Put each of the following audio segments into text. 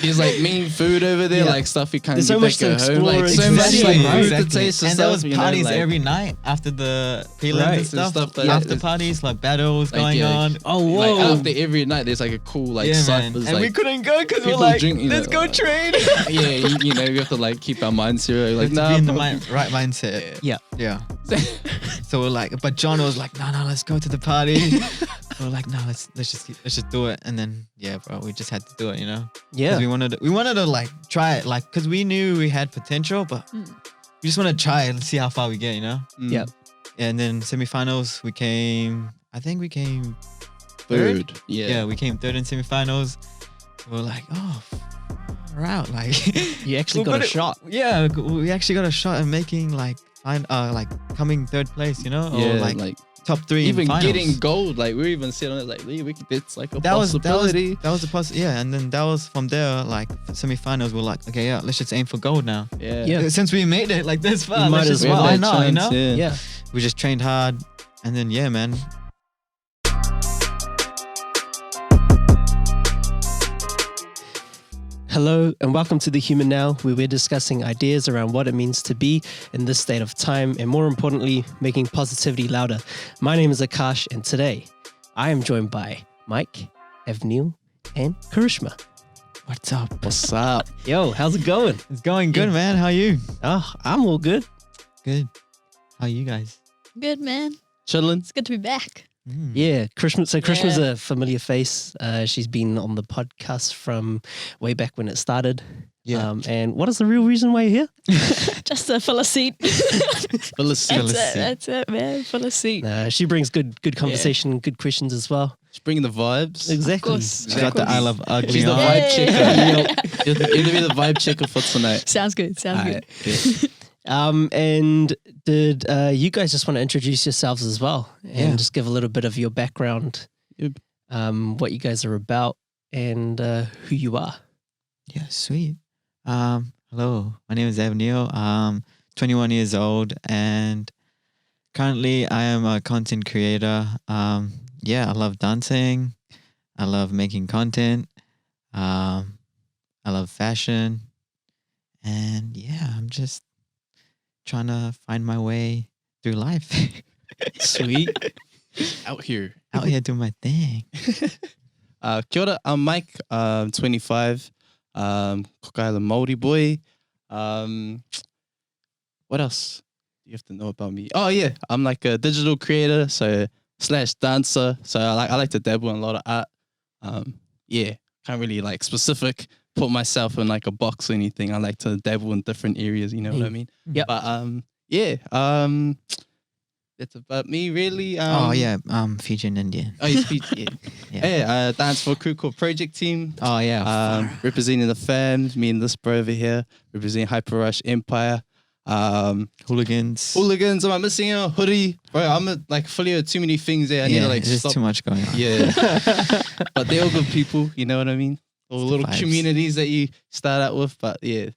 There's like mean food over there, like stuff you can't There's get so much back to at home. explore. Like so much Exactly. like food to Exactly. taste and And there stuff. was parties like, every night after the prelims and stuff. like After that. parties, like battles Like, going yeah. on. Oh, whoa. Like after every night, there's like a cool like Yeah, man. ciphers. And like, we couldn't go because we're people like, drink, you know, let's go like- train. yeah, you know, we have to like keep our minds here. Like, Like, nah, to be in the bro. right mindset. Yeah. Yeah. So we're like, but John was like, no, let's go to the party. We're like, no, let's just do it. And then bro, we just had to do it, you know. Yeah. 'Cause we wanted to like try it, like, cause we knew we had potential, but we just want to try it and see how far we get, you know. Yeah. And then semifinals, I think we came Third. Yeah, we came third in semifinals. We were like, oh, we're out. Like, You actually got a shot. Yeah, we actually got a shot at making like coming third place, you know, Yeah, or like top 3 even in finals. getting gold. Like we even said on it, like it's like a that was possibility. that was the yeah, and then that was from there, like semifinals. We're like, okay, yeah, let's just aim for gold now. Yeah. Since we made it like this far, You might let's as just, well. why not? You know, Yeah. we just trained hard, and then man. Hello and welcome to The Human Now, where we're discussing ideas around what it means to be in this state of time and, more importantly, making positivity louder. My name is Akash, and today I am joined by Mike, Avneil, and Karishma. What's up? What's up? Yo, how's it going? It's going good, man. How are you? Oh, I'm all good. Good. How are you guys? Good, man. Chilling. It's good to be back. Yeah, Karishma. So Karishma's Yeah. a familiar face. She's been on the podcast from way back when it started. Yeah. And what is the real reason why you're here? Just to fill a seat. Full of Fill a seat. That's it, man. Fill a seat. She brings good conversation, good questions as well. Just bringing the vibes. Exactly. course. She got the I love ugly She's the on. vibe Yeah. checker. You're gonna be the vibe checker for tonight. Sounds good. Sounds good. Alright, yeah. And did you guys just want to introduce yourselves as well and Yeah. just give a little bit of your background, Yep. what you guys are about and who you are? Yeah, sweet. Hello, my name is Avneil. I'm 21 years old and currently I am a content creator. I love dancing. I love making content. I love fashion. And I'm just trying to find my way through life. Sweet. Out here. Out here doing my thing. Kia ora, I'm Mike. 25. Kokaila Māori boy. What else do you have to know about me? Oh yeah, I'm like a digital creator, / dancer. So I like to dabble in a lot of art. Can't really like specific put myself in like a box or anything. I like to dabble in different areas. You know what I mean? Yep. But that's about me really. Fijian Indian. Oh, you speak. Yeah. Yeah. I dance for a crew called Projekt Team. Oh yeah. Representing the fans, me and this bro over here, representing Hyper Rush Empire. Hooligans. Hooligans, am I missing a hoodie? Bro, I'm like fully of too many things there. I need to like there's stop. too much going on. Yeah. But they're all good people, you know what I mean? All It's the little vibes. communities that you start out with. But yeah,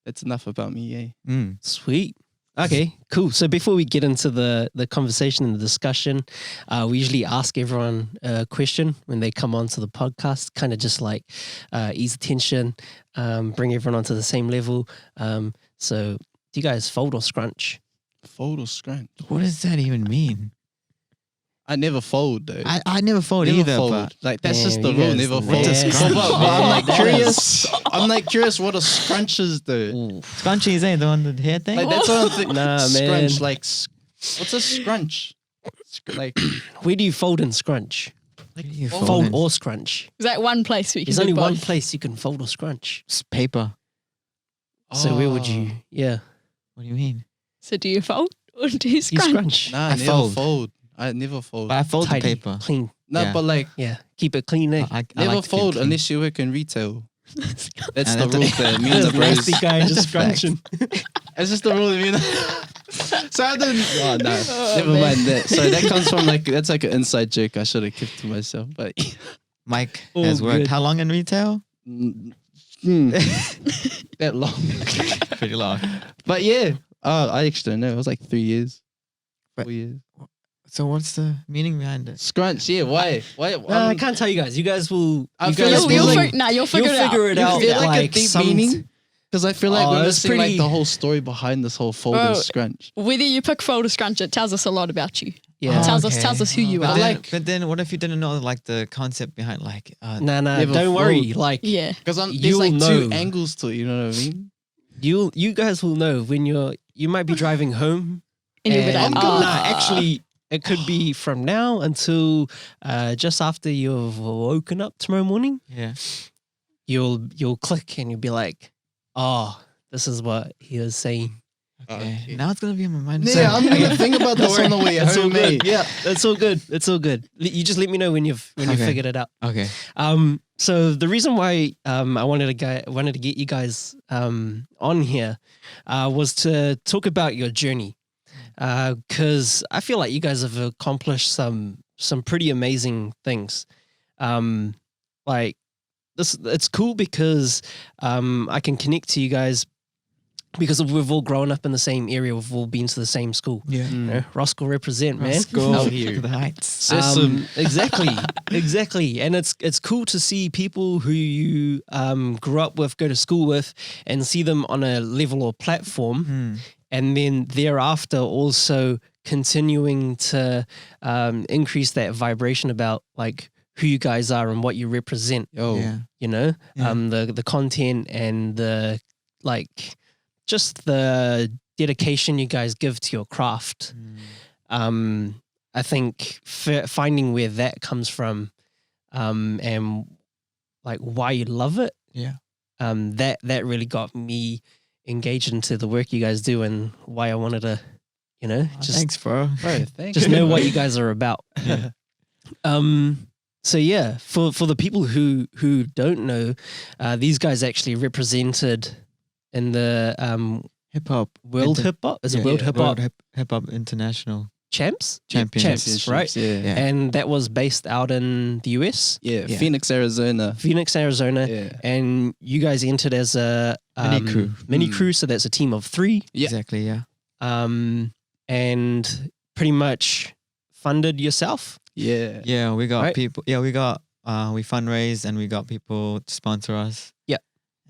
that's enough about me, Sweet. Okay, cool. So before we get into the conversation and the discussion, we usually ask everyone a question when they come onto the podcast, kind of just like ease the tension, bring everyone onto the same level. So do you guys fold or scrunch? Fold or scrunch? What does that even mean? I never fold though. I never fold Never either, fold. but Like that's Damn, just the you rule. guys Never fold. nasty. But I'm like That curious. I'm like curious what a scrunch is though. scrunchies ain't the one with the hair thing. Like that's what I'm thinking. Nah, man. Scrunch, like what's a scrunch? Like Where do you fold and scrunch? you Fold or scrunch? Is that one place where you can There's do only both? one place you can fold or scrunch. It's paper. So where would you? Yeah, What do you mean? So do you fold or do you you scrunch? scrunch. Nah, I never fold. fold. I never fold. But I fold Tidy, the paper. clean. No, yeah. but like Yeah, keep it clean. Eh? I never like to keep it fold clean. unless you work in retail. That's And the that's rule a- there. Me and the bros. nasty guy That's just a fact. scrunching. It's just the rule. I mean, so I don't. Oh no, never man. mind that. So that comes from like that's like an inside joke. I should have kept to myself, but Mike Oh, has worked good. how long in retail? that long. Pretty long. But yeah, I actually don't know. It was like 3 years, 4 years. So what's the meaning behind it? Scrunch, yeah. Why? I can't tell you guys. You guys will. I You feel guys like You'll, will- there's you'll figure it out. figure it out. Is there like a like deep some- meaning? Because I feel like Oh, we're it's missing like pretty- the whole story behind this whole fold Bro, and scrunch. Whether you pick fold or scrunch, it tells us a lot about you. Yeah. It tells okay. us who you But are. then, but then what if you didn't know like the concept behind like Nah, Never don't worry. fold. Like Yeah. Because there's You'll like two know. angles to it. You know what I mean? you guys will know when you might be driving home. And you'll be like, and- oh. Nah, actually, it could be from now until just after you've woken up tomorrow morning. yeah. You'll click and you'll be like, oh, this is what he was saying. Okay. Okay. Now it's gonna be in my mind. Yeah, I'm gonna think about this on the way It's all home, good. mate. Yeah, it's all good. It's all good. You just let me know when you've Okay. figured it out. Okay. So the reason why I wanted to get you guys on here was to talk about your journey, because I feel like you guys have accomplished some pretty amazing things. Like this, it's cool because I can connect to you guys because we've all grown up in the same area. We've all been to the same school. Yeah. You know, Roscoe represent, man. Go Out here. the heights. Exactly, and it's cool to see people who you grew up with, go to school with, and see them on a level or platform, Hmm. and then thereafter also continuing to increase that vibration about like who you guys are and what you represent. Yo, Yeah. You know, Yeah. the content and the like, just the dedication you guys give to your craft. I think finding where that comes from, and like why you love it, Yeah. that really got me engaged into the work you guys do and why I wanted to, you know, just Thanks, bro. bro, thank just you. know what you guys are about. Yeah. So yeah, for the people who don't know, these guys actually represented in the Hip hop. World Hip Hop. Is it World Hip Hop Hip Hop International Champs? Championships. Champs, right? Yeah. Yeah. And that was based out in the US, Yeah, Yeah. Pheonix, Arizona. Phoenix, Arizona. Yeah. And you guys entered as a Mini crew. Mini Mm. crew, so that's a team of 3. Yeah. Exactly. Yeah. And pretty much funded yourself. Yeah. Yeah. We got Right. people. Yeah. We got. We fundraised and we got people to sponsor us. Yeah.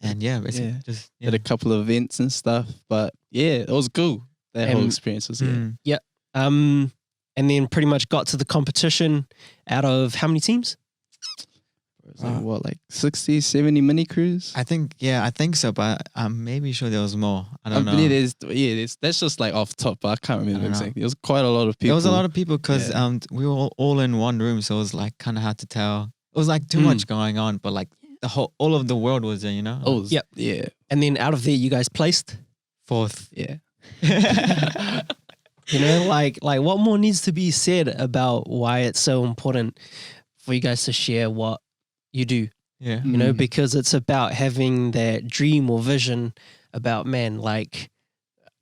And yeah, basically Yeah. just Did a couple of events and stuff, but yeah, it was cool. That whole And- experience was good. Mm. And then pretty much got to the competition out of how many teams? It was like, what, like 60, 70 mini crews? I think. Yeah. I think so. But I'm maybe sure there was more. I don't know. That's just like off top, but I can't remember don't know. exactly. It was quite a lot of people. There was a lot of people because Yeah. we were all in one room, so it was like kind of hard to tell. It was like too much going on, but like all of the world was there, you know. Oh, Yep. yeah, And then out of there, you guys placed. Fourth. yeah. You know, like what more needs to be said about why it's so important for you guys to share what you do? Yeah. You know, Mm. because it's about having that dream or vision about, man, like,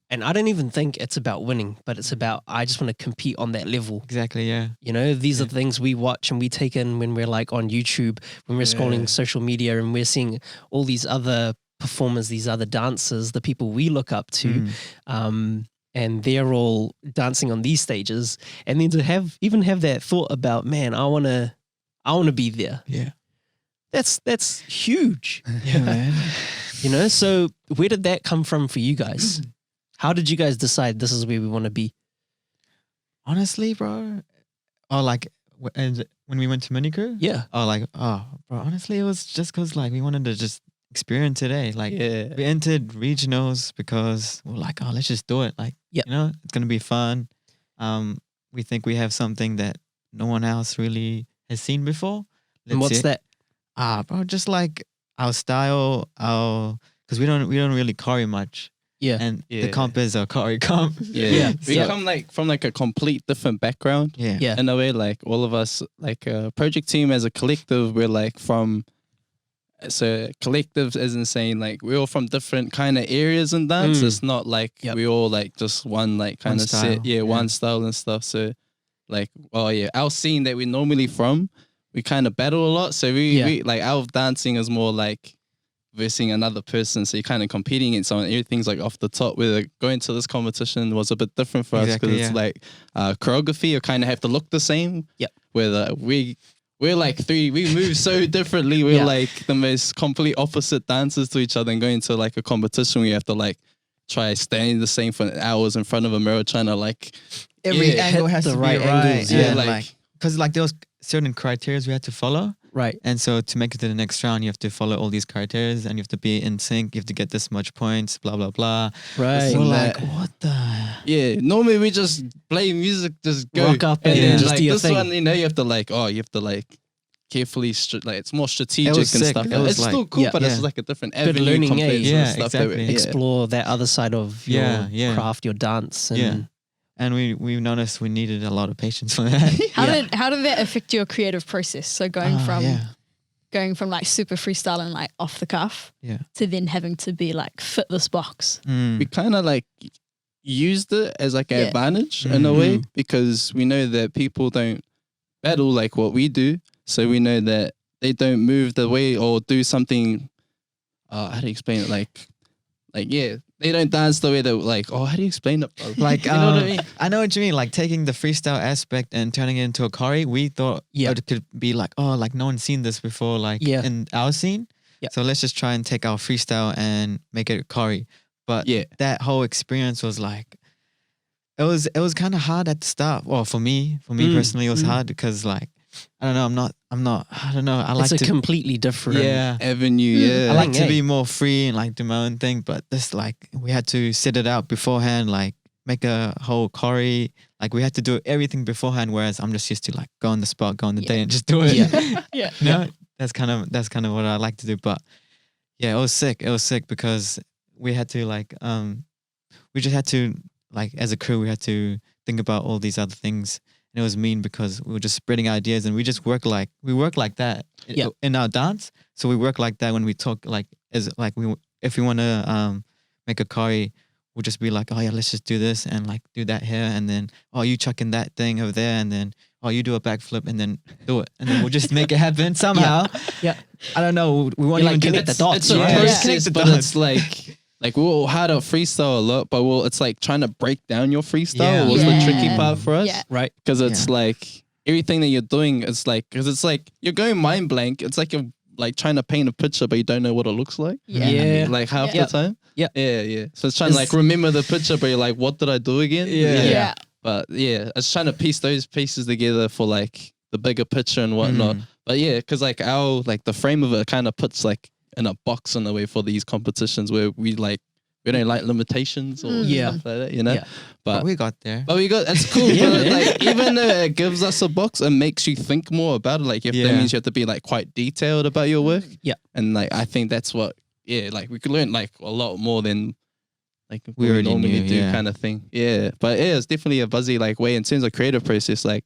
and I don't even think it's about winning, but it's about, I just want to compete on that level. Exactly. Yeah. You know, these are Yeah. things we watch and we take in when we're like on YouTube, when we're scrolling Yeah. social media and we're seeing all these other performers, these other dancers, the people we look up to, Mm. and they're all dancing on these stages. And then to even have that thought about, man, I want to be there. Yeah. That's huge. Yeah, man. You know, so where did that come from for you guys? How did you guys decide this is where we want to be? Honestly, bro. Oh, like when we went to Mini Crew? Yeah. Bro, honestly, it was just because like we wanted to just experience today. Like Yeah. we entered regionals because we're like, oh, let's just do it. Like, Yeah. you know, it's gonna be fun. We think we have something that no one else really has seen before. And what's that? Bro, just like our style, because we don't really choreo much, Yeah. and the Yeah. comp is a choreo comp. Yeah. Yeah. We Yeah. come like from like a complete different background. Yeah, Yeah. In a way, like all of us, like Projekt Team as a collective, we're like from, so collective isn't saying like we're all from different kind of areas in dance. Mm. It's not like Yep. we all like just one like kind One of style, set, yeah. one style and stuff. So like, oh yeah, our scene that we're normally from, we kind of battle a lot. So we like our dancing is more like versing another person, so you're kind of competing against someone. Everything's like off the top. Where going to this competition was a bit different for us because it's like choreography. You kind of have to look the same. Yep. Where we're like we move so differently. We're like the most complete opposite dancers to each other, and going to like a competition where you have to like try staying the same for hours in front of a mirror, trying to like Every angle has the to right be right. angles, And yeah. like, because like there was certain criteria we had to follow. Right. And so to make it to the next round, you have to follow all these criteria and you have to be in sync. You have to get this much points, blah, blah, blah. Right. We're and like, that. what the? Yeah, normally we just play music, just go. Rock up and then just like do your this thing. one, you know, you have to like carefully, like it's more strategic and sick. stuff. It was It's like- still cool, but yeah. it's like a different Good avenue learning, compared to yeah, the stuff exactly. that we, Explore that other side of your Yeah. craft, your dance. And Yeah. And we noticed we needed a lot of patience for that. How did that affect your creative process? So going from like super freestyle and like off the cuff to then having to be like fit this box. we kind of like used it as like an Yeah. advantage in a way because we know that people don't battle like what we do, so we know that they don't move the way or do something. How do you explain it? Like yeah, they don't dance the way that like. Oh, how do you explain it, bro? Like, you know what I mean? I know what you mean. Like taking the freestyle aspect and turning it into a choreo. We thought it could be like, oh, like no one's seen this before, like in our scene. Yeah. So let's just try and take our freestyle and make it a choreo. But that whole experience was like, it was kind of hard at the start. Well, for me personally, it was hard because like, I don't know, I don't know. I like it's a to completely different avenue. Yeah, I like to be more free and like do my own thing, but this like we had to set it out beforehand, like make a whole choreo. Like we had to do everything beforehand, whereas I'm just used to like go on the spot, go on the day and just do it. Yeah. No, that's kind of what I like to do. But yeah, it was sick. It was sick because we had to like we just had to like as a crew we had to think about all these other things. And it was mean because we were just spreading ideas and we just work like that in our dance. So we work like that when we talk like as like if we want to make a choreo, we'll just be like, oh yeah, let's just do this and like do that here and then oh you chuck in that thing over there and then oh you do a backflip and then do it and then we'll just make it happen somehow. Yeah. I don't know. We won't even connect the dots. It's a right? process, but it's like we'll had a freestyle a lot, but it's like trying to break down your freestyle was the tricky part for us. Yeah. Right. Because it's like everything that you're doing, it's like, because it's like you're going mind blank. It's like you're like trying to paint a picture, but you don't know what it looks like. Yeah. Like half the time. Yeah. Yeah. So it's trying to like remember the picture, but you're like, what did I do again? Yeah. But yeah, it's trying to piece those pieces together for like the bigger picture and whatnot. But yeah, because like the frame of it kind of puts like in a box in a way for these competitions where we don't like limitations or stuff like that, you know. Yeah. But we got there. But it's cool. But like even though it gives us a box, it makes you think more about it. Like that means you have to be like quite detailed about your work. Yeah. And like I think that's what like we could learn like a lot more than like we what already normally knew, do kind of thing. Yeah. But it's definitely a buzzy like way in terms of creative process. Like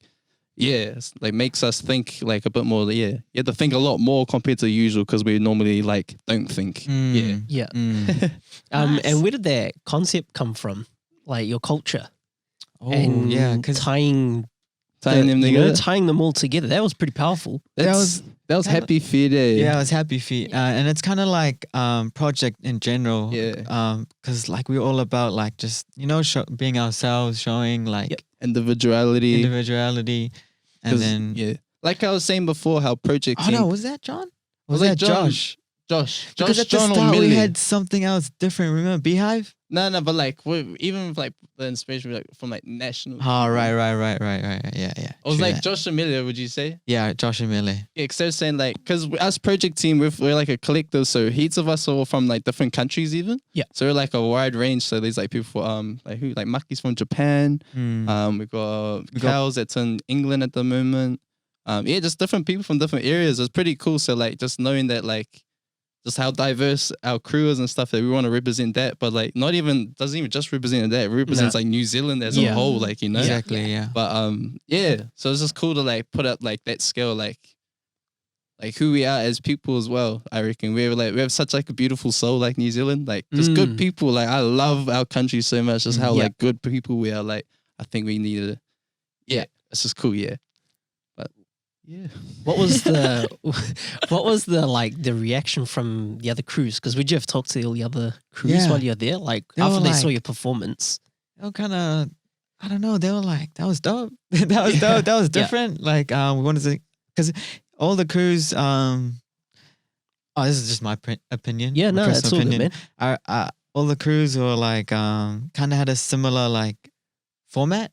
it's like makes us think like a bit more. Yeah, you have to think a lot more compared to the usual because we normally like don't think. Yeah. Nice. And where did that concept come from? Like your culture. Oh and yeah, because tying them together. tying them all together. That was pretty powerful. That was Happy Feet Day. yeah, it was Happy Feet, and it's kind of like project in general. Yeah. Because like we're all about like just being ourselves, showing like Individuality. and then like I was saying before, how Projekt oh Team. no, was that John? Was like that Josh? Because at the John, or start we Millie. had something else different. Remember Beehive? No, but like even like the inspiration like from like national. Oh right. Yeah. It was True like that. Josh and Millie, would you say? Yeah, Josh and Millie. Yeah, because they're saying like, because us Projekt Team, we're like a collective, so heaps of us are all from like different countries even. Yeah. So we're like a wide range. So there's like people like Maki's from Japan. We've got Cal's that's in England at the moment. Just different people from different areas. It's pretty cool. So like just knowing that like just how diverse our crew is and stuff, that we want to represent that, but like doesn't even just represent that. It represents like New Zealand as a whole, like, you know. Exactly. Yeah. But so it's just cool to like put up like that scale, like who we are as people as well. I reckon we have such like a beautiful soul, like New Zealand, like just good people. Like I love our country so much, just how like good people we are. Like I think we need to, it's just cool, Yeah. What was the like the reaction from the other crews? Because would you have talked to all the other crews Yeah. while you're there? Like They were after they saw like- your performance? They were kind of, I don't know. They were like, that was dope. That was dope. That was different. Like, we wanted to, because all the crews, this is just my opinion. Yeah, my no, it's personal all good, man. All the crews were like, kind of had a similar like format.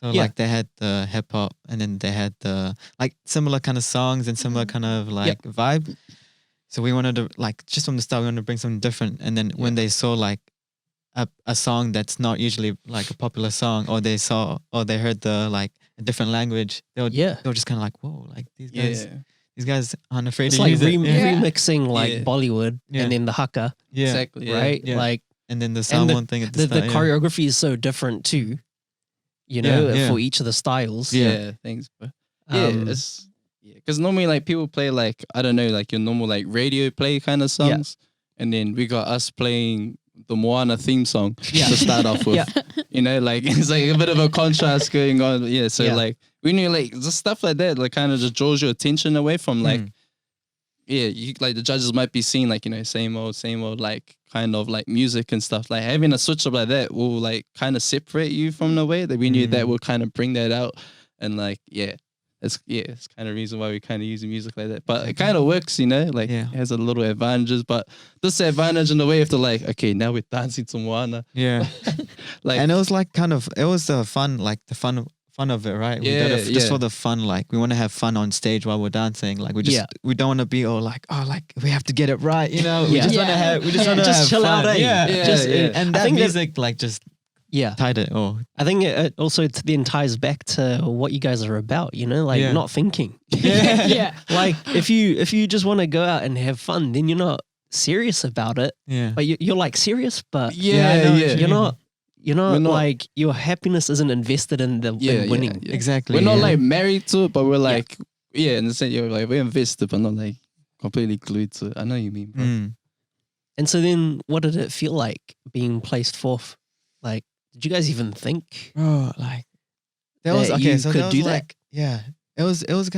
So Yeah. like they had the hip hop, and then they had the like similar kind of songs and similar kind of like vibe. So we wanted to like, just from the start, we wanted to bring something different. And then when they saw like a song that's not usually like a popular song, or they heard the like a different language, they were just kind of like, whoa, like these guys. Yeah. These guys aren't afraid It's to like use it. remixing like Yeah. Bollywood Yeah. and then the haka, Yeah. Exactly. Yeah. right? Yeah. Like And then the salmon thing at the the start. yeah. choreography is so different too, you know, Yeah. for each of the styles. Yeah. Yeah. Thanks, bro. Yeah. Um, It's because normally like people play like, I don't know, like your normal like radio play kind of songs, and then we got us playing the Moana theme song to start off with. You know, like it's like a bit of a contrast going on. Yeah. So like we knew like just stuff like that like kind of just draws your attention away from like. You like the judges might be seeing like, you know, same old like kind of like music and stuff. Like having a switch up like that will like kind of separate you from the way that we knew that would kind of bring that out. And like it's kind of reason why we kind of use music like that. But it kind of works, you know, like it has a little advantages. But this advantage in the way of the like, okay, now we're dancing to Moana. Yeah. Like, And it was like kind of, it was the fun, like the fun of it, right? We did it just for the fun. Like we want to have fun on stage while we're dancing. Like we don't want to be all like, oh, like we have to get it right, you know? We just want to have, we just want to have chill fun. out, eh? And I that think music like just tied it. I think it also then ties back to what you guys are about, you know, like not thinking. Like if you just want to go out and have fun, then you're not serious about it. Yeah. But you're like serious, but you're not like your happiness isn't invested in the in winning. Exactly. We're not like married to it, but we're like in the sense you're like we're invested, but not like completely glued to it. I know what you mean, bro. And so then, what did it feel like being placed fourth? Like, did you guys even think? Bro, like there was that you so could there was do like it was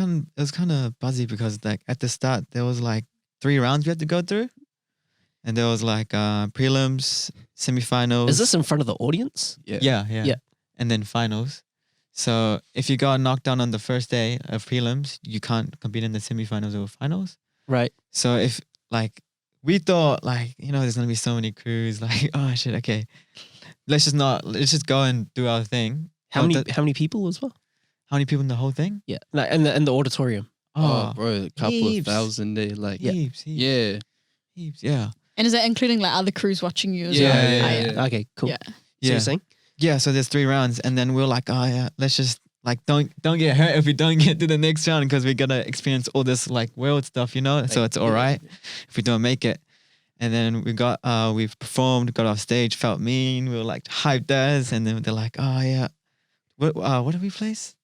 kind of buzzy because like at the start there was like 3 rounds we had to go through, and there was like prelims, semifinals. Is this in front of the audience? Yeah. And then finals. So if you got knocked down on the first day of prelims, you can't compete in the semifinals or finals. Right. So if like we thought like, you know, there's gonna be so many crews, like, oh shit, okay. Let's just go and do our thing. How many people as well? How many people in the whole thing? Yeah. Like in the auditorium. Oh, bro, a couple heaps. of thousand there. Like Heaps. Heaps, yeah. And is that including like other crews watching you as Yeah, well? yeah. Okay, cool. Yeah. So you're saying? Yeah, so there's 3 rounds, and then we're like, oh yeah, let's just like don't get hurt if we don't get to the next round, because we gotta experience all this like world stuff, you know. So it's all right if we don't make it. And then we've performed, got off stage, felt mean. We were like hyped as, and then they're like, oh yeah, what did we place?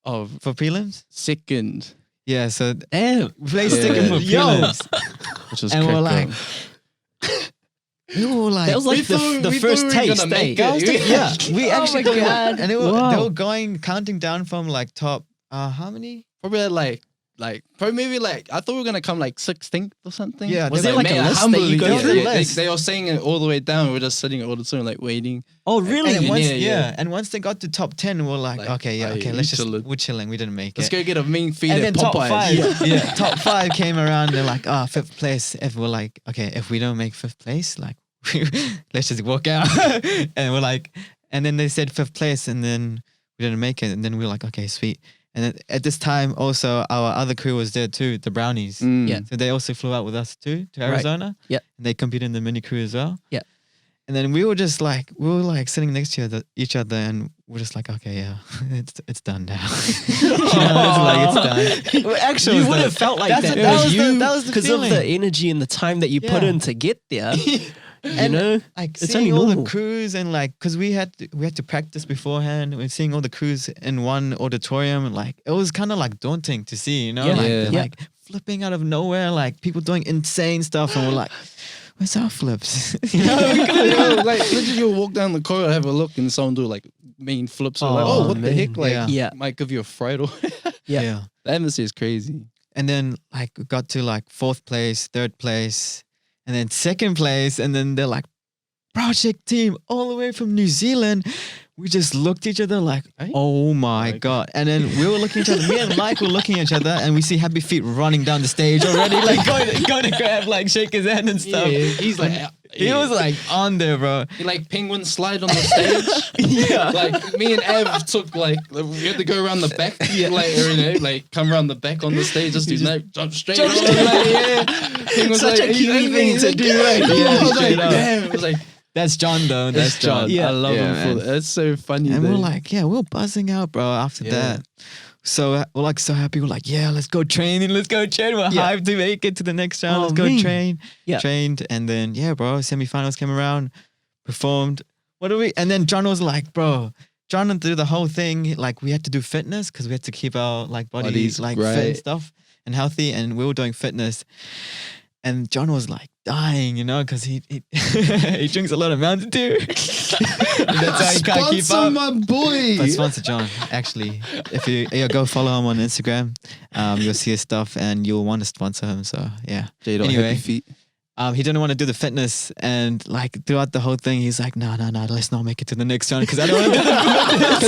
Oh, For prelims? second, Yeah, so Damn. we placed second for prelims, which was and we're like, crack, we were like, That was like the first taste. yeah, we Oh actually my got God. and they Wow. were counting down from like top how many? probably like probably maybe like I thought we were gonna come like 16th or something. Yeah, Was they there were like a man, list that humbly, you go yeah, through? yeah, they were saying it all the way down. We're just sitting all the time like waiting. Oh, really? And then once, Yeah. and once they got to top 10, we're like, Like, okay, oh, yeah, let's just chilling. we're chilling. We didn't make Let's it. go get a mean feed And at then top Popeyes. 5, top 5 came around. They're like, 5th place. If we're like, okay, if we don't make 5th place, like, let's just walk out. And we're like, and then they said 5th place, and then we didn't make it. And then we were like, okay, sweet. And then at this time, also our other crew was there too, the Brownies. Yeah. So they also flew out with us too to Right. Arizona. Yeah. And they competed in the mini crew as well. Yeah. And then we were sitting next to each other, and we're just like, okay, yeah, it's done now. It's done. Well, actually, you would have felt like That's that. it. That was you, the because of feeling. the energy and the time that you put Yeah. in to get there. You And, know, like it's seeing only all normal. the crews, and like, cause we had to practice beforehand. We're seeing all the crews in one auditorium, and like it was kind of like daunting to see, you know, Yeah. like, Yeah. they're, like flipping out of nowhere, like people doing insane stuff, and we're like, where's our flips? You know? Like literally you'll walk down the corridor, have a look, and someone do like mean flips. Or like, Oh, oh, what the man. heck? Like, Yeah. Yeah. might give you a fright or Yeah. The atmosphere is crazy. And then like we got to like 4th place, 3rd place, and then 2nd place, and then they're like, Projekt Team all the way from New Zealand. We just looked at each other like, oh my God. And then we were looking at each other, me and Mike were looking at each other, and we see Happy Feet running down the stage already, like going to grab, like shake his hand and stuff. Yeah, he's like, He was like on there, bro. he like penguin slide on the stage. Yeah. Like me and Ev took like we had to go around the back, like come around the back on the stage, just do that, jump straight on. Penguin's Such a Kiwi thing to do, right? Yeah, Yeah, I was like, straight up. damn. It was like, That's John though. That's John. I love him for man. that. That's so funny. And though. we're like, yeah, we're buzzing out, bro. After that, so we're like so happy. We're like, yeah, let's go training. Let's go train. We're hyped to make it to the next round. Let's go train. Yeah. Trained, and then bro. Semifinals came around, performed. What do we? And then John was like, bro. John through the whole thing, like we had to do fitness because we had to keep our like bodies like fit and stuff and healthy, and we were doing fitness. And John was like dying, because he he drinks a lot of Mountain Dew. That's how he can't keep Sponsor up. my boy. But sponsor John, actually. If you go follow him on Instagram, you'll see his stuff and you'll want to sponsor him. So yeah. Anyway, Happy Feet. He didn't want to do the fitness, and like throughout the whole thing, he's like, no, let's not make it to the next round because I don't want to do the fitness.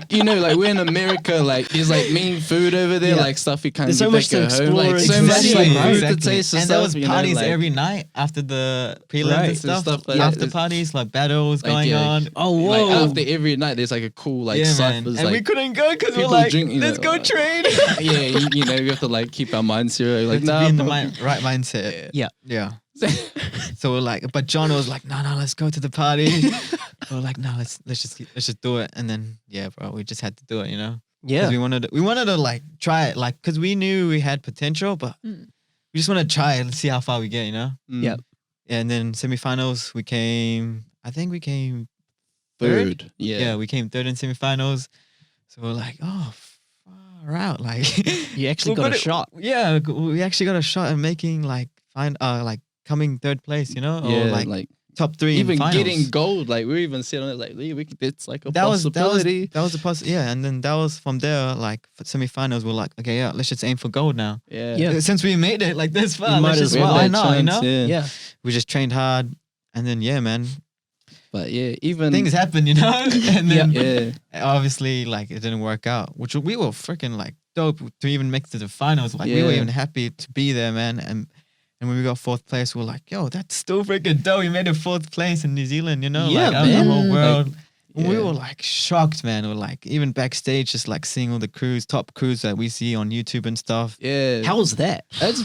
Because like we're in America, like there's like mean food over there, like stuff you can't There's get so much back to at home, like explore. so much like Exactly. food to taste and And stuff. there was parties like, every night after the prelims and stuff. like After that. parties, like battles Like, going on. Oh, Like whoa. after every night, there's like a cool like Yeah, man. ciphers, And like we couldn't go because we're people like, drink, let's go like, train. yeah, we have to like keep our minds here, We like have to be in the bro. right mindset. Yeah. Yeah. So we're like, but John was like, no, let's go to the party. We're like, no, let's just do it. And then bro, we just had to do it, Yeah. 'Cause we wanted to like try it, like because we knew we had potential, but we just want to try it and see how far we get, Yeah. And then semifinals, I think we came Third, yeah. we came third in semifinals. So we're like, oh, far out, like You actually got a shot. Yeah, we actually got a shot at making like coming third place, or like top 3 even in finals. getting gold, like we even said on it, like it's like a that was possibility. that was a possibility. Yeah, and then that was from there, like for semifinals, we're like, okay, yeah, let's just aim for gold now. Yeah. Since we made it like this far, You might let's as just, well. why not? Yeah. We just trained hard, and then man, But even things happen, and then yeah. obviously like it didn't work out, which we were freaking like dope to even make it to the finals. Like we were even happy to be there, man. And when we got 4th place, we were like, yo, that's still freaking dope. We made it 4th place in New Zealand, Yeah, like out of the man. whole world. Like, We were like shocked, man. We're like even backstage, just like seeing all the top crews that we see on YouTube and stuff. Yeah. How was that? It's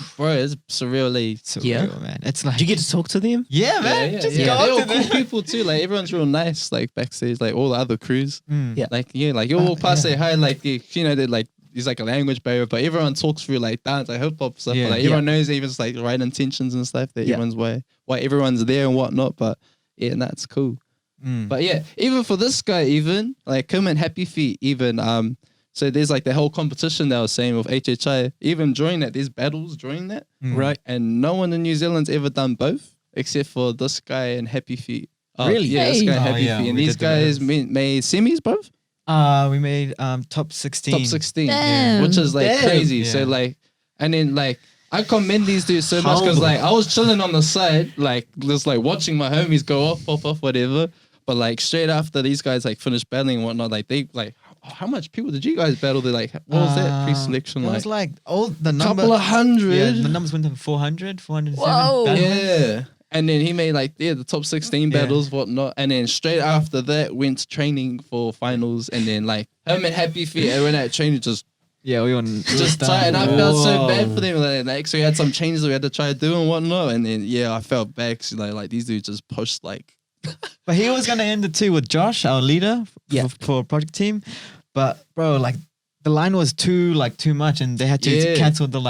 surreally. Surreal, man. It's like, Did you get to talk to them? yeah, man. Yeah, just yeah. go They're up all to cool them. people too. Like everyone's real nice, like backstage, like all the other crews. Yeah. Like like you walk past, say hi, like they're like there's like a language barrier, but everyone talks through like dance, like hip hop stuff. Yeah. Like everyone knows even it's like right intentions and stuff. That everyone's why everyone's there and whatnot. But yeah, and that's cool. But yeah, even for this guy, even like him and Happy Feet, even so there's like the whole competition that I was saying with HHI. Even during that, there's battles during that, Right. and no one in New Zealand's ever done both except for this guy and Happy Feet. Really? Yeah, this guy and Oh, Happy yeah, Feet, and we these did the guys battles. made semis both. We made top 16. Top 16, Damn. which is like Damn. crazy. So Yeah. like, and then like I commend these dudes so much because like I was chilling on the side, like just like watching my homies go off, whatever. But like straight after these guys like finished battling and whatnot, like they like how much people did you guys battle? They like what was that pre-selection It like? was like all the number. Couple of hundred. Yeah, the numbers went to 400, 407. Whoa. battles. Yeah. And then he made like the top 16 Yeah. battles, whatnot. And then straight after that went to training for finals. And then like him and Happy Feet, and when that training just we were tight. And I felt so bad for them. Like so we had some changes we had to try to do and whatnot. And then I felt bad 'cause, like these dudes just pushed like But he was gonna end the 2 with Josh, our leader, Yeah. for Projekt Team. But bro, like the line was too much, and they had to cancel the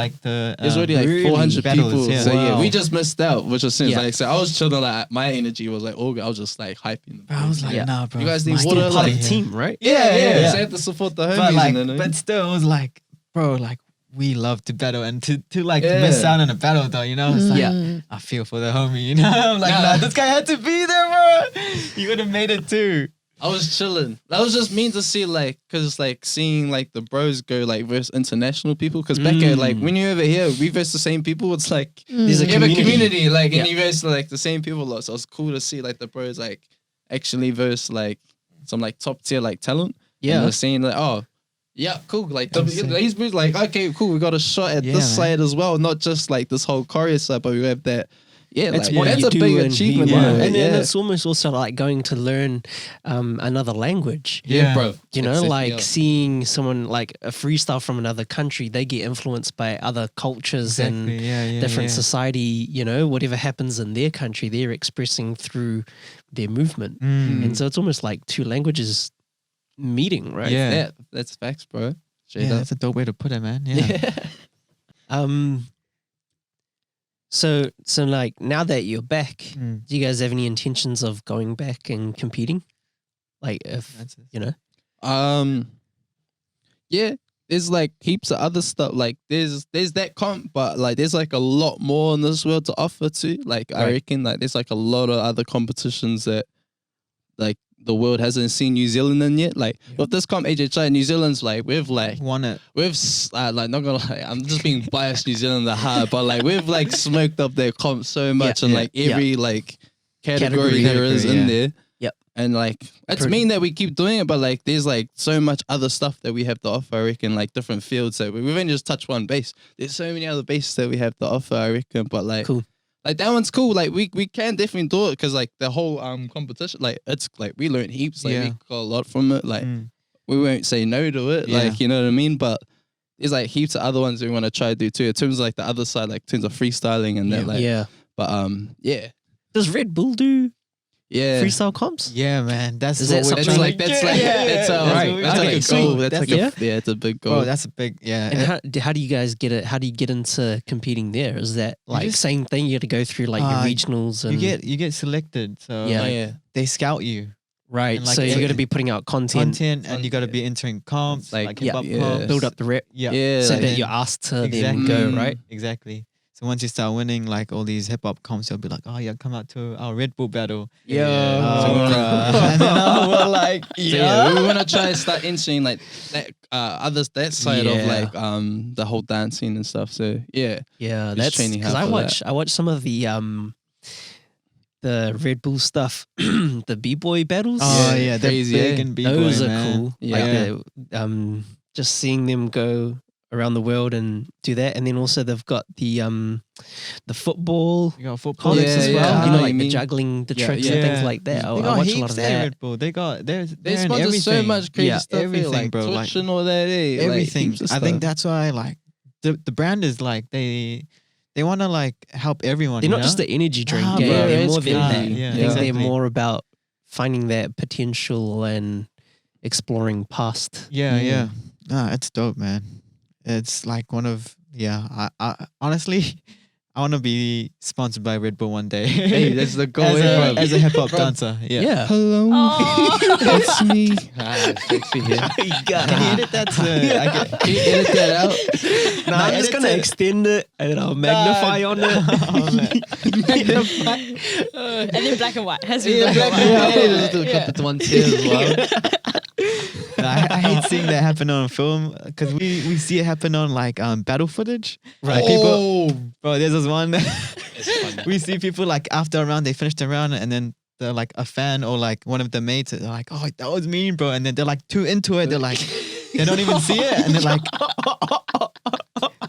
there's already like really 400 battles, people. Yeah. So Wow. we just missed out, which was since Yeah. like so I was chilling like my energy was like I was just like hyping them. Bro, I was like, Yeah. nah, bro. You guys need my water, team like- party Part of the here. team, right? Yeah. So I had to support the homies. But like, and then, but still, it was like, bro, like we love to battle, and to like Yeah. miss out on a battle though, it's like, Yeah. I feel for the homie, I'm like, Nah. nah, this guy had to be there, bro. He would have made it too. I was chilling. That was just mean to see, like, cause like seeing like the bros go like versus international people. Cause back at like when you're over here, we verse the same people. It's like There's a you have a community, like, Yeah. and you verse like the same people a lot. So it's cool to see like the bros like actually verse like some like top tier like talent. And Yeah. they're saying like, oh, yeah, cool. Like these bros, like, okay, cool. We got a shot at Yeah, this man. side as well, not just like this whole choreo side, but we have that. Yeah, It's like, what that's you a do big and who achievement. you are. Yeah, And yeah. it's almost also like going to learn another language. Yeah, bro. You know, It's like yeah. seeing someone like a freestyle from another country, they get influenced by other cultures and different society, you know, whatever happens in their country, they're expressing through their movement. And so it's almost like two languages meeting, right? Yeah. That's facts, bro. Straight Yeah, up. that's a dope way to put it, man. Yeah. So like now that you're back, Mm. do you guys have any intentions of going back and competing? Like if That's it. you know? Yeah, there's like heaps of other stuff. Like there's that comp, but like there's like a lot more in this world to offer too. Like I Right. reckon like there's like a lot of other competitions that like the world hasn't seen New Zealand in yet. Like with this comp HHI, New Zealand's like we've like like not gonna lie, I'm just being biased New Zealand the hard, but like we've like smoked up their comp so much and like every like category there is in there. Yep. And like it's mean that we keep doing it, but like there's like so much other stuff that we have to offer. I reckon like different fields that we've only just touched one base. There's so many other bases that we have to offer. I reckon, but like Cool. like that one's cool. Like we can definitely do it because like the whole competition, like it's like we learn heaps. Like we got a lot from it. Like we won't say no to it. Yeah. Like you know what I mean. But there's like heaps of other ones that we want to try to do too. In terms of like the other side, like in terms of freestyling and that. Like yeah. But yeah. Does Red Bull do Yeah. freestyle comps? Yeah, man. That's Is what that we're something trying That's to like get. that's right. That's like Okay, a sweet. goal. That's like yeah. it's a big goal. Bro, that's a big And how do you guys get it? How do you get into competing there? Is that like just- same thing? You got to go through like your regionals and you get selected. So Yeah. like, they scout you. right. and, like, so you every- got to be putting out content, And you got to be entering comps, Like, like yeah, hip hop yeah. comps. build up the rep, Yeah. Yeah. so like- that you're asked to then Exactly. go right. Exactly. So once you start winning like all these hip hop comps, you'll be like, oh yeah, come out to our Red Bull battle. Yeah. Oh, bruh. And then we're like, So, yeah, we want to try to start entering like that that side of Yeah. like the whole dancing and stuff. So yeah, Yeah, Just that's training because hard I for watch some of the Red Bull stuff, the B-boy battles. oh Yeah, yeah, they're crazy, big eh? and b-boy, Those are man. cool. Yeah. Like just seeing them go around the world and do that, and then also they've got the football You got football comps as Yeah, well. yeah. You know, I know like what the you mean. juggling, the Yeah, tricks and things yeah. like that. They I got watch a heaps lot of there, that. Red Bull. They they in sponsor so everything. much crazy Yeah, stuff. everything, like bro, Twitch like, and all that. Eh? Everything. Like, heaps of I think stuff. that's why like the brand is like they want to like help everyone. They're you not know? just the energy drink. Nah, yeah, bro, they're it's more than that. crazy. Yeah, I think they're exactly. more about finding that potential and exploring past. Yeah. Nah, it's dope, man. It's like one of I honestly I want to be sponsored by Red Bull one day. Hey, that's the goal. as a hip hop dancer. Yeah. Yeah. Hello, Oh. it's me. Sexy here. Can you edit that to? Can you edit that out? No, I'm just edit gonna it. extend it and I'll magnify on it. Oh, man. And then black and white. Has to be Yeah, black black and and white. white. Let's do a couple to one here as well. No, I hate seeing that happen on film because we see it happen on like battle footage. Like people, bro. There's this one. We see people like after a round they finish the round and then they're like a fan or like one of the mates. They're like, oh, that was mean, bro. And then they're like too into it. They're like, they don't even see it, and they're like,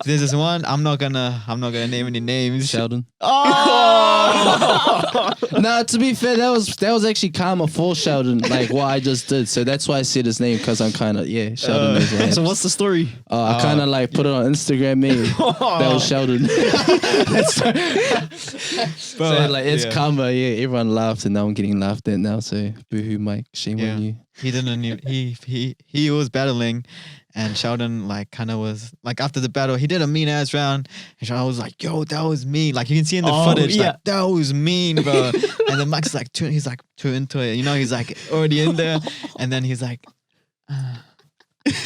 there's this one. I'm not gonna name any names. Sheldon. Oh. Nah, to be fair, that was actually karma for Sheldon, like what I just did. So that's why I said his name because I'm kind of Sheldon is right. So what's the story? I kind of like put it on Instagram. Maybe that was Sheldon. So like it's karma. Yeah, everyone laughed, and now I'm getting laughed at now. So boohoo, Mike. Shame Yeah. on you. He didn't. He was battling, and Sheldon like kind of was like after the battle, he did a mean ass round, and Sheldon was like, "Yo, that was me." Like you can see in the footage, yeah. like that was mean, bro. And then Max is like, he's like too into it, you know. He's like already in there, and then he's like, and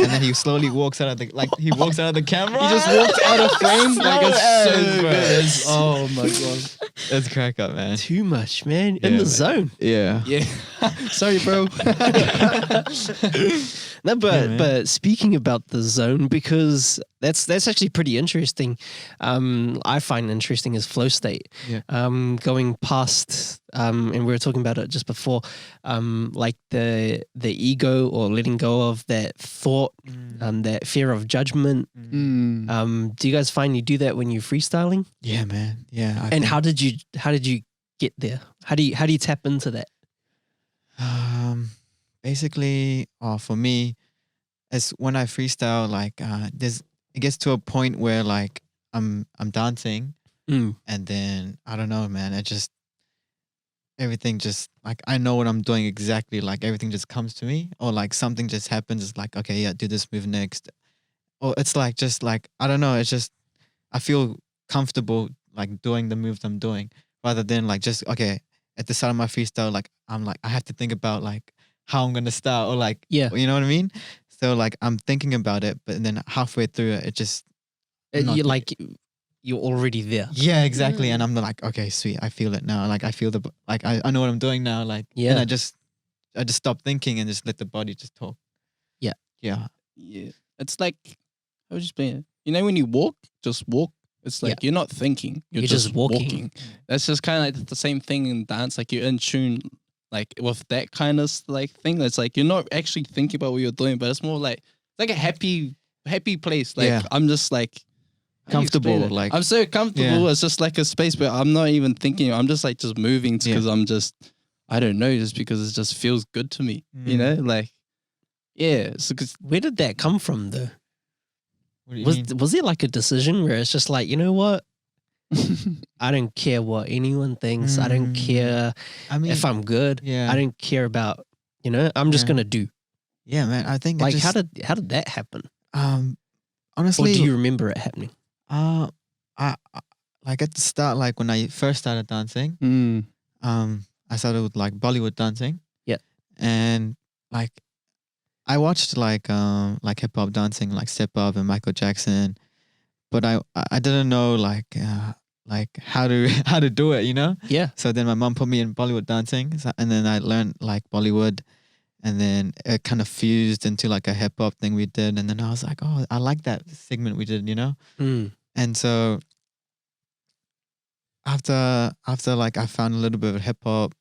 then he slowly walks out of the camera. He just walked out of frame. Like it's so Slow good. ass. Oh my god. That's crack up, man. Too much, man. In Yeah, the man. zone. Yeah. Yeah. Sorry, bro. No, man. but speaking about the zone, because that's actually pretty interesting. I find interesting is flow state. Yeah. Going past, and we were talking about it just before, like the ego or letting go of that thought, that fear of judgment. Do you guys find you do that when you're freestyling? Yeah, man. Yeah. I And think- how did you get there? How do you tap into that? Basically, for me, as when I freestyle, like it gets to a point where like I'm dancing, and then I don't know, man. Everything just like I know what I'm doing exactly. Like everything just comes to me, or like something just happens. It's like, okay, yeah, do this move next, or it's like just like I don't know. It's just I feel comfortable like doing the moves I'm doing, rather than like just okay at the start of my freestyle. Like I'm like I have to think about like how I'm gonna start, or like Yeah. you know what I mean. So like I'm thinking about it, but then halfway through it, it just not- You're already there. yeah, exactly. And I'm like, okay, sweet, I feel it now. Like I feel I know what I'm doing now. Like and I just stop thinking and just let the body just talk. Yeah. Yeah. Yeah. It's like, how would you explain it? You know, when you walk, just walk. It's like you're not thinking. You're just walking. That's just kind of like the same thing in dance. Like you're in tune, like with that kind of like thing. It's like you're not actually thinking about what you're doing, but it's more like a happy place. Like I'm just like how do you explain Comfortable. it? Like I'm so comfortable. Yeah. It's just like a space where I'm not even thinking. I'm just like just moving because I'm just I don't know, just because it just feels good to me. You know, like yeah. So Where did that come from, though? what do you mean? Was it like a decision where it's just like, you know what? I don't care what anyone thinks. I don't care I mean, if I'm good. yeah. I don't care about, I'm just Yeah. gonna do. yeah, man. I think Like it just, how did that happen? Or honestly, do you remember it happening? I like at the start, like when I first started dancing, I started with like Bollywood dancing. Yeah. And like I watched like hip hop dancing, like Step Up and Michael Jackson, but I didn't know like how to do it, you know? Yeah. So then my mom put me in Bollywood dancing, and then I learned like Bollywood, and then it kind of fused into like a hip hop thing we did, and then I was like, oh, I like that segment we did, you know? And so after like I found a little bit of hip hop,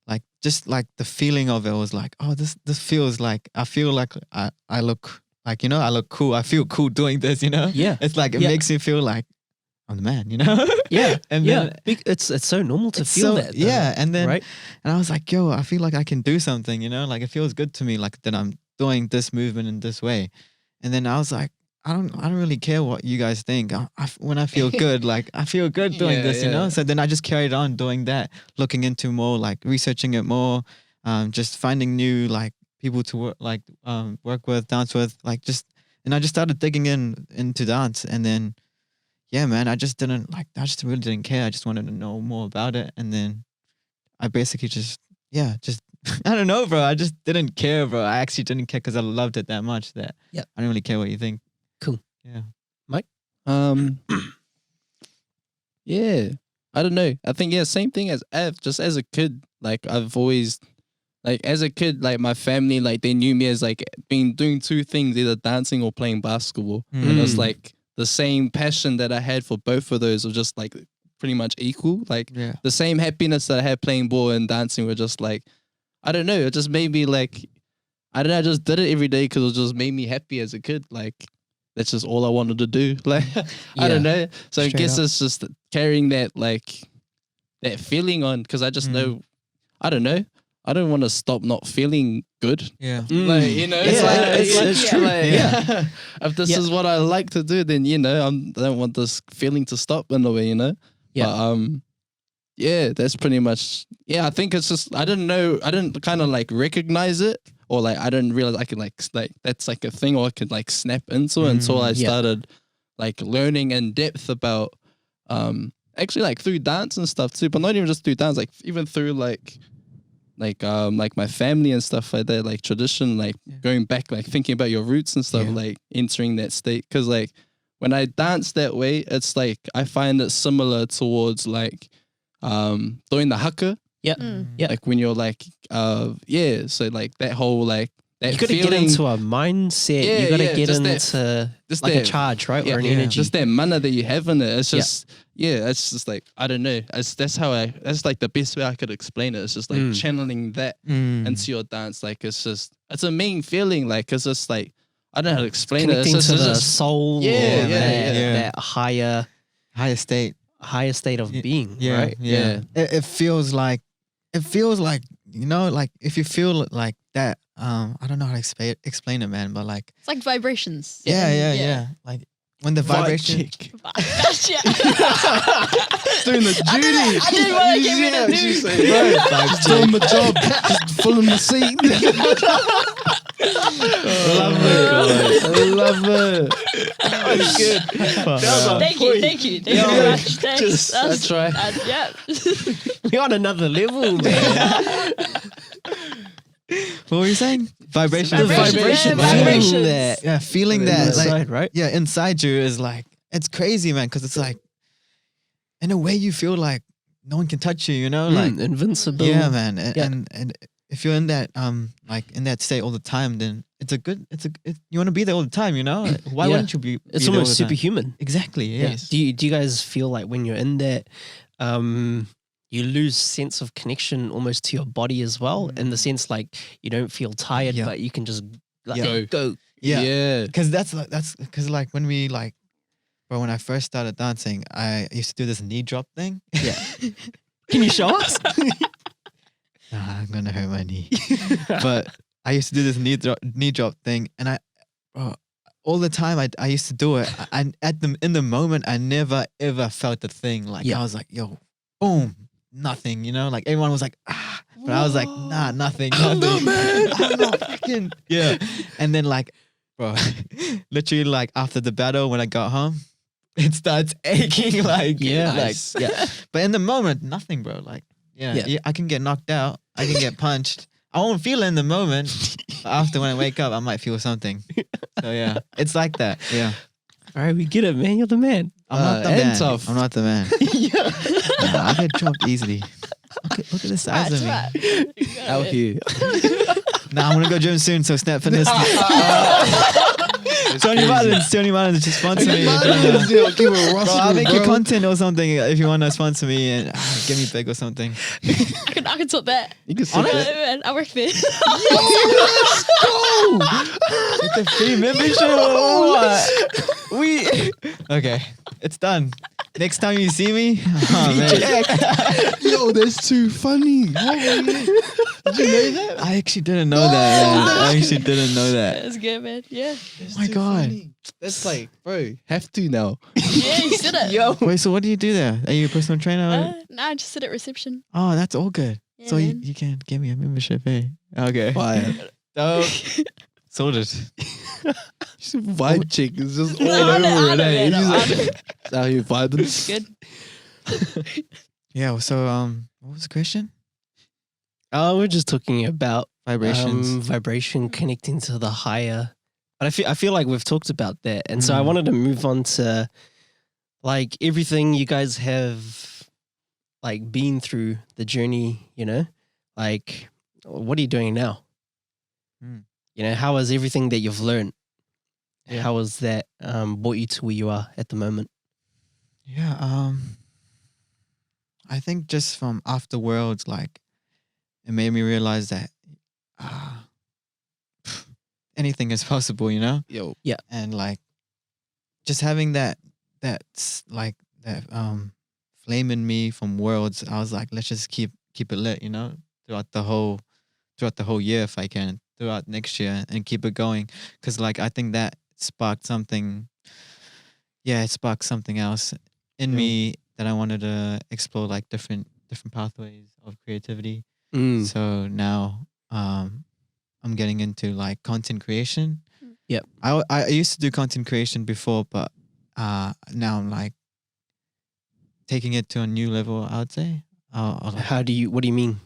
like just like the feeling of it was like, oh, this feels like I feel like I look like, I look cool. I feel cool doing this, Yeah. It's like it makes me feel like I'm the man, Yeah. And yeah. then It's so normal to it's feel so- that. Though, yeah, and then right? and I was like, yo, I feel like I can do something, like it feels good to me, like that I'm doing this movement in this way. And then I was like, I don't really care what you guys think. When I feel good, like I feel good doing this, yeah. So then I just carried on doing that, looking into more, like researching it more, just finding new like people to work with, dance with, and I just started digging into dance, and then yeah, man, I just really didn't care. I just wanted to know more about it, and then I basically just I don't know, bro. I just didn't care, bro. I actually didn't care because I loved it that much that I don't really care what you think. Cool. Yeah. Mike? Yeah. I don't know. I think same thing as Ev. Just as a kid, like I've always as a kid, like my family, like they knew me as like being doing two things, either dancing or playing basketball. And it was like the same passion that I had for both of those was just like pretty much equal. Like the same happiness that I had playing ball and dancing were just like, I don't know, it just made me like, I don't know, I just did it every day because it just made me happy as a kid. Like that's just all I wanted to do. Like I don't know. So I guess it's just carrying that like that feeling on, because I just know, I don't know, I don't want to stop not feeling good. Yeah. Like, it's true. Like, Yeah. If this is what I like to do, then I don't want this feeling to stop in a way, Yeah. But yeah, that's pretty much. Yeah, I think it's just I didn't kind of like recognize it, or like I didn't realize I could like that's like a thing, or I could like snap into it until I started like learning in depth about actually like through dance and stuff too, but not even just through dance, like even through like my family and stuff like that, like tradition, like going back, like thinking about your roots and stuff, like entering that state. Because like when I dance that way, it's like I find it similar towards like doing the haka. Yeah. Yeah. Like when you're like, so like that whole like that You got to get feeling, into a mindset. Yeah, You got to yeah, get just into just like a that- charge, right? yeah, Or an yeah, energy. just that mana that you have in it. It's Yeah. just, it's just like, I don't know. That's like the best way I could explain it. It's just like channeling that into your dance. Like it's a main feeling. Like it's just like, I don't know how to explain it. It's Connecting just, to it's the just- soul. Yeah, or yeah, that higher state. state of being, Yeah, right? yeah. It feels like, you know, like if you feel like that, I don't know how to explain it, man, but like, It's like vibrations. yeah. Like when the vibration, Gotcha. doing the duty. I didn't want to give you the She's news. saying, bro, just doing my job, just filling the seat. I love it. That's good. Thank you very much. Thanks. That's right. Yeah. We're on another level, man. what were you saying? Vibration. The Vibration, vibration. yeah, vibrations. Feeling that. Yeah, feeling that, like, Inside, right? yeah, inside you is like, it's crazy, man, because it's like, in a way you feel like no one can touch you, you know, like, invincible. yeah, man, and, Yeah. and if you're in that like in that state all the time, then you want to be there all the time, you know. Why Yeah. wouldn't you be? It's be there all almost the time? superhuman. Exactly. Yeah. Yes. Do you guys feel like when you're in that, you lose sense of connection almost to your body as well, in the sense like you don't feel tired, Yeah. but you can just like Yeah. go. Yeah. Yeah. Because because like when we like, bro, when I first started dancing, I used to do this knee drop thing. Yeah. Can you show us? Nah, I'm gonna hurt my knee. But I used to do this knee drop thing, and all the time I used to do it. In the moment, I never ever felt the thing. Like Yeah. I was like, yo, boom, nothing. You know, like everyone was like, ah, but I was like, nah, nothing. I'm not, man. I'm not freaking yeah. And then like, bro, literally like after the battle when I got home, it starts aching like Nice. yeah. But in the moment, nothing, bro. Like yeah, I can get knocked out. I can get punched. I won't feel it in the moment. But after when I wake up, I might feel something. So yeah, it's like that. Yeah, All right, we get it, man. You're the man. I'm not the and man. tough. I'm not the man. Nah, I get dropped easily. Look at the size That's of me. right. Out here. Nah, I'm gonna go gym soon. So Snap Fitness. Tony Martins just sponsor me. Give a Bro, I'll make you content or something if you want to sponsor me and give me big or something. I can sort that. You can see I that. I work there. It's a free membership or what? Okay, it's done. Next time you see me, oh, man. Yo, that's too funny. Did you know that? I actually didn't know that. Man. I actually didn't know that. That's good, man. Yeah. That's my too God. funny. That's like, bro, have to now. Yeah, you said it. Yo. Wait, so what do you do there? Are you a personal trainer? No, I just sit at reception. Oh, that's all good. Yeah, So man. you can give me a membership, eh? Okay. Fire. Dope. Sorted. She's a vibe chick. It's just all No, I'm over on it, eh? it, man, I'm She's like, how you vibing? Good. Yeah. So what was the question? Oh, we're just talking about Vibrations. vibration connecting to the higher. But I feel like we've talked about that, and so I Mm. wanted to move on to like everything you guys have like been through the journey. You know, like what are you doing now? Mm. You know, how has everything that you've learned? Yeah. How has that brought you to where you are at the moment? Yeah. I think just from afterwards, like it made me realize that anything is possible, you know? Yo, And like just having that flame in me from worlds, I was like, let's just keep it lit, you know, throughout the whole year if I can, throughout next year, and keep it going. Cause like I think that sparked something. Yeah, it sparked something else in Yeah. me that I wanted to explore, like different pathways of creativity. Mm. So now I'm getting into like content creation. Yep. I used to do content creation before, but now I'm like taking it to a new level, I would say. What do you mean?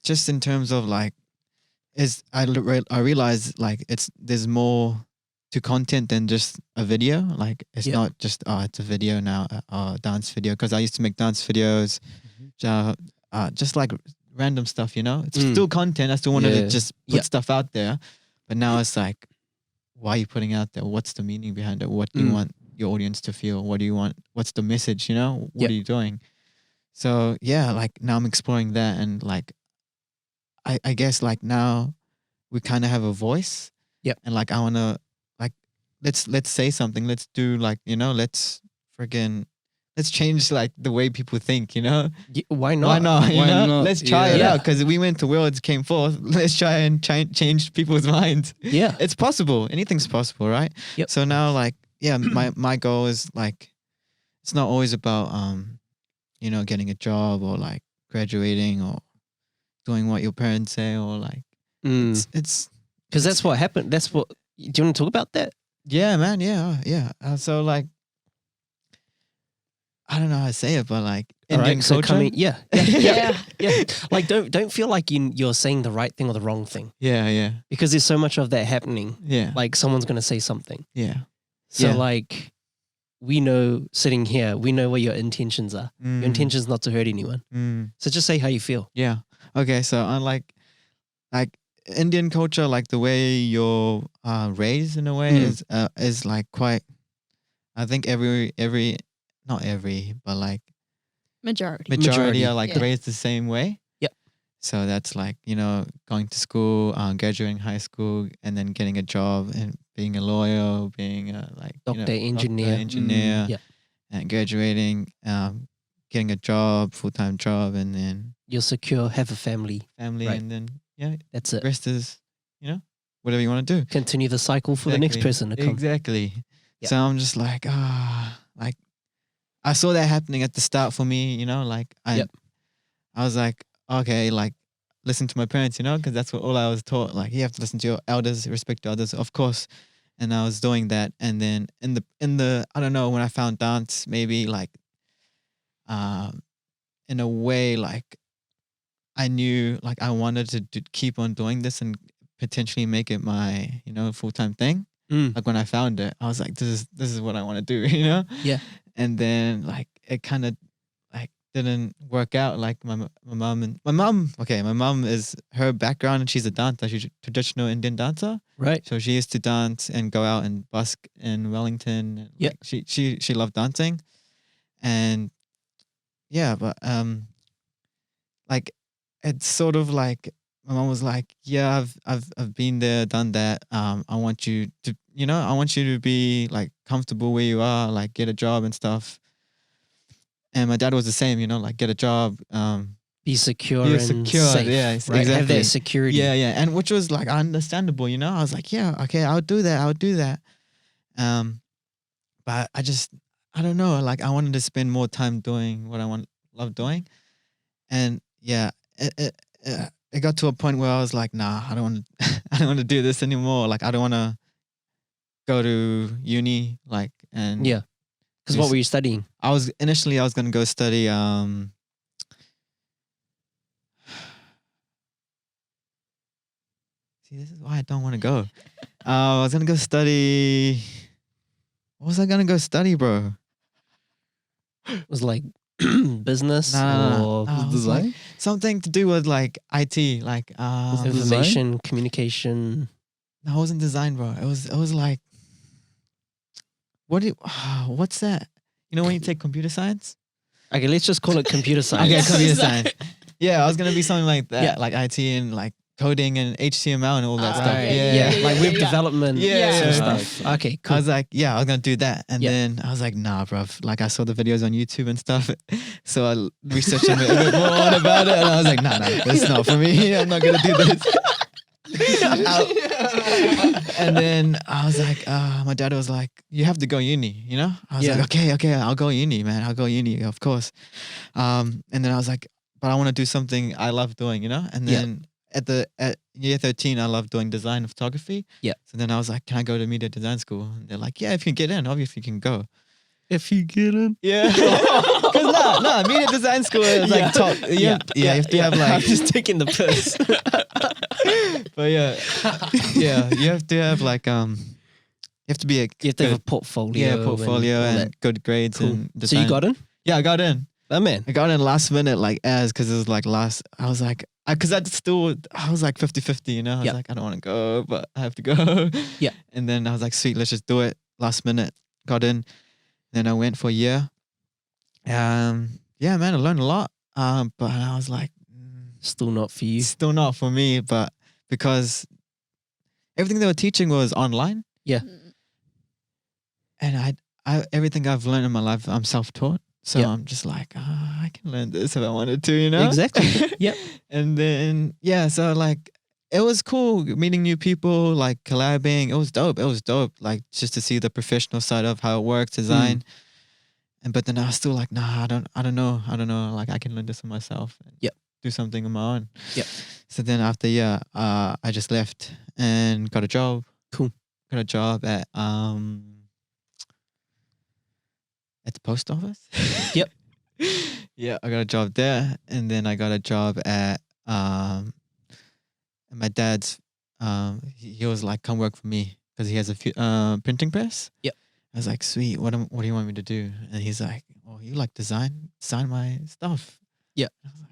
Just in terms of like, I realize like there's more to content than just a video. Like it's Yeah. not just it's a video now, dance video. Because I used to make dance videos. just like random stuff, you know? It's still content. I still wanted to just put stuff out there. But now it's like, why are you putting out there? What's the meaning behind it? What do you want your audience to feel? What do you want? What's the message, you know? What are you doing? So yeah, like now I'm exploring that, and like, I guess like now we kind of have a voice. Yep. And like, I want to like, let's say something. Let's do like, you know, let's change like the way people think, you know? Why not? Why not? Why know? not? Let's try it Yeah. out, because we went to Worlds, came forth. Let's try and change people's minds. Yeah. It's possible. Anything's possible, right? Yep. So now like, yeah, my goal is like, it's not always about, you know, getting a job or like graduating or doing what your parents say, or like, it's because that's what happened. That's what, do you want to talk about that? yeah, man. Yeah. So like, I don't know how to say it, but like Indian culture. Yeah. Like don't feel like you're saying the right thing or the wrong thing, Yeah. because there's so much of that happening. Yeah. Like someone's gonna say something. Yeah. So Yeah. like, we know sitting here, we know what your intentions are. Your intention is not to hurt anyone. So just say how you feel. Yeah. Okay. So unlike like Indian culture, like the way you're raised in a way is like quite. I think not every, but like majority are like raised the same way. Yep. So that's like, you know, going to school, graduating high school, and then getting a job and being a lawyer, being a like Doctor, engineer. engineer, and graduating, getting a job, full-time job, and then You're secure, have a family. right. And then That's it. rest is, you know, whatever you want to do. Continue the cycle for the next person to come. Exactly. Yep. So I'm just like, like I saw that happening at the start for me, you know, like I was like, okay, like listen to my parents, you know, because that's what all I was taught. Like, you have to listen to your elders, respect your elders, of course. And I was doing that. And then in the I don't know, when I found dance, maybe like in a way, like I knew like I wanted to keep on doing this and potentially make it my, you know, full-time thing. Like when I found it, I was like, this is what I want to do, you know? Yeah. And then like it kind of like didn't work out. Like my mom is, her background, and she's a dancer. She's a traditional Indian dancer. Right. So she used to dance and go out and busk in Wellington. Yeah. Like she loved dancing. And yeah, but like it's sort of like my mom was like, yeah, I've been there, done that. I want you to, you know, I want you to be like comfortable where you are, like get a job and stuff. And my dad was the same, you know, like get a job, be secure be and secure, safe. yeah, right? exactly. Have that security. Yeah, and which was like understandable, you know. I was like, yeah, okay, I'll do that. But I don't know, like I wanted to spend more time doing what I love doing, and yeah, it got to a point where I was like, nah, I don't want to do this anymore. Like I don't want to go to uni, like, and Yeah. Because what were you studying? I was going to go study see, this is why I don't want to go. I was going to go study. What was I going to go study, bro? It was like business No, or it was design? like something to do with like IT, like information, communication. No, it wasn't design, bro. It was like, what's that? You know when you take computer science? Okay, let's just call it computer science. Okay, computer science. Yeah, I was gonna be something like that, Yeah. like IT and like coding and HTML and all that stuff. Right. Yeah. Like web development Yeah. sort of stuff. Okay, I cool. was like, yeah, I was gonna do that, and Yeah. then I was like, nah, bro. Like I saw the videos on YouTube and stuff, so I researched a bit more about it, and I was like, nah, that's not for me. I'm not gonna do this. And then I was like, my dad was like, you have to go uni, you know? I was Yeah. like, okay, I'll go uni, man. I'll go uni, of course. And then I was like, but I want to do something I love doing, you know? And then at year 13, I love doing design and photography. Yeah. So then I was like, can I go to media design school? And they're like, yeah, if you can get in, obviously you can go. If you get in. Yeah. Because no, media design school is like top. You have to have like. I'm just taking the piss. But yeah, you have to have like you have to have a portfolio. portfolio and all and that. good grades Cool. and So you design. got in? Yeah, I got in. Oh man. I got in last minute, like because it was like last. I was like, because I was like 50-50, you know. I was Yep. like, I don't want to go, but I have to go. Yeah. And then I was like, sweet, let's just do it. Last minute, got in. Then I went for a year. Yeah, man, I learned a lot. But I was like, Still not for you. still not for me. But because everything they were teaching was online. Yeah. And I everything I've learned in my life, I'm self-taught. So Yep. I'm just like, I can learn this if I wanted to, you know? Exactly. Yep. And then, yeah, so like, it was cool meeting new people, like collabing. It was dope. It was dope. Like just to see the professional side of how it works, design. And but then I was still like, nah, I don't know. Like I can learn this for myself. And Yep. do something on my own. Yep. So then after a year, I just left and got a job. Cool. Got a job at the post office. Yep. Yeah, I got a job there, and then I got a job at my dad's. He was like, "Come work for me," because he has a few printing press. Yep. I was like, "Sweet, what do you want me to do?" And he's like, "Oh, you like design my stuff." Yeah. I was like,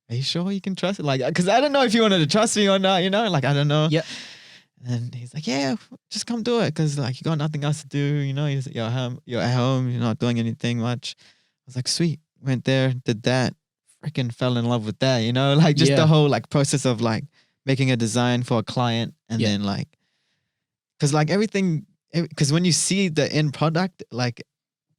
"Are you sure you can trust it?" Like, because I don't know if you wanted to trust me or not. You know, like I don't know. Yeah. And he's like, "Yeah, just come do it, because like you got nothing else to do, you know. You're at home, you're not doing anything much." I was like, "Sweet." Went there, did that, freaking fell in love with that, you know, like just Yeah. the whole like process of like making a design for a client, and Yeah. then like, because like everything, because when you see the end product like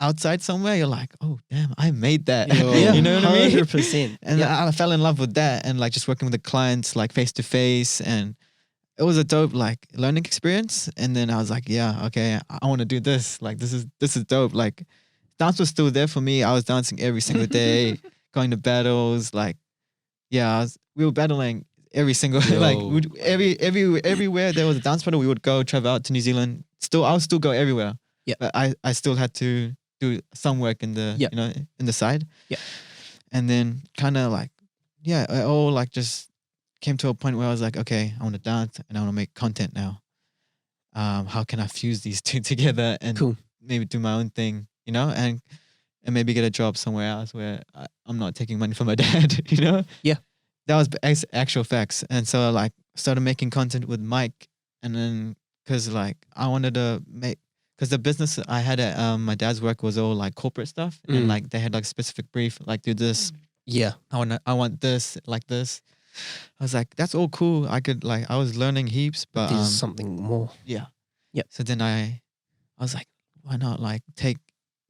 outside somewhere, you're like, oh damn, I made that. Yo. You know what I mean? 100%. And I fell in love with that, and like just working with the clients like face to face, and it was a dope like learning experience. And then I was like, yeah, okay, I want to do this. Like this is dope. Like dance was still there for me. I was dancing every single day, going to battles. Like, yeah, we were battling every single like everywhere there was a dance battle, we would go travel out to New Zealand. I would still go everywhere. Yeah, but I still had to do some work in the you know, in the side. Yeah, and then kind of like it all like just came to a point where I was like, okay, I want to dance and I want to make content now. How can I fuse these two together and maybe do my own thing, you know, and maybe get a job somewhere else where I'm not taking money from my dad, you know? Yeah. That was actual facts. And so I like started making content with Mike, and then because like I wanted to make, because the business I had at my dad's work was all like corporate stuff, and like they had like a specific brief, like do this. Yeah. I want this, like this. I was like, that's all cool. I was learning heaps, but there's something more. Yeah. Yep. So then I was like, why not like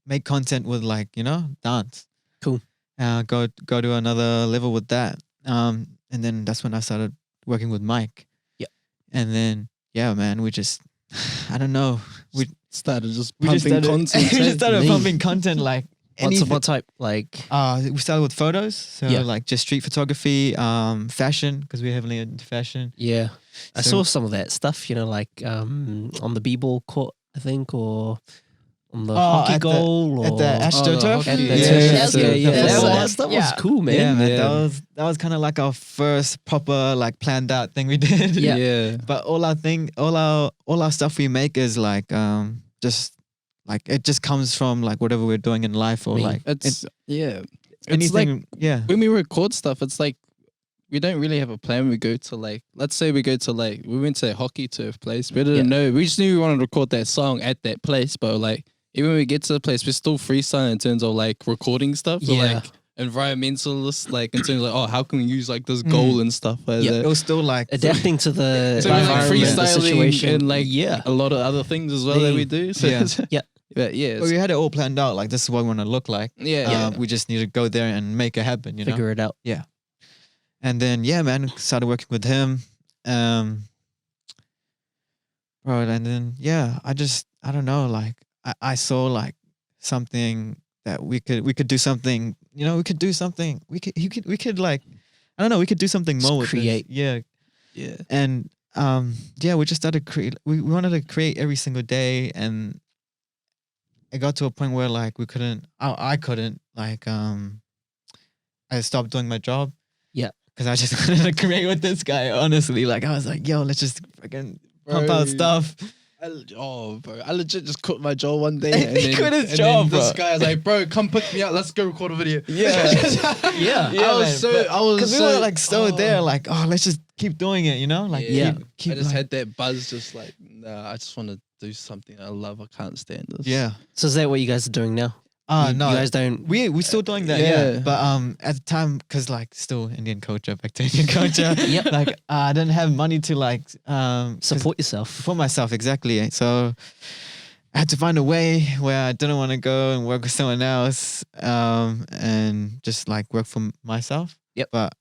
make content with like, you know, dance. Cool. Go to another level with that. And then that's when I started working with Mike. Yeah. And then man, we just I don't know. We started pumping content. We just started pumping content like what type? Like we started with photos. So like just street photography, fashion, because we're heavily into fashion. Yeah. I saw some of that stuff, you know, like on the b-ball court, I think, or on the hockey goal, at the AstroTurf. That stuff was cool, man. Yeah, man. That was kind of like our first proper like planned out thing we did. Yeah. But all our stuff we make is like just like it just comes from like whatever we're doing in life, or like it's anything. Like, when we record stuff, it's like we don't really have a plan. We go to like, let's say we went to a hockey turf place. We didn't know. We just knew we wanted to record that song at that place, but like even when we get to the place, we're still freestyling in terms of like recording stuff. We're like environmentalists, like in terms of like, oh, how can we use like this goal and stuff like that. It was still like adapting to the so like freestyling, the situation, and like a lot of other things as well that we do. So but well, we had it all planned out. Like this is what we want to look like. We just need to go there and make it happen. You know, figure it out. Yeah. And then man, started working with him, bro. And then I don't know, like I saw like something that we could do something. You know, we could do something. We could like, I don't know, we could do something more with create. This. Yeah. And we just started create. We wanted to create every single day, and it got to a point where like we couldn't. I couldn't like I stopped doing my job. Yeah. Because I just wanted to create with this guy, honestly. Like, I was like, yo, let's just freaking pump out stuff. Bro, I legit just quit my job one day. And He then, quit his and job, then this bro. guy was like, bro, come pick me up. Let's go record a video. Yeah. Yeah. Yeah, I was man, because we so were like so there, like, oh, let's just keep doing it, you know, like Yeah. keep I just like, had that buzz, just like, nah, I just want to do something I love. I can't stand this. yeah. So is that what you guys are doing now? You No, guys don't. we still doing that, yeah. Yeah. But at the time, because like still Indian culture, back to Indian culture. Yep. Like I didn't have money to like Support yourself. for myself, exactly. So I had to find a way where I didn't want to go and work with someone else, and just like work for myself. Yep. But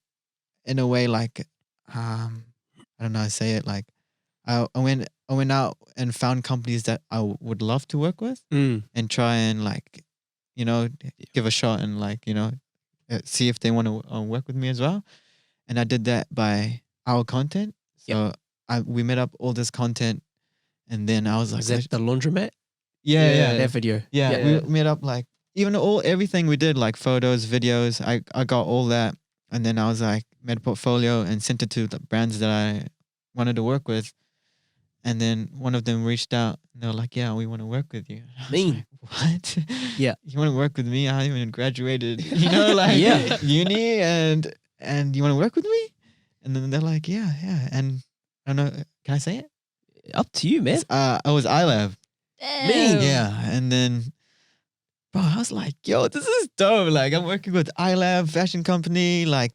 in a way, like I don't know how to say it. Like I went out and found companies that I would love to work with Mm. and try and like, you know, give a shot and like, you know, see if they want to work with me as well. And I did that by our content. So we made up all this content, and then I was like, Is that the laundromat? yeah. That video. We made up like even everything we did, like photos, videos. I got all that, and then I was like made a portfolio and sent it to the brands that I wanted to work with. And then one of them reached out and they were like, yeah, we want to work with you. I was Mean. like, what? Yeah. You want to work with me? I haven't even graduated, you know, like Yeah. uni, and you want to work with me? And then they're like, yeah. And I don't know, can I say it? Up to you, man. I was iLab. Damn. Yeah. And then, bro, I was like, yo, this is dope. Like, I'm working with iLab fashion company, like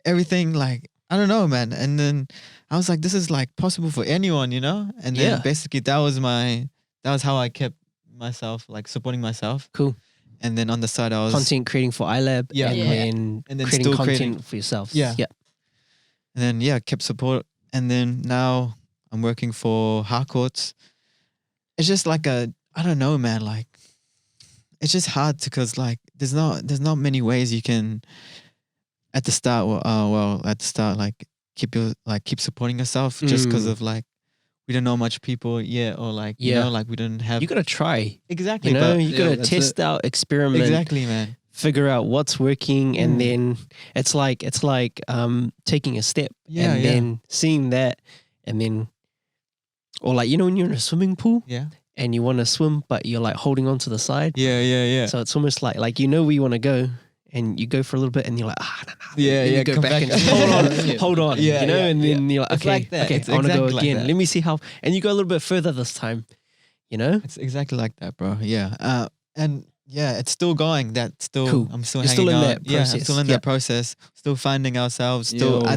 everything, like, I don't know, man. And then I was like, this is like possible for anyone, you know? And then basically that was how I kept myself, like supporting myself. Cool. And then on the side, I was Content creating for iLab. Yeah. And, Yeah. Then And then creating still content creating- for yourself. Yeah. Yeah. And then kept support. And then now I'm working for Harcourts. It's just like I don't know, man. Like it's just hard because like there's not many ways you can at the start. Like keep supporting yourself just because of like we don't know much people yet, or like you know, like we don't have. You gotta try. Exactly. You know, but you gotta that's test out, experiment, exactly, man. figure out what's working, and then it's like taking a step, Yeah, and yeah. then seeing that, and then, or like, you know, when you're in a swimming pool Yeah. and you want to swim, but you're like holding on to the side. Yeah. So it's almost like you know where you want to go, and you go for a little bit, and you're like, no. Yeah, Then yeah, you go come back back. and just hold on, Yeah, you know, yeah, and then you're like, It's okay, like that. okay, It's I want to go exactly like again. that. Let me see how, and you go a little bit further this time, you know. It's exactly like that, bro. Yeah. And yeah, it's still going. That's still Cool. I'm still You're hanging still in on. that Yeah, I'm process. still in Yeah. that process. Still finding ourselves. Still, Yo.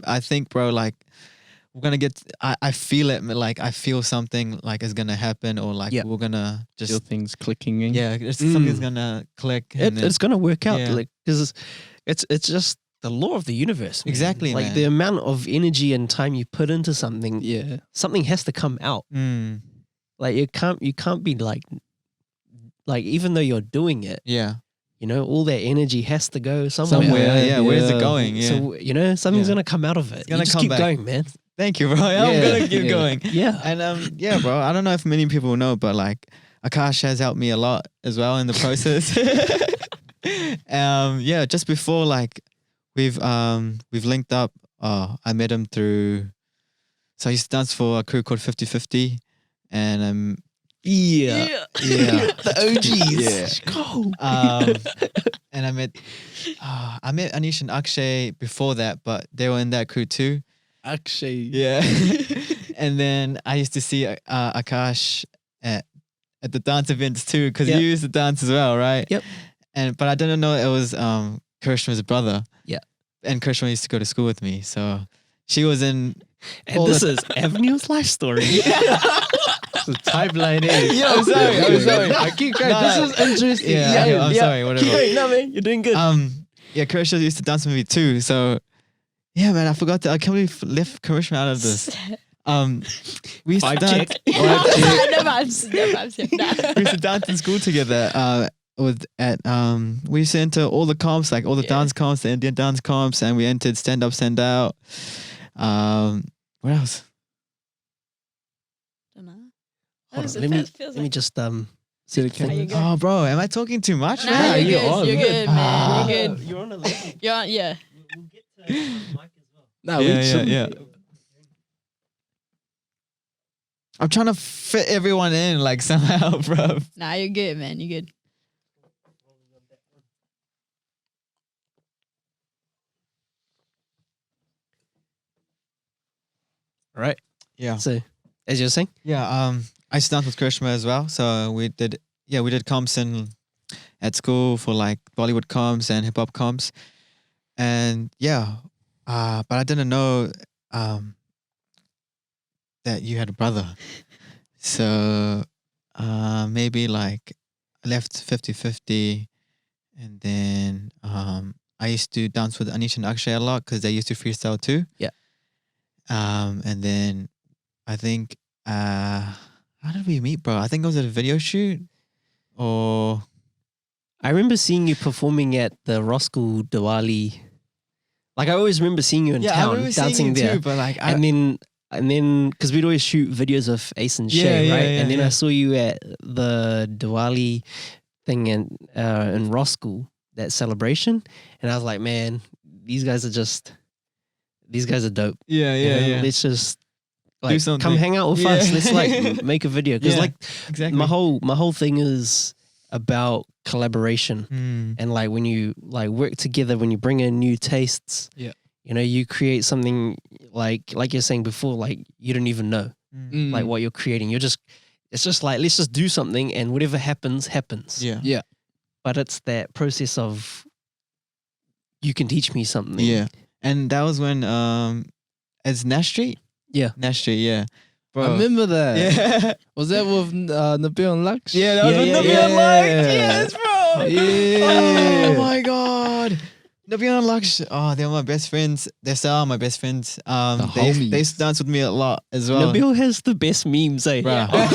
I think, bro. Like we're gonna get. I feel it. Like I feel something like is gonna happen, or like Yeah. we're gonna just. Feel things clicking in. Yeah, something's gonna click. And then- It's gonna work out, Yeah. like, because it's just the law of the universe. Man. Exactly, like man. the amount of energy and time you put into something, Yeah. something has to come out. Mm, Like you can't be like even though you're doing it, yeah. you know, all that energy has to go somewhere. Somewhere. Yeah. Where's it Yeah. going? Yeah. So you know, something's Yeah. gonna come out of it. gonna You just come keep back. going, man. Thank you, bro. I'm Yeah. gonna keep Yeah. going. Yeah. And yeah, bro. I don't know if many people know, but like Akash has helped me a lot as well in the process. Yeah, just before like we've linked up. I met him through. So I used to dance for a crew called 50/50, and Yeah. The OGs. Yeah. Go. and I met Anish and Akshay before that, but they were in that crew too. Actually, Yeah. And then I used to see Akash at the dance events too, because Yep. you used to dance as well, right? Yep. But I didn't know it was Kirshma's brother. Yeah. And Kirshma used to go to school with me, so she was in. And this is Avneil's life story. the timeline is. Yeah, I'm sorry. I keep going. Nah. This is interesting. Yeah, I'm sorry, whatever. Keep going. No, man, you're doing good. Yeah, Kirshma used to dance with me too, so yeah, man, I forgot that. I can't believe left Kirshma out of this. We used to Vibe dance. check. No vibes. Nah. We used to dance in school together. We used to enter all the comps, like all the dance comps, the Indian dance comps, and we entered stand up, stand out. What else? Don't know. Hold That on, was- let that feels me like- just See the There camera? you go. Oh, bro, am I talking too much? Nah, man? you're you're good. on. You're good, man. You're good. You're on a level. You're on, yeah. We'll get to Mike as well. Nah, Yeah, we should. yeah. I'm trying to fit everyone in like somehow, bro. Nah, you're good, man. You're good. All right. Yeah. So, as you're saying, Yeah. I studied with Krishma as well. So we did comps at school for like Bollywood comps and hip hop comps. And yeah, but I didn't know that you had a brother. So maybe like I left 50-50. And then I used to dance with Anish and Akshay a lot because they used to freestyle too. Yeah. And then I think, how did we meet, bro? I think it was at a video shoot or... I remember seeing you performing at the Roskilde Diwali. Like I always remember seeing you in town dancing there. Too, but like, and then because we'd always shoot videos of Ace and Shay, right? And then I saw you at the Diwali thing in Roskilde, that celebration, and I was like, man, these guys are dope. Yeah. Let's just Do something. come hang out with us. Let's like make a video because exactly. my whole thing is about collaboration and like when you like work together, when you bring in new tastes, you create something like you're saying before, like you don't even know like what you're creating. It's just like, let's just do something and whatever happens. Yeah. But it's that process of you can teach me something. Yeah. And that was when it's Nash Street. Yeah. Nash Street, yeah. Bro. I remember that. Yeah. Was that with Nabil and Lux? Yeah, that was with Nabil and Lux. Yes, bro. Yeah. Oh my god. Nabil and Lux. Oh, they're my best friends. They're still my best friends. They homies. dance with me a lot as well. Nabil has the best memes, eh? Bro. Shout out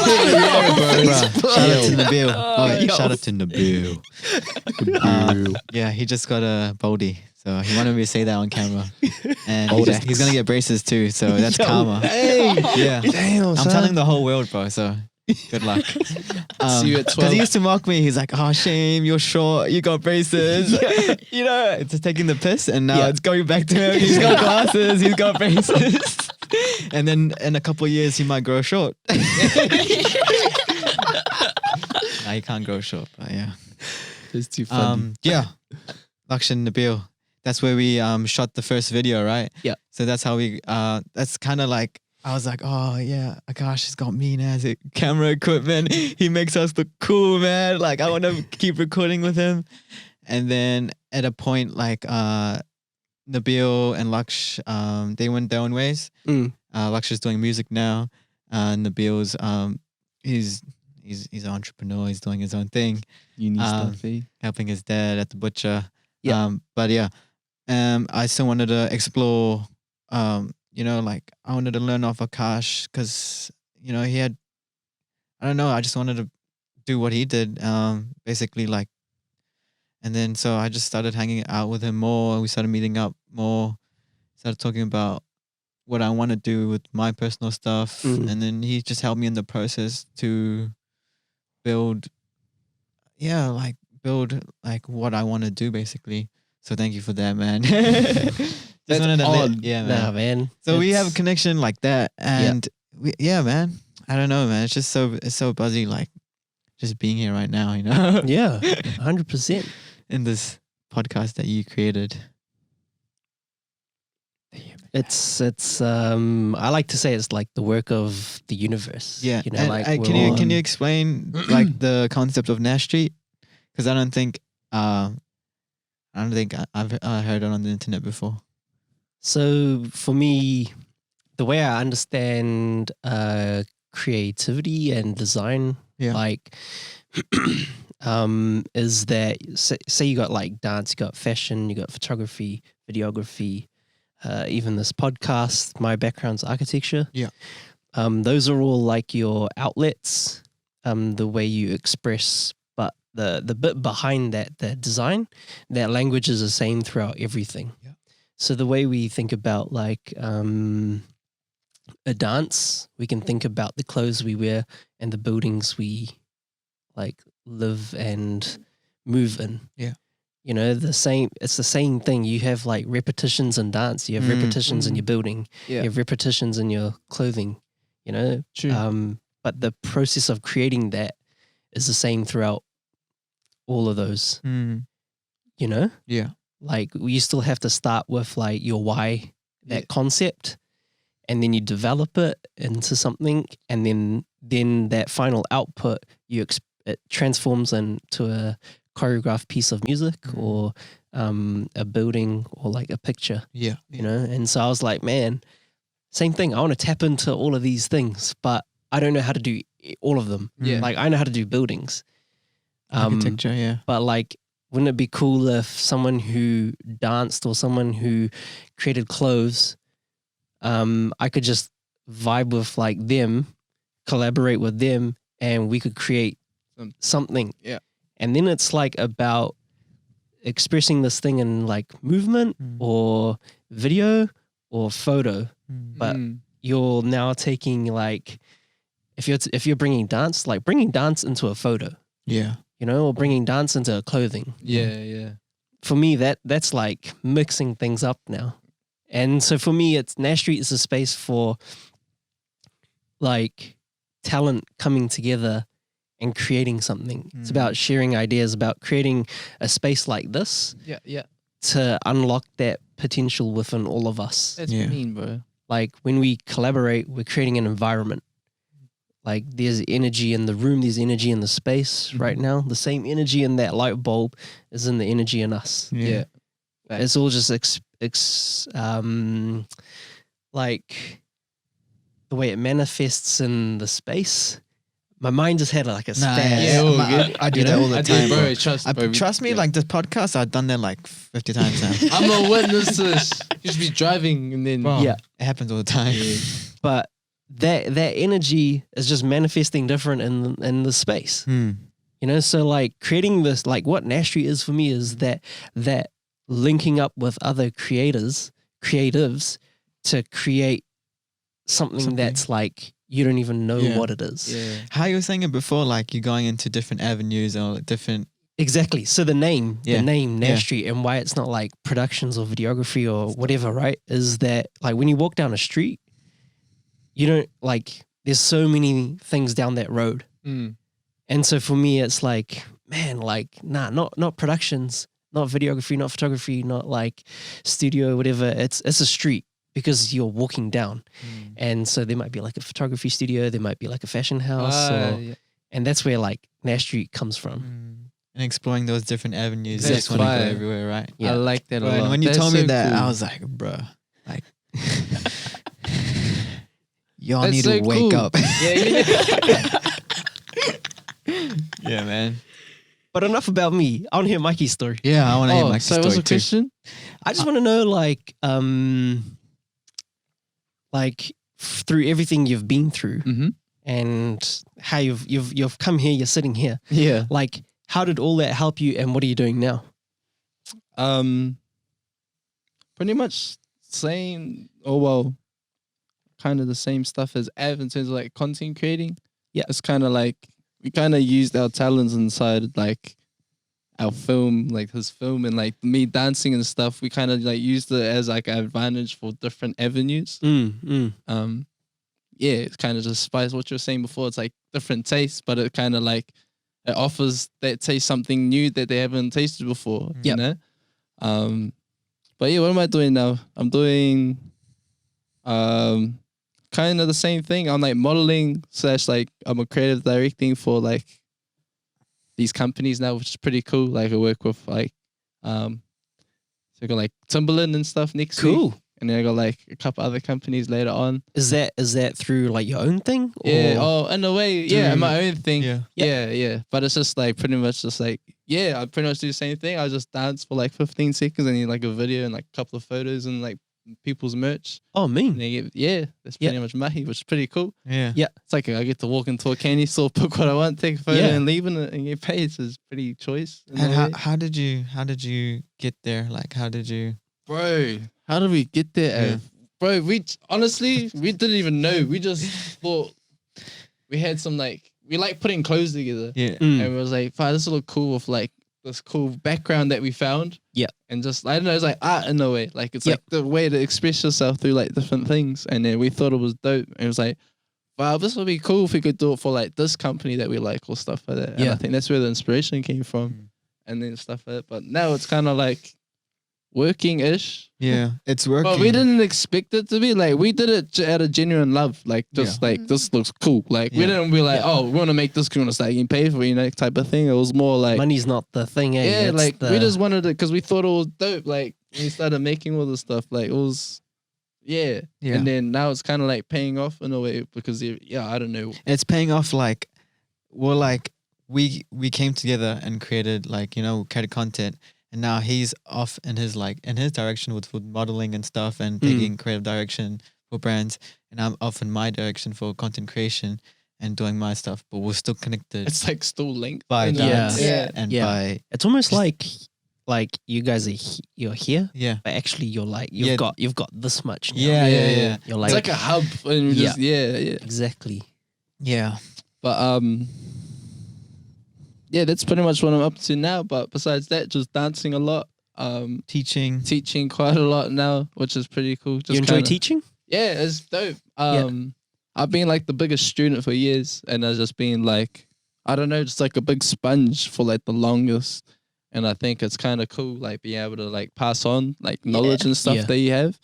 to Nabil. Yeah, he just got a Baldy. So he wanted me to say that on camera. And he's going to get braces too. So that's karma. Hey. Yeah. Damn, I'm telling the whole world, bro. So good luck. See you at 12. Because he used to mock me. He's like, oh, shame, you're short. You got braces. It's just taking the piss. And now it's going back to him. He's got glasses. He's got braces. And then in a couple of years, he might grow short. Nah, he can't grow short. But yeah. It's too funny. Yeah. Lakshan Nabil. That's where we shot the first video, right? Yeah. So that's how we that's kind of like, I was like, oh yeah, Akash has got mean ass camera equipment. He makes us look cool, man. Like I want to keep recording with him. And then at a point like Nabil and Laksh, they went their own ways. Laksh is doing music now. Nabil's he's an entrepreneur. He's doing his own thing. Uni stuff, helping his dad at the butcher. Yeah. But yeah, I still wanted to explore, like I wanted to learn off Akash because, he had, I don't know, I just wanted to do what he did, basically like, and then so I just started hanging out with him more. We started meeting up more, started talking about what I want to do with my personal stuff. And then he just helped me in the process to build what I want to do basically. So thank you for that, man. That's odd. Man. Nah, man. So we have a connection like that, and man. I don't know, man. It's just so buzzy, like just being here right now, Yeah, 100%. In this podcast that you created. It's I like to say it's like the work of the universe. Yeah. And, like can you explain like the concept of Nash Street? Because I don't think I've heard it on the internet before. So for me, the way I understand creativity and design, like is that say you got like dance, you got fashion, you got photography, videography, even this podcast. My background's architecture. Yeah. Those are all like your outlets, the way you express. But the bit behind that, the design, that language is the same throughout everything. Yeah. So the way we think about like a dance, we can think about the clothes we wear and the buildings we like live and move in. Yeah. It's the same thing. You have like repetitions in dance. You have repetitions in your building. Yeah. You have repetitions in your clothing. you know. True. But the process of creating that is the same throughout all of those, you know. Yeah. Like you still have to start with like your why, that concept, and then you develop it into something, and then that final output it transforms into a choreographed piece of music or a building or like a picture. Yeah. You know. And so I was like, man, same thing. I want to tap into all of these things, but I don't know how to do all of them. Yeah. Like I know how to do buildings. Architecture, yeah. But like, wouldn't it be cool if someone who danced or someone who created clothes, I could just vibe with like them, collaborate with them, and we could create something. Yeah. And then it's like about expressing this thing in like movement or video or photo. But you're now taking like, if you're bringing dance, like bringing dance into a photo. Yeah. You know, or bringing dance into clothing. Yeah. For me, that's like mixing things up now. And so for me, Nash Street is a space for like talent coming together and creating something. It's about sharing ideas, about creating a space like this. Yeah. To unlock that potential within all of us. That's mean, bro. Like when we collaborate, we're creating an environment. Like there's energy in the room, there's energy in the space right now. The same energy in that light bulb is in the energy in us. Yeah. It's all just like the way it manifests in the space. My mind just had like a span. I do that all the time, bro. Trust me, like this podcast, I've done that like 50 times now. I'm a witness to this. You should be driving and then it happens all the time. Yeah. But that energy is just manifesting different in the space. You know, so like creating this, like what Nash Street is for me is that linking up with other creatives to create something that's like you don't even know what it is. Yeah. How you were saying it before, like you're going into different avenues or different. Exactly. So the name Nash Street, and why it's not like productions or videography or whatever, right? Is that like when you walk down a street, you don't like, there's so many things down that road. And so for me, it's like, man, like, not productions, not videography, not photography, not like studio, whatever. It's a street because you're walking down. And so there might be like a photography studio, there might be like a fashion house. And that's where like Nash Street comes from. And exploring those different avenues. That's Just want to go fire. everywhere, right? I like that a lot. When you That's told me so that, cool. I was like, bro, like, y'all That's need so to wake cool. up. Yeah, man. But enough about me. I want to hear Mikey's story. Yeah, I want to hear my so story what's the too. question? I just want to know like through everything you've been through and how you've come here, you're sitting here. Yeah. Like, how did all that help you, and what are you doing now? Pretty much same. Oh well, kind of the same stuff as Av in terms of like content creating. Yeah, it's kind of like we kind of used our talents inside like our film, like his film, and like me dancing and stuff. We kind of like used it as like an advantage for different avenues. Yeah, it's kind of just spice what you were saying before. It's like different tastes, but it kind of like it offers that taste something new that they haven't tasted before. You know. But yeah, what am I doing now? I'm doing kind of the same thing. I'm like modeling / like I'm a creative directing for like these companies now, which is pretty cool. Like I work with like so I got like Timberland and stuff next week. And then I got like a couple other companies later on. Is that through like your own thing? Or yeah. Oh, in a way, my own thing. Yeah. Yeah. But it's just like pretty much just like I pretty much do the same thing. I just dance for like 15 seconds and then like a video and like a couple of photos and like people's merch. Oh, mean. And they get, that's pretty much mahi, which is pretty cool. Yeah. It's like I get to walk into a candy store, pick what I want, take a photo and leave and get paid. So it's pretty choice. And how did you get there? Like how did you? Bro, how did we get there? Bro, we didn't even know. We just thought we had some like, we like putting clothes together. Yeah. And it was like, wow, this will look cool with like this cool background that we found. Yeah. And just, I don't know, it's like art in a way. Like it's like the way to express yourself through like different things. And then we thought it was dope. And it was like, wow, this would be cool if we could do it for like this company that we like or stuff like that. And Yeah. I think that's where the inspiration came from, and then stuff like that. But now it's kind of like working-ish. Yeah, it's working. But we didn't expect it to be like, we did it out of genuine love, like just like this looks cool. Like we Yeah. didn't be like, oh, we want to make this cool, start getting paid for it, type of thing. It was more like, Money's not the thing, eh? yeah, It's like the, we just wanted it because we thought it was dope. Like when we started making all this stuff, like it was, yeah. Yeah. And then now it's kind of like paying off in a way because I don't know. It's paying off. Like, well, like we came together and created created content, and now he's off in his direction with food modeling and stuff, and taking creative direction for brands, and I'm off in my direction for content creation and doing my stuff. But we're still connected It's like still linked by in a- dance Yeah. and Yeah. by it's almost like you guys are you're here, yeah. but actually you're like Yeah. you've got this much now. Yeah, yeah, yeah. You're It's like, like a hub, and we just yeah. exactly. Yeah. But yeah, that's pretty much what I'm up to now. But besides that, just dancing a lot, Teaching. teaching quite a lot now, which is pretty cool. Just You enjoy kinda- teaching? Yeah, it's dope. I've been like the biggest student for years, and I've just been like, I don't know, just like a big sponge for like the longest. And I think it's kind of cool, like being able to like pass on like knowledge and stuff Yeah. that you have.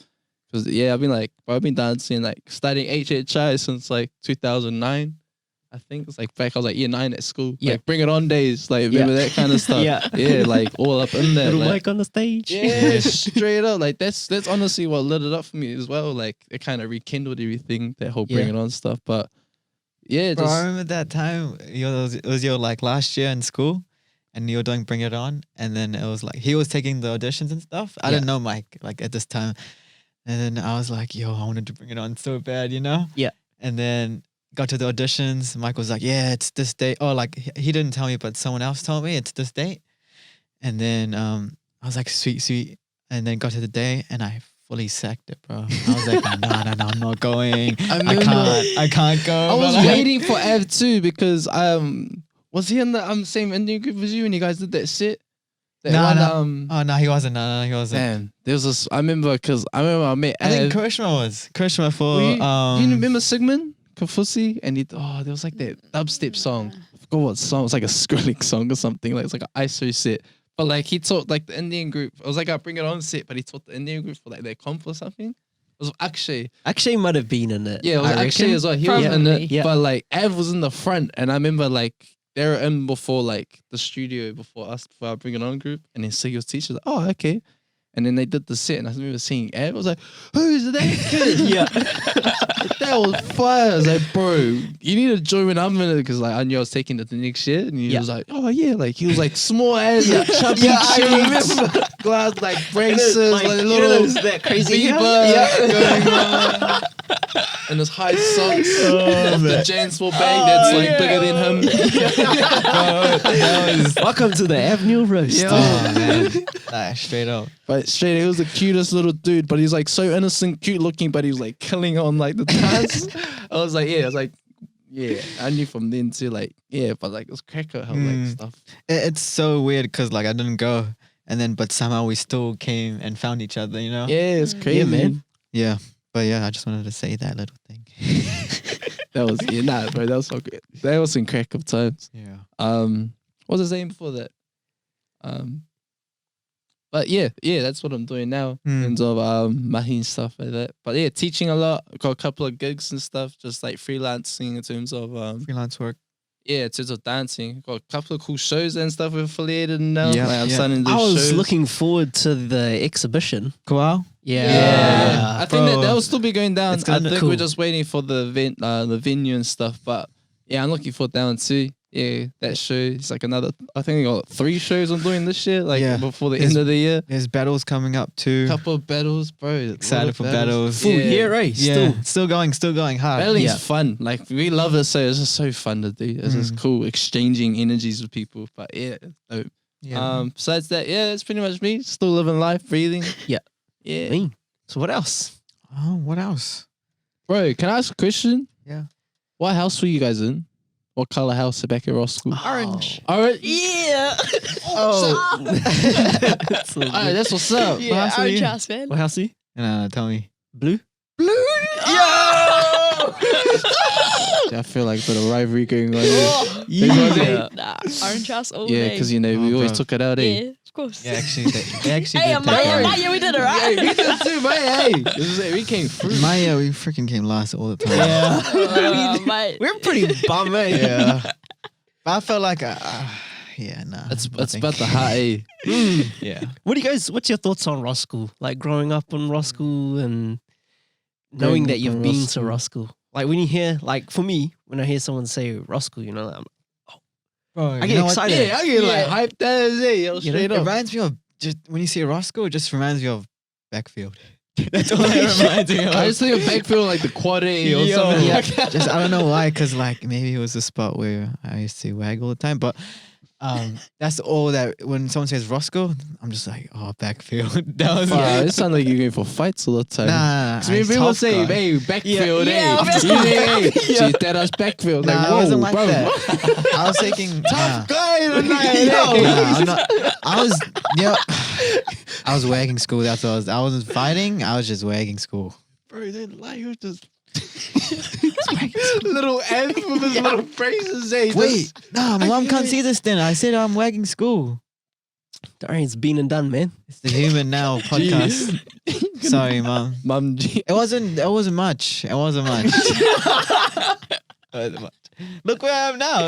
Because I've been dancing, like studying HHI since like 2009. I think it's like back I was like year 9 at school. Yeah. Like Bring It On days, like remember that kind of stuff. Yeah. Yeah, like all up in there. Little like, mic on the stage. yeah, straight up. Like that's honestly what lit it up for me as well. Like it kind of rekindled everything, that whole Bring Yeah. It On stuff. But yeah, Bro, I just remember that time. It was your like last year in school, and you were doing Bring It On, and then it was like he was taking the auditions and stuff. I didn't know Mike like at this time, and then I was like, "Yo, I wanted to Bring It On so bad," you know? Yeah. And then got to the auditions. Mike was like, "Yeah, it's this date." Oh, like he didn't tell me, but someone else told me it's this date. And then I was like, "Sweet," and then got to the day, and I fully sacked it, bro. I was like, "No, I'm not going. I can't go." I was But, like, waiting for Av too because was he in the same Indian group as you when you guys did that set? That No. Oh no, he wasn't. No, he wasn't. Man, there was this. I remember I met I think Av. Karishma was. Karishma for you remember Sigmund Kafusi? And there was like that dubstep song. I forgot what song. It was like a Skrillex song or something. Like it's like an ISO set. But like he taught like the Indian group. It was like a Bring It On set, but he taught the Indian group for like their comp or something. It was Akshay. Akshay might have been in it. Yeah, it was I Akshay reckon. as well. He was in Probably. it. Yeah. But like Av was in the front, and I remember like they were in before like the studio before our Bring It On group, and then Sig was teaching. Like, oh, okay. And then they did the set, and I remember seeing Av. I was like, "Who's that kid?" Yeah. That was fire. I was like, "Bro, you need to join when I'm in it," because like I knew I was taking it the next year, and he was like, "Oh yeah," like he was like small ass, like, chubby cheeks, glass like braces, like, little that crazy beaver going on. And his high socks with the Jansville bag that's like bigger than him. Welcome to the Avneil roast. Oh man, nah, straight up. But straight, he was the cutest little dude, but he's like so innocent, cute looking, but he was like killing on like the dance. I was like, I knew from then too, like, yeah, but like it was cracker how like stuff. It's so weird because like I didn't go, and then but somehow we still came and found each other. You know? Yeah, it's crazy, Yeah, man. Yeah. But yeah, I just wanted to say that little thing. That was bro, that was so good. That was some crack of times. Yeah. What was I saying before that? But yeah, that's what I'm doing now in terms of mahi and stuff like that. But yeah, teaching a lot. Got a couple of gigs and stuff, just like freelancing in terms of Freelance work. yeah, in terms of dancing. Got a couple of cool shows and stuff we're affiliated in now. Yeah, Like, I'm yeah. starting to do I was shows. looking forward to the exhibition. Koal? Yeah. I think Bro. that will still be going down. It's I gonna- think Cool. we're just waiting for the event, the venue and stuff. But yeah, I'm looking forward to that one too. Yeah, that show. It's like another. I think I got 3 shows I'm doing this year. Like Yeah. before the There's- end of the year. There's battles coming up too. Couple of battles, bro. Excited for battles. Full year, eh? Yeah. Still going hard. Battling's Yeah. fun. Like we love it, so it's just so fun to do. It's just cool exchanging energies with people. But yeah, it's dope. Yeah. Besides that, yeah, that's pretty much me. Still living life, breathing. Yeah. Yeah. Me. So what else? Oh, what else? Bro, can I ask a question? Yeah. What house were you guys in? What color house back at Ross School? Orange. Alright. Yeah. Oh. That's so Alright, that's what's up. Yeah, house are orange you? house, man. What house are you? No, tell me. Blue? Yo! I feel like a bit of rivalry going on here. Yeah. Nah, orange house all Yeah, day. because, you know, we always bro. took it out, eh? Yeah, of course. Yeah, actually, they actually Hey, did Maya, we did it, right? we did too, mate. Hey, this is it. We came through. Maya, we freaking came last all the time. Yeah. Mate. We're pretty bum, eh? Yeah. But I felt like, yeah, nah. It's nothing. about the heart, eh? Yeah. What's your thoughts on Ross School? Like growing up in Ross School and knowing Growing that up you've in been Ross to School. Ross School. Like when you hear, like for me, when I hear someone say Ross School, you know, Bro, I get excited. Yeah, I get like Yeah. hyped as eh? Yo, You know, straight It up. reminds me of, just when you say Roscoe, it just reminds me of backfield. That's all it reminds me of. I just think of backfield like the quad A or Yo, something yeah. like that. Just I don't know why, because like maybe it was a spot where I used to wag all the time, but that's all that when someone says Roscoe, I'm just like, oh, backfield. That was Wow, it sounds like you're going for fights all the time. nah. Because when people say, hey, backfield, Yeah, hey, yeah. hey, gee, that us backfield. Nah, Like, it whoa, wasn't like bro. that. I was thinking Tough guy tonight. Nah, hey. I'm not. I was I was wagging school. That's what I wasn't fighting. I was just wagging school. Bro, you didn't lie. You were just little F with his little phrases. Hey, Wait, nah, my mom can't see this. Then I said I'm wagging school. Don't worry, it's been and done, man. It's the Human Now podcast. Sorry, mom. Mum G. It wasn't much. It wasn't much. It wasn't much. Look where I am now.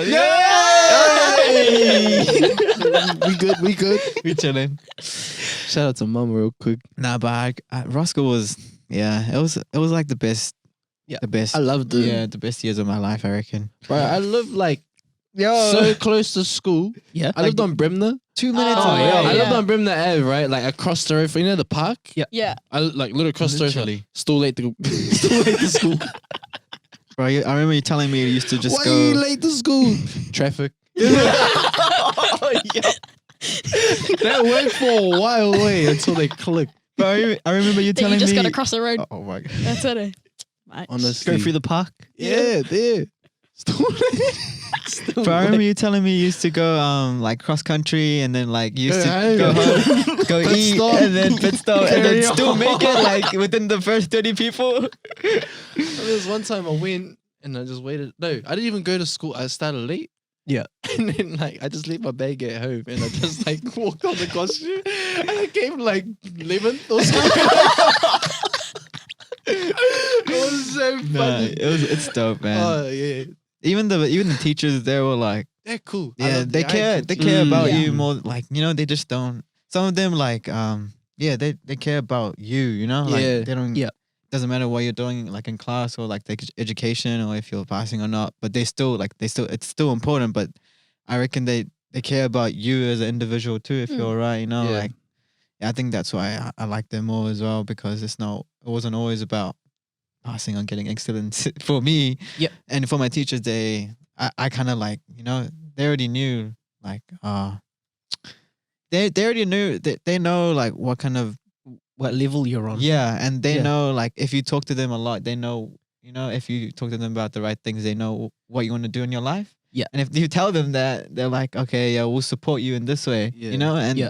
We good. We good. We chilling. Shout out to mum real quick. Nah, but Roscoe was it was like the best. Yeah. The best. I loved it. Yeah, the best years of my life, I reckon. Bro, I lived like Yo, so close to school. Yeah. I lived on Brimner. 2 minutes Oh, away. yeah, I lived yeah. on Brimner Ave, right? Like across the road. You know the park? Yeah. I like literally across the road. Literally. Still late to still late to school. Bro, I remember you telling me you used to just Why go. are you late to school? Traffic. That went for a while away until they clicked. Bro, I remember you Then telling you just me. got to cross the road. Oh my god. That's it. Mate. Honestly. Go through the park. Yeah, there. Bro, I remember you telling me you used to go like cross country and then like you used to Hey, go hey. home, go Pit eat stop. and then pit stop and Carry then still on. make it like within the first 30 people. There was one time I went and I just waited. No, I didn't even go to school. I started late. Yeah. And then like I just leave my bag at home and I just like walked on the costume and I came like 11th or something. It was so Nah, funny. it's dope, man. Oh yeah. Even the teachers there were like, They're cool. I yeah, love they the care. icons. They care about Yeah. you more. Like, you know, they just don't. Some of them like yeah, they care about you. You know, like Yeah. they don't. Yeah. Doesn't matter what you're doing, like in class or like the education or if you're passing or not. But it's still it's still important. But I reckon they care about you as an individual too. If you're alright, you know, Yeah. like I think that's why I like them more as well, because it wasn't always about passing or getting excellence for me. Yep. And for my teachers, I kind of like, you know, they already knew like they already knew that they know like what kind of What level you're on. yeah, and they Yeah. know like if you talk to them a lot, they know, you know, if you talk to them about the right things, they know what you want to do in your life. Yeah. And if you tell them that, they're like, okay, yeah, we'll support you in this way, Yeah. you know, and Yeah.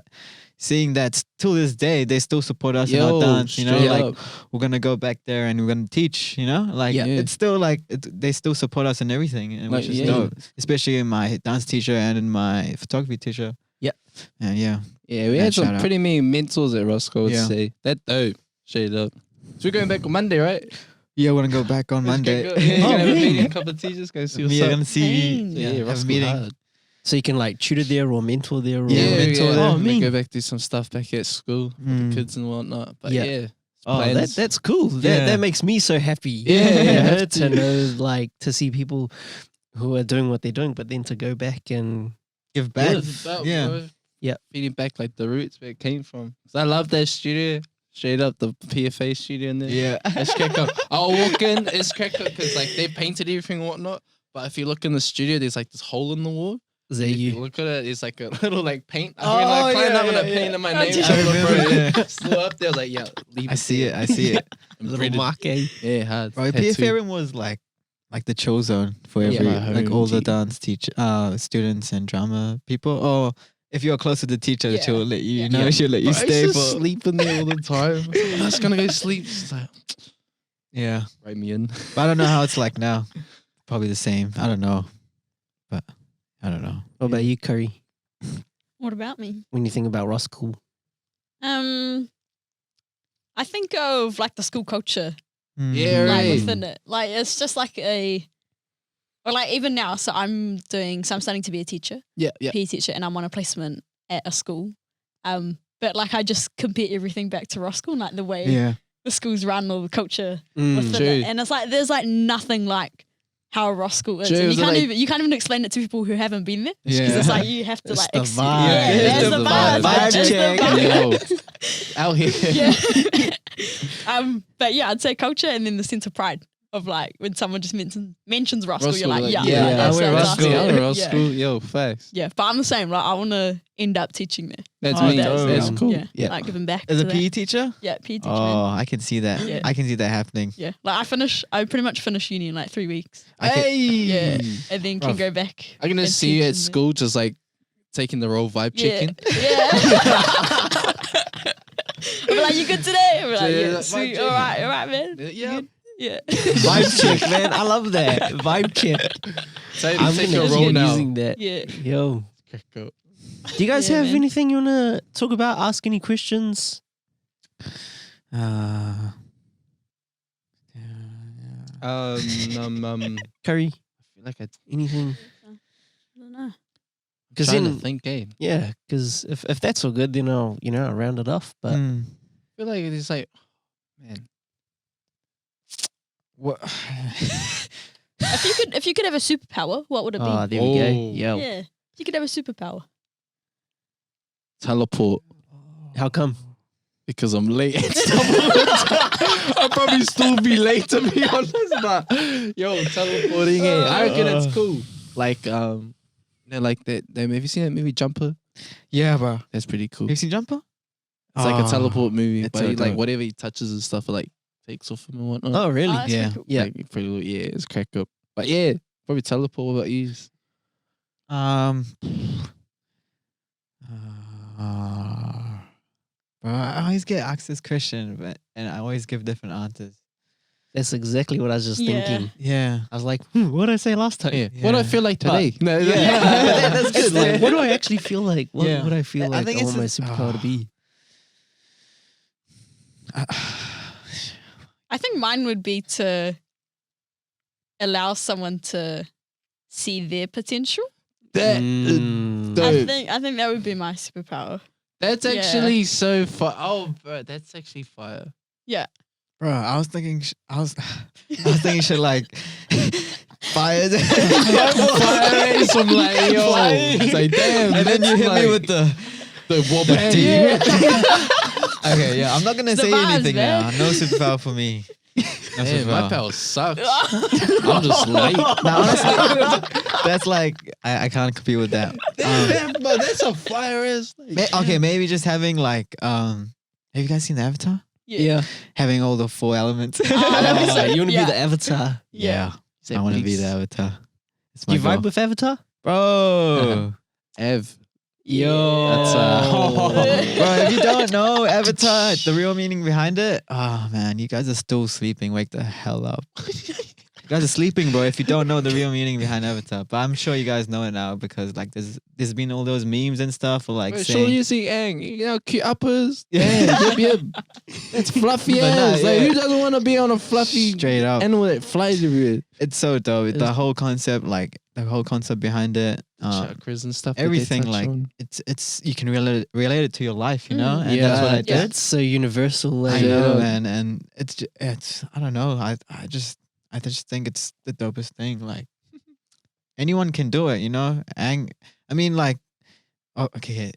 seeing that till this day, they still support us in our Yo, dance, you know, straight like up. we're gonna go back there and we're gonna teach, you know, like Yeah. it's still like they still support us in everything, and Like, which is yeah. dope, especially in my dance teacher and in my photography teacher. Yeah. And yeah, Yeah, we Yeah, had shout some out. pretty mean mentors at Roscoe, I would Yeah. say. That dope. Straight up. So we're going back on Monday, right? yeah, we're gonna go back on Monday. Yeah, you're Oh, gonna have a really? meeting, a couple of teachers, go see what's We are up. gonna see, Dang. Yeah, have a Roscoe meeting. hard. So you can like tutor there or mentor there. Or Yeah, mentor there. Oh, I'm gonna mean. go back do some stuff back at school with Mm. the kids and whatnot. But Yeah. yeah, Oh, plans. that's cool. Yeah. That makes me so happy. Yeah, you know, have to to. know like to see people who are doing what they're doing, but then to go back and Give back. It's about, Yeah. bro, Yeah. feeding back like the roots where it came from. 'Cause I love that studio. Straight up the PFA studio in there. Yeah. It's crack up. I'll walk in, it's crack up because like they painted everything and whatnot. But if you look in the studio, there's like this hole in the wall. is that If you you? look at it, it's like a little like paint. I Oh, mean, I climbed yeah, up and I yeah, painted my I name. just- I remember, yeah. Still up there, I was like, yeah, leave I see it. I see it. Little mark, eh? Yeah, hard. Bro, Tattoo. PFA room was like the chill zone for Yeah. every My like home, all the G. dance students and drama people. Or if you're close to the teacher, Yeah. she'll let you, Yeah. you know, Yeah. she'll let you Bro, I stay used for. to sleep in there all the time. I was gonna go sleep. It's like, Yeah. Write me in. But I don't know how it's like now. Probably the same. I don't know. But I don't know. What about you, Curry? What about me? When you think about Ross School? I think of like the school culture, Yeah, like right. within it. Like it's just like or like even now. So I'm starting to be a teacher, Yeah, yeah. PE teacher, and I'm on a placement at a school. But like I just compare everything back to Ross School, like the way Yeah. the schools run or the culture Mm. within True. it, and it's like there's like nothing like how a Ross School is. True, And was it like- you can't even explain it to people who haven't been there. Yeah. Because it's like you have to It's like the vibe. Yeah, It's there's the the vibe. vibe. Vibe It's the check. vibe. Yo, out here. Yeah. But yeah, I'd say culture and then the sense of pride of like when someone just mentions Ross School, you're like, yeah, yeah, like, I that's went so Ross awesome. School. I went Ross Yeah. School. Yo, facts. Yeah, but I'm the same. Like I want to end up teaching there. That's Oh, me. that's That's dope. cool. Yeah, Yeah. like giving back. As to a that. PE teacher? Yeah, PE teacher. Oh, Man. I can see that. Yeah. I can see that happening. Yeah, like I pretty much finish uni in like 3 weeks. Hey. Yeah, and then can Rough. go back. I can and just see you teach at in school, just like taking the role vibe there. chicken. Yeah. I'll be like, you good today? I'll be like, Yeah, yeah, vibe sweet. chicken. All right, man. Yeah. You good? Yeah. Vibe check, man. I love that. Vibe check. So I'm take gonna your keep role now. using that. Yeah. Yo, Crack up. do you guys Yeah, have man. anything you wanna talk about? Ask any questions? Curry, I feel like I anything? I don't know. Because trying to then, think, eh? yeah, because if that's all good, then I'll round it off. But Hmm. I feel like it's like, man. What? If you could have a superpower, what would it be? oh, there we go. Oh. Yeah. Yeah. If you could have a superpower. Teleport How come? because I'm late. I'll probably still be late to be honest, but yo, teleporting. I reckon that's cool. Like like that. Have you seen that movie Jumper? Yeah, bro. That's pretty cool. Have you seen Jumper? It's like a teleport movie, it's but so he, like dope. whatever he touches and stuff, like takes off him and whatnot. Oh, really? Oh, that's Yeah. pretty cool. Yeah. Like, pretty, yeah, it's crack up. But yeah, probably teleport. What about you? Bro, I always get asked this question, and I always give different answers. That's exactly what I was just Yeah. thinking. Yeah. I was like, what did I say last time? Yeah. What do I feel like But- today? No, Yeah, that's It's good. like, what do I actually feel like? What Yeah. would I feel I like? think I it's want my just- superpower to be. I think mine would be to allow someone to see their potential. That, Mm. Dope. I think that would be my superpower. that's Yeah. actually so fire. Oh, bro, that's actually fire. Bro, I was thinking, I was thinking shit like fire. Fire some like yo, Fire. it's like damn. And then you that's hit me like with the the team. Okay, yeah, I'm not gonna It's the say vibes, anything man. now. No superpower for me. No Damn, my superpower. power sucks. I'm just late. Now, honestly, that's like I can't compete with that. But that's a fire ass. Okay, maybe just having like have you guys seen the Avatar? Yeah. Having all the 4 elements. that'd be so- you want to yeah. be the avatar. Yeah, I want to be the Avatar. It's Do my you vibe goal. with Avatar? Bro. Ev. Yo. That's Bro, if you don't know Avatar, the real meaning behind it, oh man, you guys are still sleeping. Wake the hell up. You guys are sleeping, bro, if you don't know the real meaning behind Avatar. But I'm sure you guys know it now because like there's been all those memes and stuff for like Wait, saying, sure you see Ang, you know, cute uppers. Yeah. Yep, yep. That's fluffy But nah, ass. Like, yeah. who doesn't want to be on a fluffy straight up. animal that flies everywhere? It's so dope. It's- The whole concept, like the whole concept behind it. Chakras and stuff. that they everything, touch like, on. it's you can relate it to your life, you know? Mm. And that's what I Yeah, did. that's so universal. I Like, know, Yeah. man, and it's I don't know. I just think it's the dopest thing. Like anyone can do it, you know. And I mean, like, oh, okay,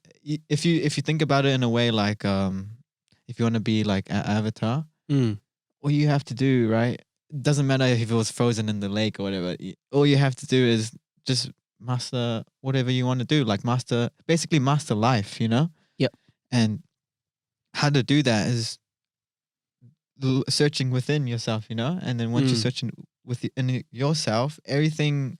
if you think about it in a way, like, if you want to be like an avatar, Mm. all you have to do, right? It doesn't matter if it was frozen in the lake or whatever. All you have to do is just master whatever you want to do, like basically master life, you know. Yep. And how to do that is searching within yourself, you know, and then once you're searching within yourself, everything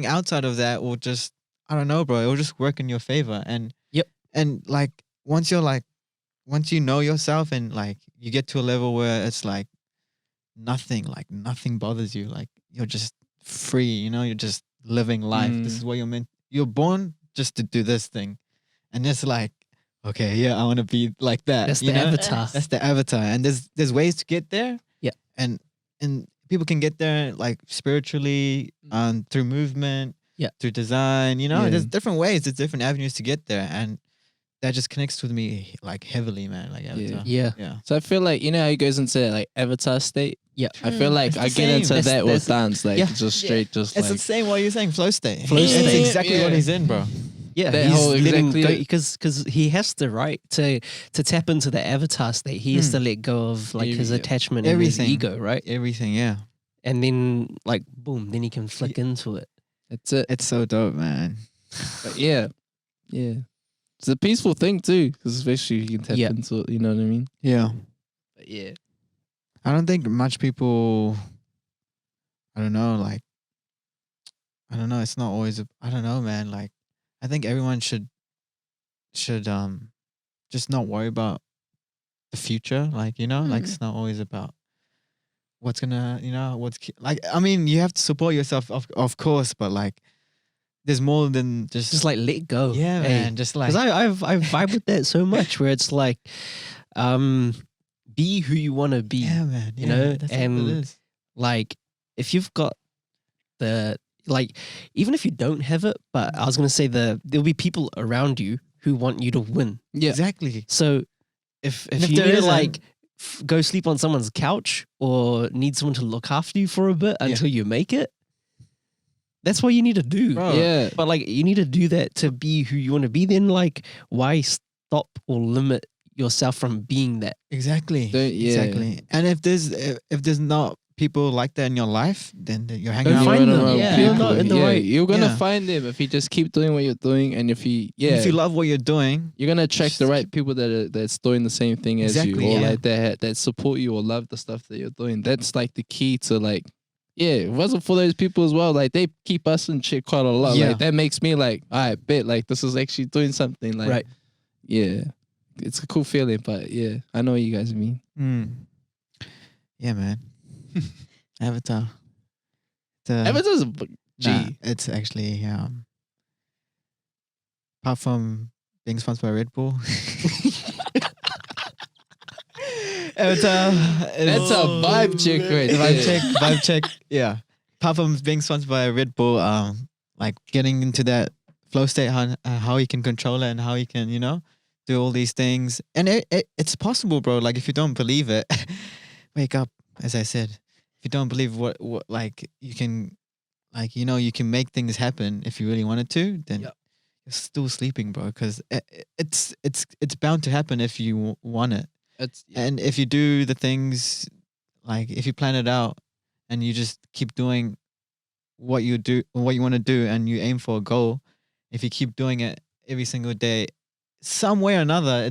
outside of that will just, I don't know, bro, it will just work in your favor. And Yep. And like once you know yourself and like you get to a level where it's like nothing bothers you. Like you're just free, you know, you're just living life. This is what you're born just to do this thing. And it's like, okay, yeah, I want to be like that. That's the avatar. That's the avatar. And there's ways to get there. Yeah. And people can get there like spiritually, through movement, through design, you know, there's different ways, there's different avenues to get there. And that just connects with me like heavily, man. Like avatar. Yeah. So I feel like, you know how he goes into like avatar state? Yeah. I feel like I get into that with dance, like just straight, just it's like. the same what you're saying, flow state. Flow state. It's exactly what he's in, bro. Yeah, That he's whole letting exactly go it. because he has to, right, to tap into the avatar state. He has to let go of like his attachment and his ego, right? Everything, yeah. And then like boom, then he can flick into it. That's it. It's so dope, man. But yeah. It's a peaceful thing too, because especially you can tap into it. You know what I mean? Yeah. But yeah. I don't think much people. I don't know. Like, I don't know. It's not always. I don't know, man. Like, I think everyone should just not worry about the future. Like, you know, like it's not always about what's gonna, you know, like. I mean, you have to support yourself, of course, but like, there's more than just like let go. Yeah, man. Just like, because I vibe with that so much, where it's like, be who you want to be. Yeah, man. You know, that's and what it is. like if you've got the like, even if you don't have it, but I was gonna say there'll be people around you who want you to win. Yeah, exactly. So if you there need to isn't- like go sleep on someone's couch or need someone to look after you for a bit until you make it, that's what you need to do. Bro. Yeah. But like you need to do that to be who you want to be. Then like why stop or limit yourself from being that? Exactly. Yeah. Exactly. And if there's not people like that in your life, then you're hanging Don't out find with them. wrong Yeah. people. You're not in the right- You're gonna Yeah. find them if you just keep doing what you're doing, and if you If you love what you're doing, you're gonna attract the right people that's doing the same thing as Exactly, you, or yeah. like that support you or love the stuff that you're doing. That's like the key to like, if it wasn't for those people as well, like they keep us in shit quite a lot. Yeah. Like that makes me like, I bet like this is actually doing something. Like, Right. Yeah, it's a cool feeling, but yeah, I know what you guys mean. Yeah, man. Avatar. Avatar's a G. Nah, it's actually apart from being sponsored by Red Bull. Avatar. That's a vibe check right there. Vibe check. Yeah. Apart from being sponsored by Red Bull, like getting into that flow state, how you can control it and how you can, you know, do all these things. And it's possible, bro. Like if you don't believe it, wake up, as I said. If you don't believe what like you can, like, you know, you can make things happen if you really wanted to, then you're still sleeping, bro. Because it's bound to happen if you want it. And if you do the things, like if you plan it out and you just keep doing what you want to do, and you aim for a goal, if you keep doing it every single day, some way or another,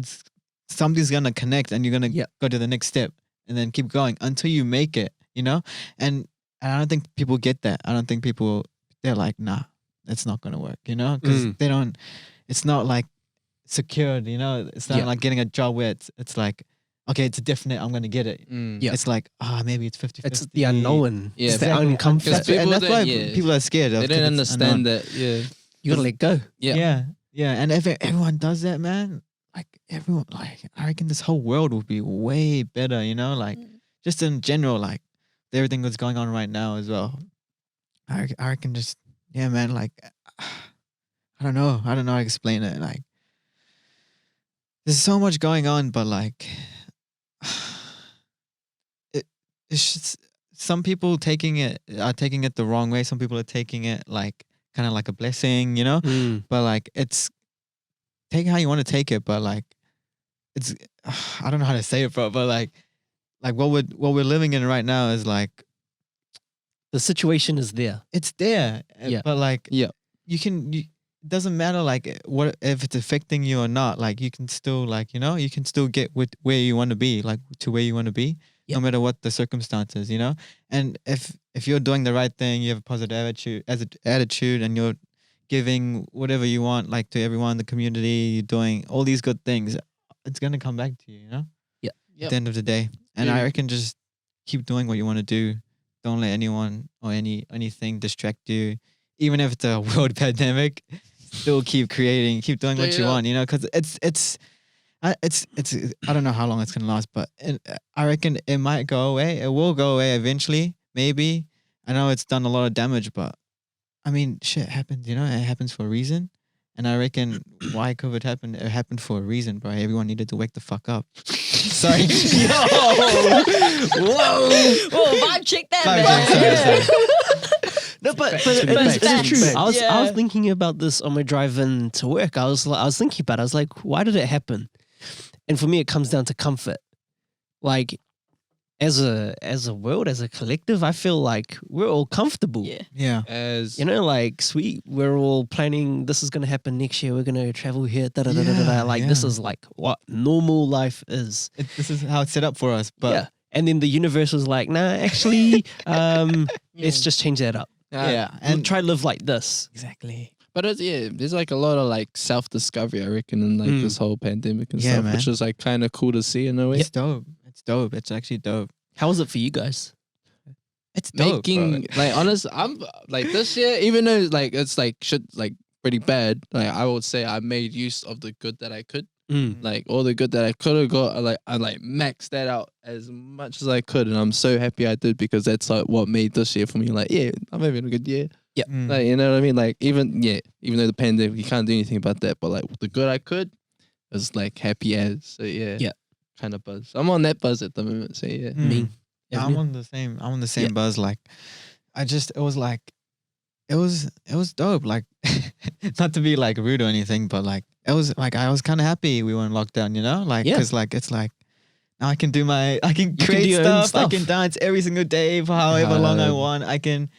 something's gonna connect, and you're gonna go to the next step, and then keep going until you make it. You know, and I don't think people get that. I don't think they're like, nah, that's not gonna work. You know, because they don't. It's not like secured. You know, it's not like getting a job where it's like, okay, it's definite, I'm gonna get it. It's like, maybe it's 50-50. It's the unknown. Yeah, It's the exactly. uncomfort. People And that's why don't- people are scared. They don't understand that. Yeah, You gotta let go. yeah. And if everyone does that, man, like everyone, like I reckon this whole world would be way better. You know, like just in general, like everything that's going on right now as well. I reckon just man, like I don't know how to explain it. Like there's so much going on, but like it's just, some people are taking it the wrong way. Some people are taking it like kind of like a blessing, you know. But like it's take it how you want to take it, but like it's I don't know how to say it, bro. But like what we're living in right now is like The situation is there. it's there, but like it doesn't matter like what if it's affecting you or not. Like you can still like, you know, you can still get with where you want to be, like to where you want to be, no matter what the circumstances, you know. And if you're doing the right thing, you have a positive attitude, and you're giving whatever you want, like to everyone in the community, you're doing all these good things, it's gonna come back to you, you know. At the end of the day, and I reckon just keep doing what you want to do. Don't let anyone or anything distract you. Even if it's a world pandemic, still keep creating, keep doing what Straight you up. want, you know, because it's I don't know how long it's gonna last, but I reckon it might go away. It will go away eventually, maybe. I know it's done a lot of damage, but I mean, shit happens, you know. It happens for a reason, and I reckon why COVID happened. It happened for a reason, bro. Everyone needed to wake the fuck up. Sorry. Whoa, vibe check that, Vibe man. check, sorry. No, but Facts, it is facts. true. I was Yeah. thinking about this on my drive in to work. I was thinking about it. I was like, why did it happen? And for me, it comes down to comfort. Like, as a world, as a collective, I feel like we're all comfortable. Yeah. Yeah. As You know, like, sweet, we're all planning, this is going to happen next year. We're going to travel here. Yeah, Like, this yeah. is like what normal life is. This is how it's set up for us. But yeah. And then the universe was like, nah, actually, let's just change that up. yeah, And try to live like this. exactly. But it's, there's like a lot of like self discovery, I reckon, in like this whole pandemic and Yeah, stuff, man. which is like kind of cool to see in a way. It's dope. It's dope. It's actually dope. How was it for you guys? It's dope, Making bro. like honest, I'm like this year, even though like it's like shit like pretty bad. Like I would say I made use of the good that I could. Like all the good that I could have got, I maxed that out as much as I could, and I'm so happy I did because that's like what made this year for me. Like, yeah, I'm having a good year. Mm. Like, you know what I mean? Like even though the pandemic, you can't do anything about that, but like the good I could, was like happy as. So yeah, kind of buzz. I'm on that buzz at the moment. So yeah, Me. Yeah, I'm on the same. I'm on the same buzz. Like, it was like, it was dope. Like, not to be like rude or anything, but like, it was like I was kind of happy we were in lockdown. You know, like, because like it's like now I can create do your own stuff. I stuff. can dance every single day for however long I want. I can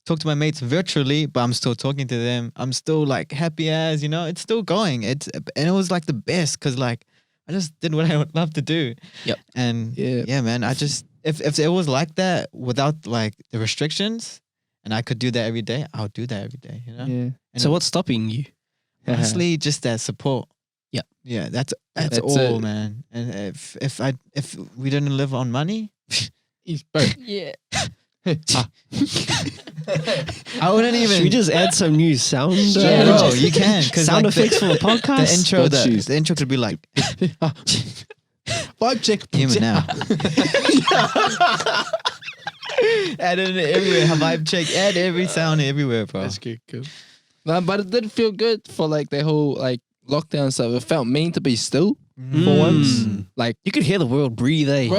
talk to my mates virtually, but I'm still talking to them. I'm still like happy as, you know, it's still going. And it was like the best because like I just did what I would love to do. Yep. And Yeah. yeah, man, I just if it was like that without like the restrictions and I could do that every day, I'll do that every day, you know? yeah. And So what's stopping you? honestly, just that support. Yeah. Yeah, that's That's all, it. man. And if we didn't live on money, He's bro. Yeah. I wouldn't even. Should we just add some new sound? Yeah, bro, you can. 'Cause sound like effects for the podcast. The intro could be like Vibe check. human now. Add it everywhere. Vibe check. Add every sound everywhere, bro. That's good, cool. No, but it did feel good for like the whole like lockdown stuff. It felt mean to be still for once. Like, You could hear the world breathe, eh? bro,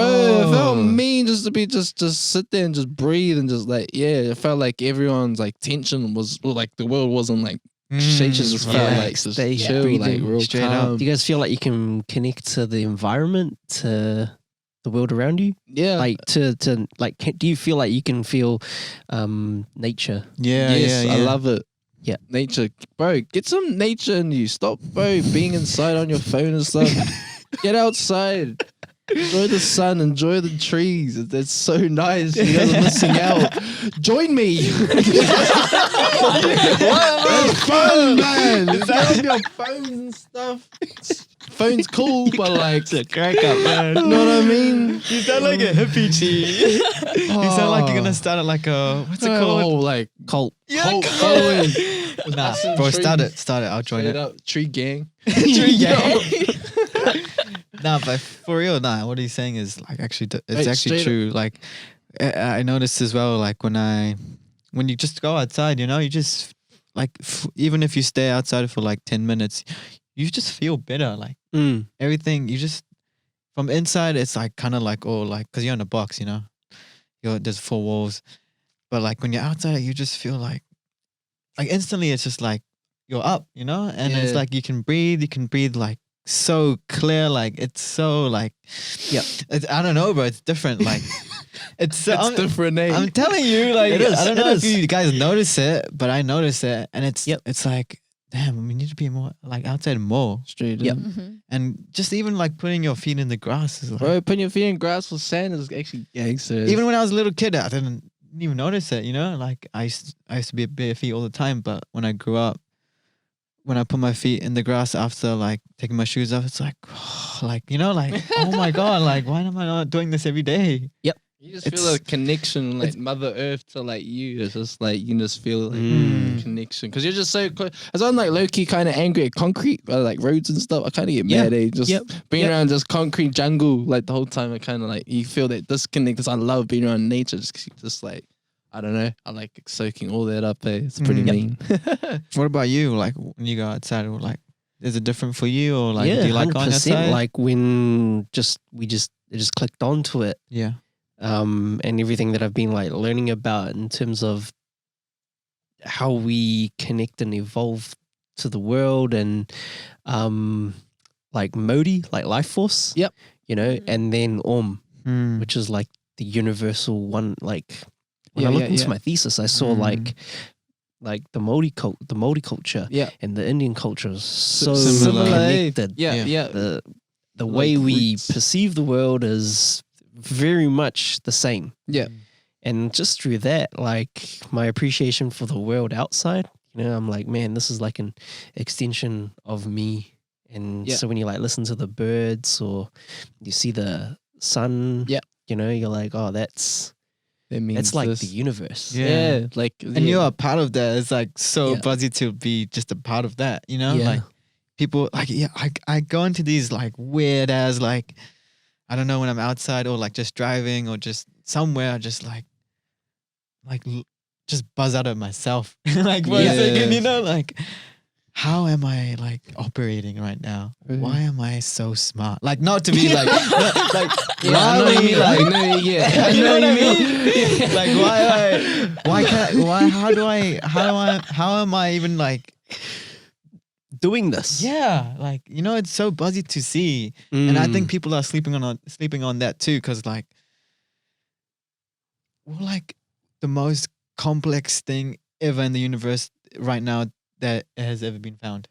it felt mean just to be just sit there and just breathe and just like it felt like everyone's like tension was like the world wasn't like shaking. Just felt like relaxed, just they chill, breathing like real straight up. calm. Do you guys feel like you can connect to the environment, to the world around you? Yeah, Like to like, do you feel like you can feel nature? Yeah, yes, yeah, I yeah. love it. Yeah. Nature, bro. Get some nature in you. Stop, bro, being inside on your phone and stuff. Get outside. Enjoy the sun. Enjoy the trees. It's so nice. You guys are missing out. Join me. It's fun, man. Get off your phones and stuff. Phone's cool, but like, Crack up, man. you know what I mean? You sound like a hippie G. You sound like you're gonna start like a what's it called? Oh, like Cult. cult following. Nah, Some bro, trees. start it. I'll join Straight it. up, tree gang. Tree gang. Nah, but for real, what he's saying is like actually, it's Right, actually straight true. Like I noticed as well, like when you just go outside, you know, you just like even if you stay outside for like 10 minutes, you just feel better. Like everything, you just from inside, it's like kind of like because you're in a box, you know, there's 4 walls, but like when you're outside, you just feel like instantly, it's just like you're up, you know, and it's Yeah. like you can breathe like so clear, like it's so like I don't know, bro, it's different, like it's different, eh? I'm telling you, like It is, I don't it know if is. you guys notice it, but I notice it, and it's Yep. it's like damn, we need to be more like outside more, Straight Yep. up. Mm-hmm. and just even like putting your feet in the grass is like, Bro, putting your feet in grass for sand is actually gangster. even when I was a little kid, I didn't even notice it, you know, like I used to be bare feet all the time, but when I grew up, when I put my feet in the grass after like taking my shoes off, it's like, like, you know, like, oh my God, like, why am I not doing this every day? Yep. You just feel a connection, like Mother Earth to like you. It's just like you just feel like connection because you're just so close. As I'm like low key kind of angry at concrete, like roads and stuff. I kind of get mad at just being around just concrete jungle like the whole time. I kind of like you feel that disconnect. Because I love being around nature. Just like I don't know. I like soaking all that up. It's pretty mean. What about you? Like when you go outside, or like is it different for you, or like do you like going outside? Like when it just clicked onto it. Yeah. And everything that I've been like learning about in terms of how we connect and evolve to the world and like Modi, like life force. Yep. You know, and then which is like the universal one. Like when I looked into my thesis, I saw like the Modi culture and the Indian culture is so connected. The way we perceive the world is very much the same. Yeah. And just through that, like my appreciation for the world outside, you know, I'm like, man, this is like an extension of me. And so when you like listen to the birds or you see the sun, you know, you're like, oh, that's like the universe. Yeah. Like, and you're a part of that. It's like so buzzy to be just a part of that, you know? Like people like, I go into these like weird ass, like, I don't know, when I'm outside or like just driving or just somewhere, just like just buzz out of myself. Like for a second, you know, like how am I like operating right now? Why am I so smart? Like not to be like why are we like you know what I mean? Like how am I even like doing this? Yeah, like you know, it's so buzzy to see, and I think people are sleeping on that too, because like we're like the most complex thing ever in the universe right now that has ever been found.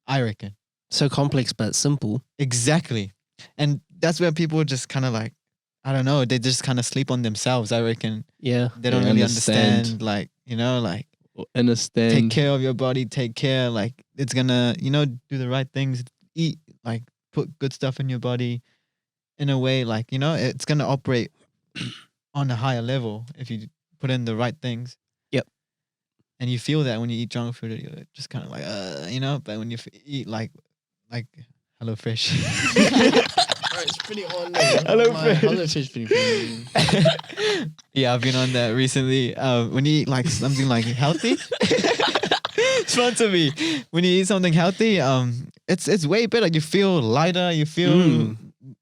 I reckon. So complex but simple. Exactly, and that's where people just kind of like, I don't know, they just kind of sleep on themselves. I reckon. Yeah, they don't really understand, like you know, like. Understand. Take care of your body. Take care, like it's gonna, you know, do the right things. Eat, like put good stuff in your body, in a way, like you know, it's gonna operate on a higher level if you put in the right things. Yep. And you feel that when you eat junk food, you're just kind of like, you know. But when you eat like HelloFresh. It's pretty on. HelloFresh pretty funny. Yeah, I've been on that recently. When you eat like something like healthy, sponsor me. When you eat something healthy, it's way better. You feel lighter. You feel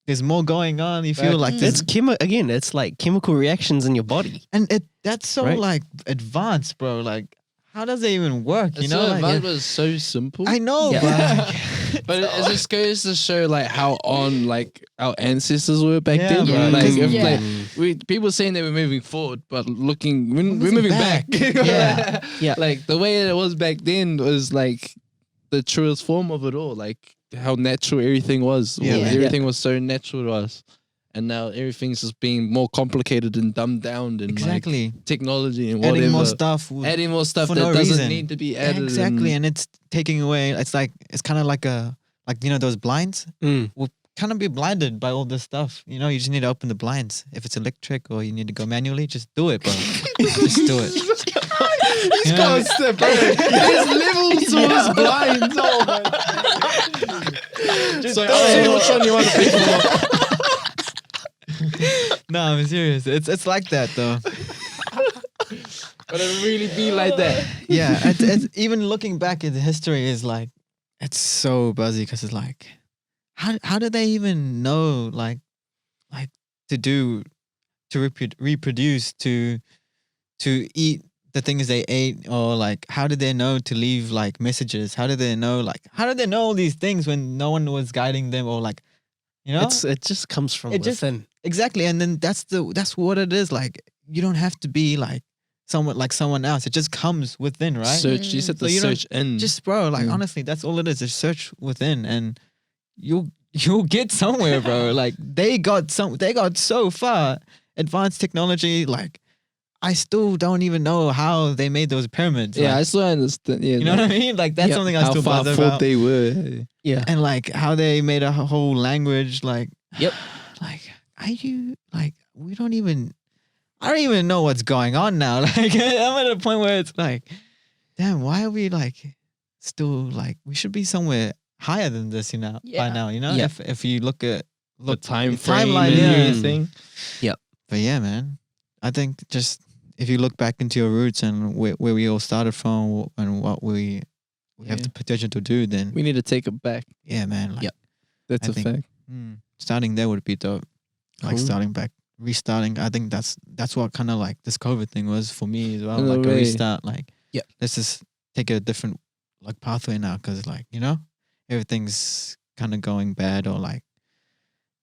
there's more going on. You feel like it's like chemical reactions in your body, and that's so like advanced, bro. Like, how does it even work? You know, it was so simple. I know, but it just goes to show like how on like our ancestors were back then. Bro. Like if people saying they were moving forward, but we're moving back. Like the way it was back then was like the truest form of it all. Like how natural everything was. Everything was so natural to us. And now everything's just being more complicated and dumbed down and like technology and whatever. Adding more stuff that doesn't need to be added. Exactly, and it's taking away. It's kind of like you know those blinds. We'll kind of be blinded by all this stuff. You know, you just need to open the blinds. If it's electric or you need to go manually, just do it, bro. Just do it. He's got a step, bro. There's levels to his blinds. Oh my God. So which one you want to pick for? No, I'm serious. It's like that though. But it really be like that. Yeah, it's even looking back at the history is like, it's so buzzy because it's like, how do they even know like to reproduce, to eat the things they ate, or like how did they know to leave like messages? How did they know all these things when no one was guiding them, or like, you know? It just comes from within. Exactly, and then that's what it is. Like you don't have to be like someone else. It just comes within, right? Search. You said the search in. Just bro, like honestly, that's all it is. Just search within, and you'll get somewhere, bro. Like they got so far, advanced technology. Like I still don't even know how they made those pyramids. Yeah, like, I still understand. Yeah, you know what I mean? Like that's something I still bother about. How far they were. Yeah, and like how they made a whole language. Like like. Are you like we don't even. I don't even know what's going on now. Like I'm at a point where it's like, damn, why are we like still like we should be somewhere higher than this, by now, Yeah. if you look the time the frame timeline and and Yeah. everything. Yep. But yeah, man, I think just if you look back into your roots and where we all started from and what we have Yeah. the potential to do, then We need to take it back. yeah, man, like, Yep. That's I a think- fact. starting there would be dope. Like Cool. starting back, restarting. I think that's what kind of like this COVID thing was for me as well. In a Like a way. restart. Like, Yep. let's just take a different like pathway now, because like everything's kind of going bad, or like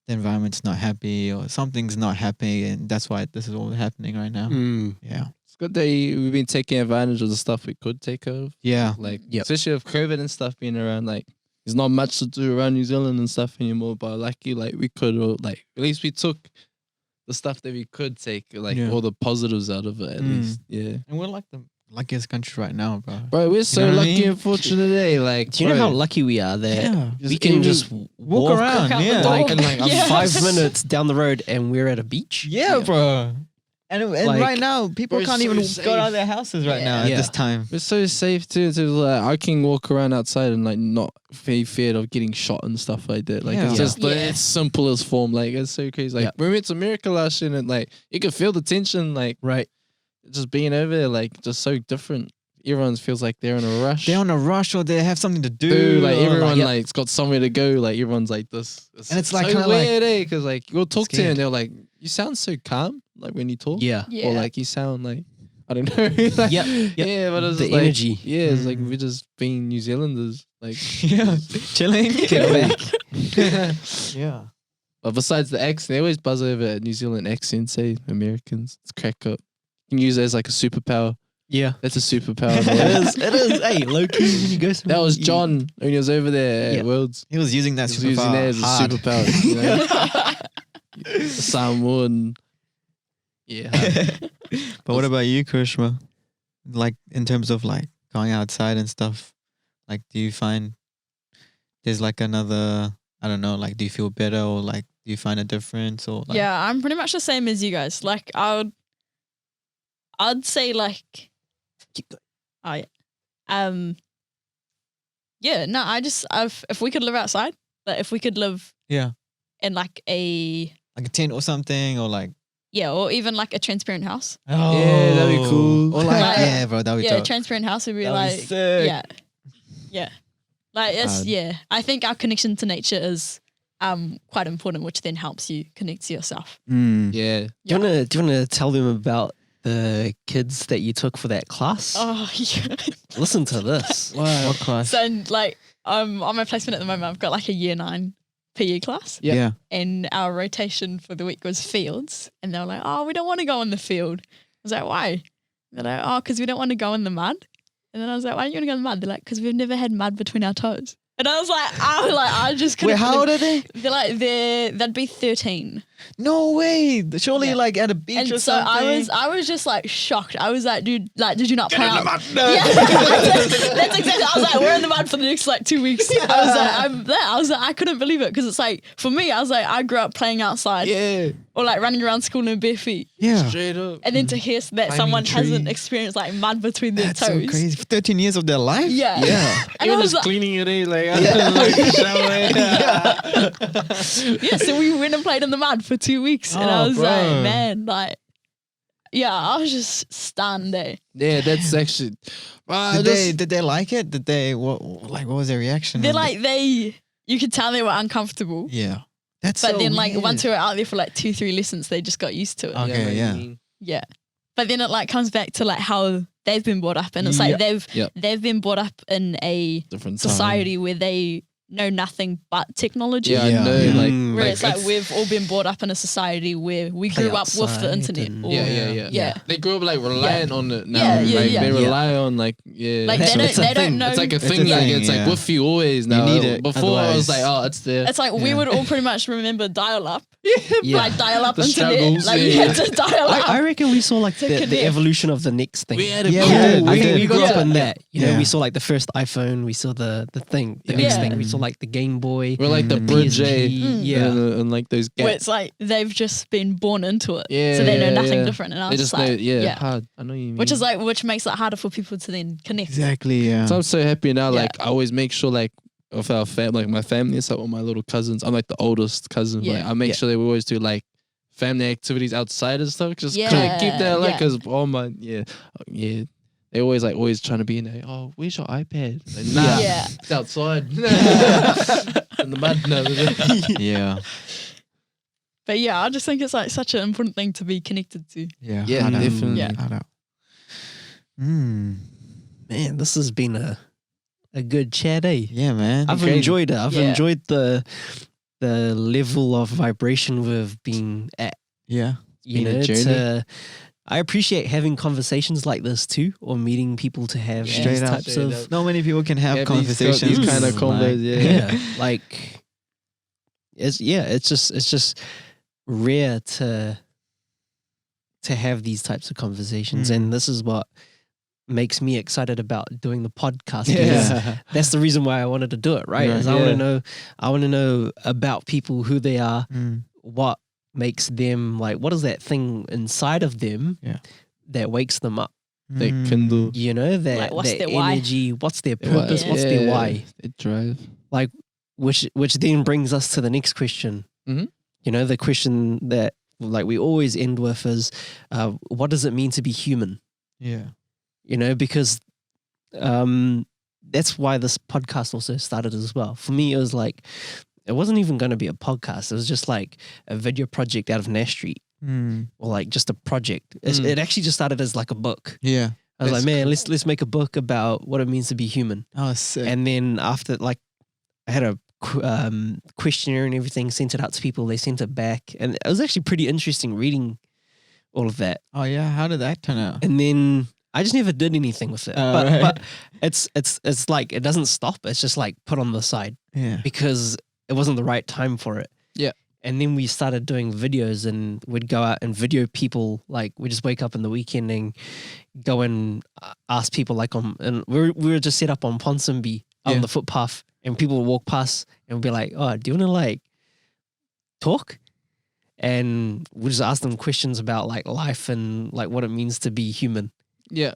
the environment's not happy, or something's not happy, and that's why this is all happening right now. Mm. Yeah, It's good that we've been taking advantage of the stuff we could take of. yeah, Like, Yep. especially with COVID and stuff being around, like, there's not much to do around New Zealand and stuff anymore. But lucky, like, we could, like, at least we took the stuff that we could take, like, Yeah. all the positives out of it, at least. Yeah. and we're like the luckiest country right now, bro. Bro, we're so know what I lucky mean? and fortunate today. Like, Do you know bro, how lucky we are that Yeah, we can even just walk around, out the yeah, door. like, and, like, I'm Yeah. 5 minutes down the road and we're at a beach? yeah, Yeah. bro. And Like, right now, people we're can't so even safe. go out of their houses right now Yeah. at this time. we're so safe too. So like, I can walk around outside and like not be feared of getting shot and stuff like that. Like Yeah. it's just the Yeah. it's simplest form. Like it's so crazy. Like Yeah. we went to America last year and like you could feel the tension. Like Right. just being over there, like just so different. Everyone feels like they're in a rush. They're on a rush, or they have something to do. Dude, like or, everyone Yep. like it's got somewhere to go. Like everyone's like this. And it's like so kinda like weird, eh? Because like you'll talk to them scared. and they're like, you sound so calm. Like when you talk. Yeah. Yeah. Or like you sound like I don't know. Like, Yep, yep. Yeah, but it's The just like, energy. Yeah, it's like Mm. we're just being New Zealanders. Like yeah, chilling. Get Yeah. but besides the accent, they always buzz over New Zealand accents, say Americans. It's crack up. You can use it as like a superpower. Yeah. That's a superpower. It is. It is. Hey, low key when you go somewhere. That was John when he was over there Yeah. at Worlds. He was using that He was using that as a hard. superpower. You know? Sam Wood. Yeah. But what about you, Krishma? Like in terms of like going outside and stuff, like do you find there's like another, I don't know, like do you feel better, or like do you find a difference, or like, Yeah, I'm pretty much the same as you guys. Like I'd say like Keep going. oh yeah. Yeah, no, if we could live outside, like if we could live yeah, in like a like a tent or something, or like or even like a transparent house. Yeah, that'd be cool. Or like Like- yeah, bro, that'd be Yeah, dope. transparent house would be That'd be like sick. yeah. Like it's I think our connection to nature is quite important, which then helps you connect to yourself. Mm. Yeah. Do you wanna tell them about the kids that you took for that class? Oh yeah. Listen to this. What class? So like on my placement at the moment, I've got like a year 9 PE class, Yeah. Yeah. and our rotation for the week was fields, and they were like, "Oh, we don't want to go in the field." I was like, "Why?" They're like, "Oh, because we don't want to go in the mud." And then I was like, "Why don't you want to go in the mud?" They're like, "Because we've never had mud between our toes." And I was like, I just couldn't. Wait, how old are they? They're like they'd be 13. No way. Surely Yeah. like at a beach And or so something. I was just like shocked. I was like, dude, like, did you not play out? No. Yeah, that's exactly. I was like, we're in the mud for the next like 2 weeks. I was like, I'm there. I was like, I couldn't believe it, because it's like for me, I was like, I grew up playing outside Yeah. or like running around school in bare feet, Yeah. Straight up. and then to hear that Climbing someone hasn't trees. experienced like mud between their That's toes. so crazy. For 13 years of their life? Yeah, Yeah. And I Even was just like, cleaning it, eh? Like, like shower. yeah. So we went and played in the mud for 2 weeks, and I Oh, was bro. like, man, like, yeah, I was just stunned. Yeah, that's actually. Did they like it? Did they what was their reaction? They're on like you could tell they were uncomfortable. yeah. That's But so then, like, weird. once we were out there for like 2-3 lessons, they just got used to it. Okay, yeah. Yeah. But then it like comes back to like how they've been brought up, and it's like they've been brought up in a Different time. society where they know nothing but technology. Yeah, I Yeah. know. Yeah. Like, Where it's like we've all been brought up in a society where we Play grew up with the outside internet. and- Or, Yeah. They grew up like reliant on it now. Yeah, yeah, like yeah. they Yeah. rely on like yeah. Like That's- they it's a don't thing. know. It's like a It's thing. a Like thing, it's yeah. like with you always now. need it, Before I was otherwise- like, oh, it's there. It's like we Yeah. would all pretty much remember dial up. Yeah. like dial up The internet. struggles, Like you yeah. had to dial up. I reckon we saw like To the connect. evolution of the next thing. We had a Yeah, cool. we did. I We think did. we grew up Yeah. on that. You know, Yeah. we saw like the first iPhone, we saw the thing, the Yeah. next Yeah. thing, we saw like the Game Boy, We're like the Mm. bridge, PSG, yeah. and like those Where gaps. it's like they've just been born into it. Yeah, So they know yeah, nothing yeah. different. And I They was just like, know, yeah, hard. I know what you mean. which makes it harder for people to then connect. Exactly. Yeah. So I'm so happy now. Yeah. Like I always make sure, like of our family, like my family, so all my little cousins. I'm like the oldest cousin. Like Yeah. I make Yeah. sure that we always do like family activities outside and stuff. Just Yeah, kind of keep that like, yeah. cause all my yeah. They always trying to be in there. Oh, where's your iPad? Like, nah, Yeah. it's outside in the mud. No, Yeah. But yeah, I just think it's like such an important thing to be connected to. Yeah. Yeah, hard out. definitely. Yeah. Hard out. Mm. Man, this has been a good chat, eh? Yeah, man. I've Great. enjoyed it. I've Yeah. enjoyed the level of vibration we've been at. Yeah. You been a know, journey. I appreciate having conversations like this too, or meeting people to have Yeah. these Straight up. types Straight of up. Not many people can have Yeah, conversations. these kind of like- combos. Yeah. like it's just rare to have these types of conversations, Mm. and this is what makes me excited about doing the podcast. Yeah. because that's the reason why I wanted to do it, right? Right. Is I want to know about people, who they are, Mm. what makes them like, what is that thing inside of them Yeah. that wakes them up? They Mm. kindle. You know, that Like, what's that their why? energy, what's their Their why. purpose, what's their Yeah. why? They drive. Which then brings us to the next question. Mhm. You know, the question that like we always end with is, what does it mean to be human? Yeah. You know, because that's why this podcast also started as well. For me, it was like, it wasn't even going to be a podcast. It was just like a video project out of Nash Street, Mm. or like just a project. Mm. It actually just started as like a book. Yeah. I was That's like, man, let's make a book about what it means to be human. Oh, sick. And then after, like, I had a questionnaire and everything, sent it out to people. They sent it back, and it was actually pretty interesting reading all of that. Oh yeah. How did that turn out? And then I just never did anything with it. Oh, but, right. but it's like it doesn't stop. It's just like put on the side Yeah. because it wasn't the right time for it. Yeah. And then we started doing videos, and we'd go out and video people. Like we just wake up in the weekend and go and ask people like and we were just set up on Ponsonby Yeah. on the footpath, and people would walk past and be like, "Oh, do you want to like talk?" And we just ask them questions about like life and like what it means to be human. Yeah.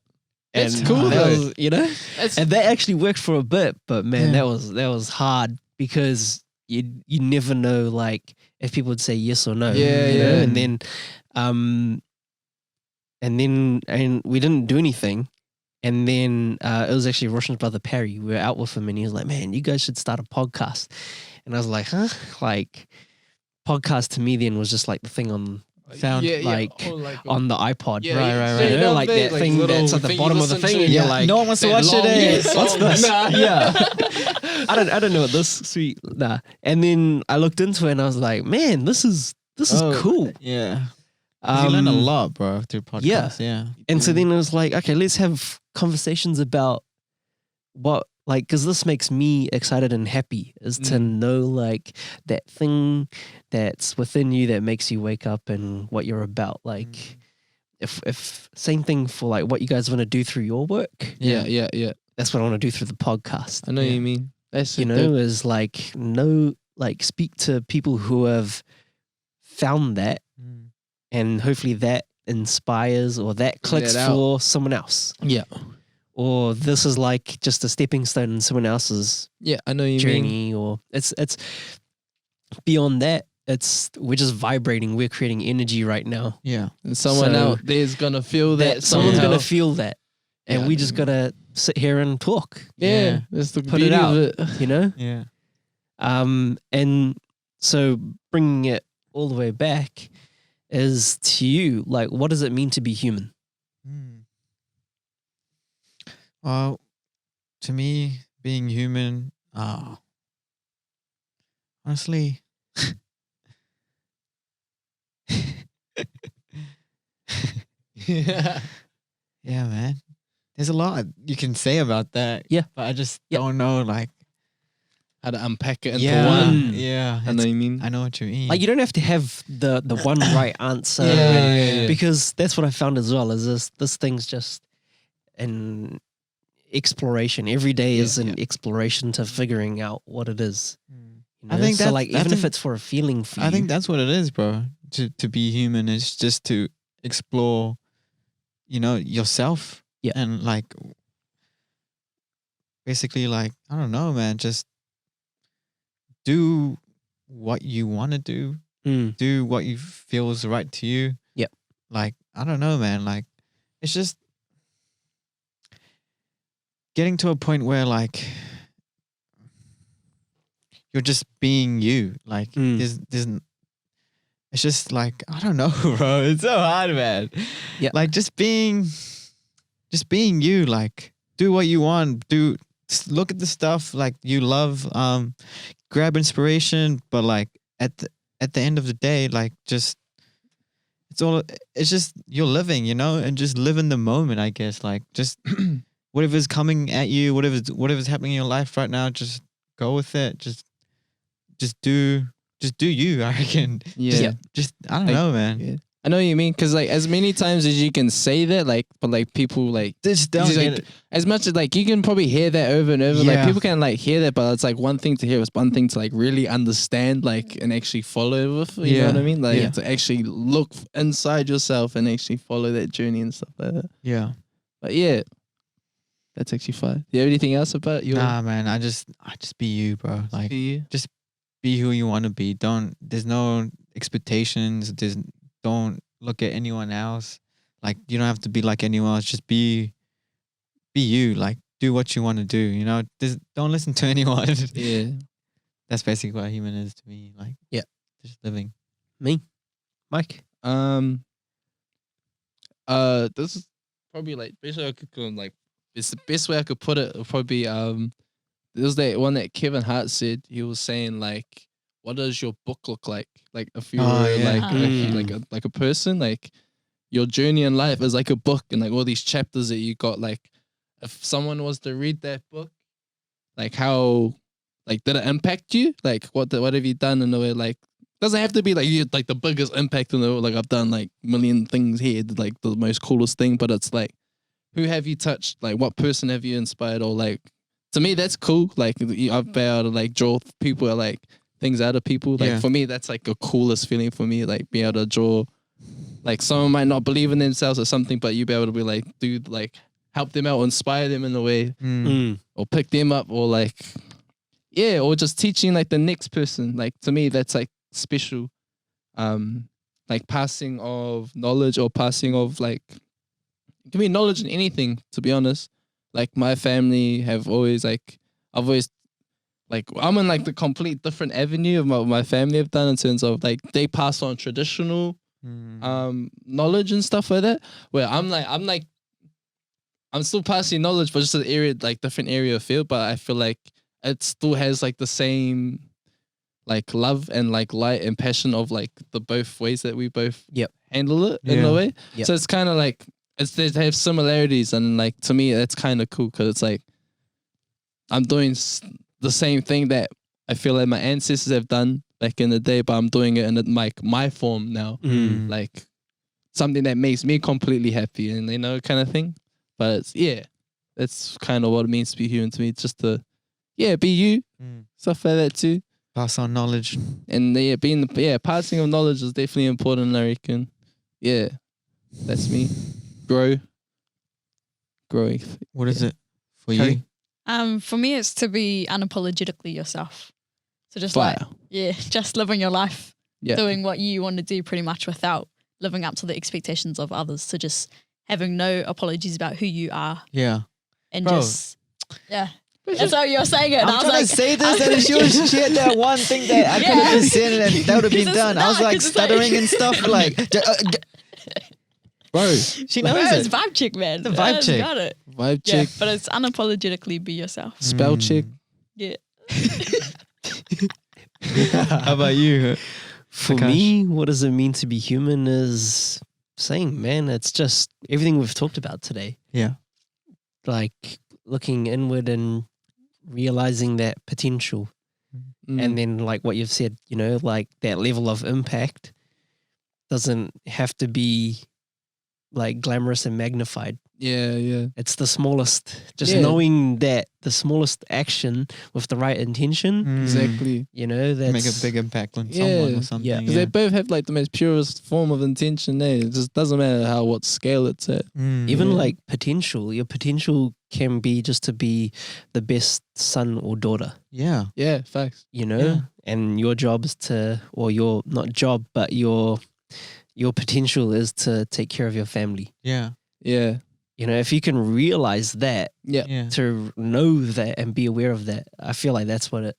And That's cool, that though. was, you know, That's and that actually worked for a bit. But man, Yeah. that was hard because you never know like if people would say yes or no. Yeah, you know? yeah. And we didn't do anything. And then it was actually Roshan's brother Perry. We were out with him, and he was like, "Man, you guys should start a podcast." And I was like, "Huh?" Like, podcast to me then was just like the thing on Sound like Oh, on the iPod, Yeah, Right, yeah, right, you right. straight know, up, like mate, that thing little that's at the thing you bottom of the listen thing, to. and Yeah. you're like, no one wants to that watch long- it. Yeah. what's this? Nah. Yeah. I don't know what this sweet. Nah. And then I looked into it, and I was like, man, this is Oh, cool. Yeah. 'Cause you learn a lot, bro, through podcasts. Yeah. And so then it was like, okay, let's have conversations about what, like, because this makes me excited and happy, is to know like that thing that's within you that makes you wake up and what you're about. Like, if same thing for like what you guys want to do through your work, Yeah. that's what I want to do through the podcast. I know what you mean. That's You know, is like speak to people who have found that, Mm. and hopefully that inspires or that clicks that out. for someone else. Yeah. Or this is like just a stepping stone in someone else's Yeah, I know what you journey, mean. or it's beyond that. We're just vibrating. We're creating energy right now. Yeah. And someone So- out there's gonna feel that someone's somehow. gonna feel that, and Yeah, we I just know. gotta sit here and talk. Yeah, Yeah. that's the Put it beauty out. of it. You know. Yeah. And so bringing it all the way back is to you, like, what does it mean to be human? Well, to me, being human, honestly, Yeah. yeah, man. There's a lot you can say about that. Yeah. But I just Yeah. don't know, like, how to unpack it into yeah, one. yeah. I know what you mean. I know what you mean. Like you don't have to have the one right answer. Yeah. Because that's what I found as well. Is this thing's just an exploration. Every day is an exploration to figuring out what it is. You know? I think so. that's- Like I even if think- it's for a feeling for you, I think that's what it is, bro. To be human is just to explore, yourself. Yeah. And like, basically, like, I don't know, man. Just do what you want to do. Do what you feels right to you. Yep. Like, I don't know, man. Like, it's just getting to a point where like you're just being you. Like, there's it's just like, I don't know, bro. It's so hard, man. Yeah. Like just being you. Like, do what you want. Look at the stuff like you love. Grab inspiration, but like at the end of the day, like it's just you're living, and just live in the moment. I guess like just whatever's coming at you, whatever's happening in your life right now, just go with it. Just do you. I reckon. Yeah. Just I don't Like, know, man. Yeah. I know what you mean, because like as many times as you can say that, like, but like people like Just don't just, get like, it. as much as like you can probably hear that over and over. Like Yeah. people can like hear that, but it's like one thing to hear, it's one thing to like really understand, like, and actually follow with. You know what I mean? Like to actually look inside yourself and actually follow that journey and stuff like that. Yeah. But yeah, that's actually fine. Do you have anything else about your? Nah, man. I just be you, bro. Like you? be who you want to be. There's no expectations. Don't look at anyone else. Like you don't have to be like anyone else. Just be you. Like do what you want to do. Don't listen to anyone. Yeah. That's basically what a human is to me. Like just living. me, Mike. This is probably like basically I could go like it's the best way I could put it. Would probably there was that one that Kevin Hart said. He was saying like, what does your book look like? Like if you were like a person, like your journey in life is like a book, and like all these chapters that you got. Like if someone was to read that book, like how, like did it impact you? Like what have you done in a way? Like doesn't have to be like you like the biggest impact in the world. Like I've done like a million things here, like the most coolest thing, but it's like who have you touched? Like what person have you inspired? Or like to me that's cool. Like I've been able to like draw people or like things out of people. Like for me that's like the coolest feeling for me. Like be able to draw. Like someone might not believe in themselves or something, but you be able to be like help them out, inspire them in a way, or pick them up, or like or just teaching like the next person. Like to me that's like special. Like passing of knowledge or passing of like it can be knowledge in anything, to be honest. Like my family have always like I've always like I'm in like the complete different avenue of what my family have done in terms of like they pass on traditional knowledge and stuff like that. Where I'm still passing knowledge, but just an area like different area of field. But I feel like it still has like the same like love and like light and passion of like the both ways that we both handle it in a way. So it's kind of like they have similarities, and like to me that's kind of cool because it's like I'm doing the same thing that I feel like my ancestors have done back in the day, but I'm doing it in like my form now, like something that makes me completely happy, and kind of thing. But it's, that's kind of what it means to be human to me. It's just to be you, stuff like that too. Pass on knowledge. And passing of knowledge is definitely important, I reckon. Yeah, that's me. Growing. What is it for Carrie? you? For me, it's to be unapologetically yourself. So just Fire. just living your life, Yeah. doing what you want to do pretty much without living up to the expectations of others. So just having no apologies about who you are. Yeah. And Bro. That's how you're saying it. And I I'm was trying like, to say this, and it's yours. She had that one thing that I could have just said, and that would have been done. I was like stuttering and stuff, like, bro. She knows it's it. vibe chick, man. The vibe chick. Got it. Vibe chick. But it's unapologetically be yourself. Spell chick. Yeah. How about you? For Prakash? me, what does it mean to be human is saying, man, it's just everything we've talked about today. Yeah. Like looking inward and realizing that potential And then like what you've said, you know, like that level of impact doesn't have to be like glamorous and magnified. yeah. It's the smallest, just Yeah. knowing that the smallest action with the right intention, Exactly. you know, that's Make a big impact on Yeah. someone Yeah. or something. Because they both have like the most purest form of intention. It just doesn't matter what scale it's at. even Yeah. like potential. Your potential can be just to be the best son or daughter, Yeah. Yeah, facts. you know, Yeah. and your job is to, or your not job, but your potential is to take care of your family. Yeah. Yeah. You know, if you can realize that, Yeah. Yeah. to know that and be aware of that, I feel like that's what it,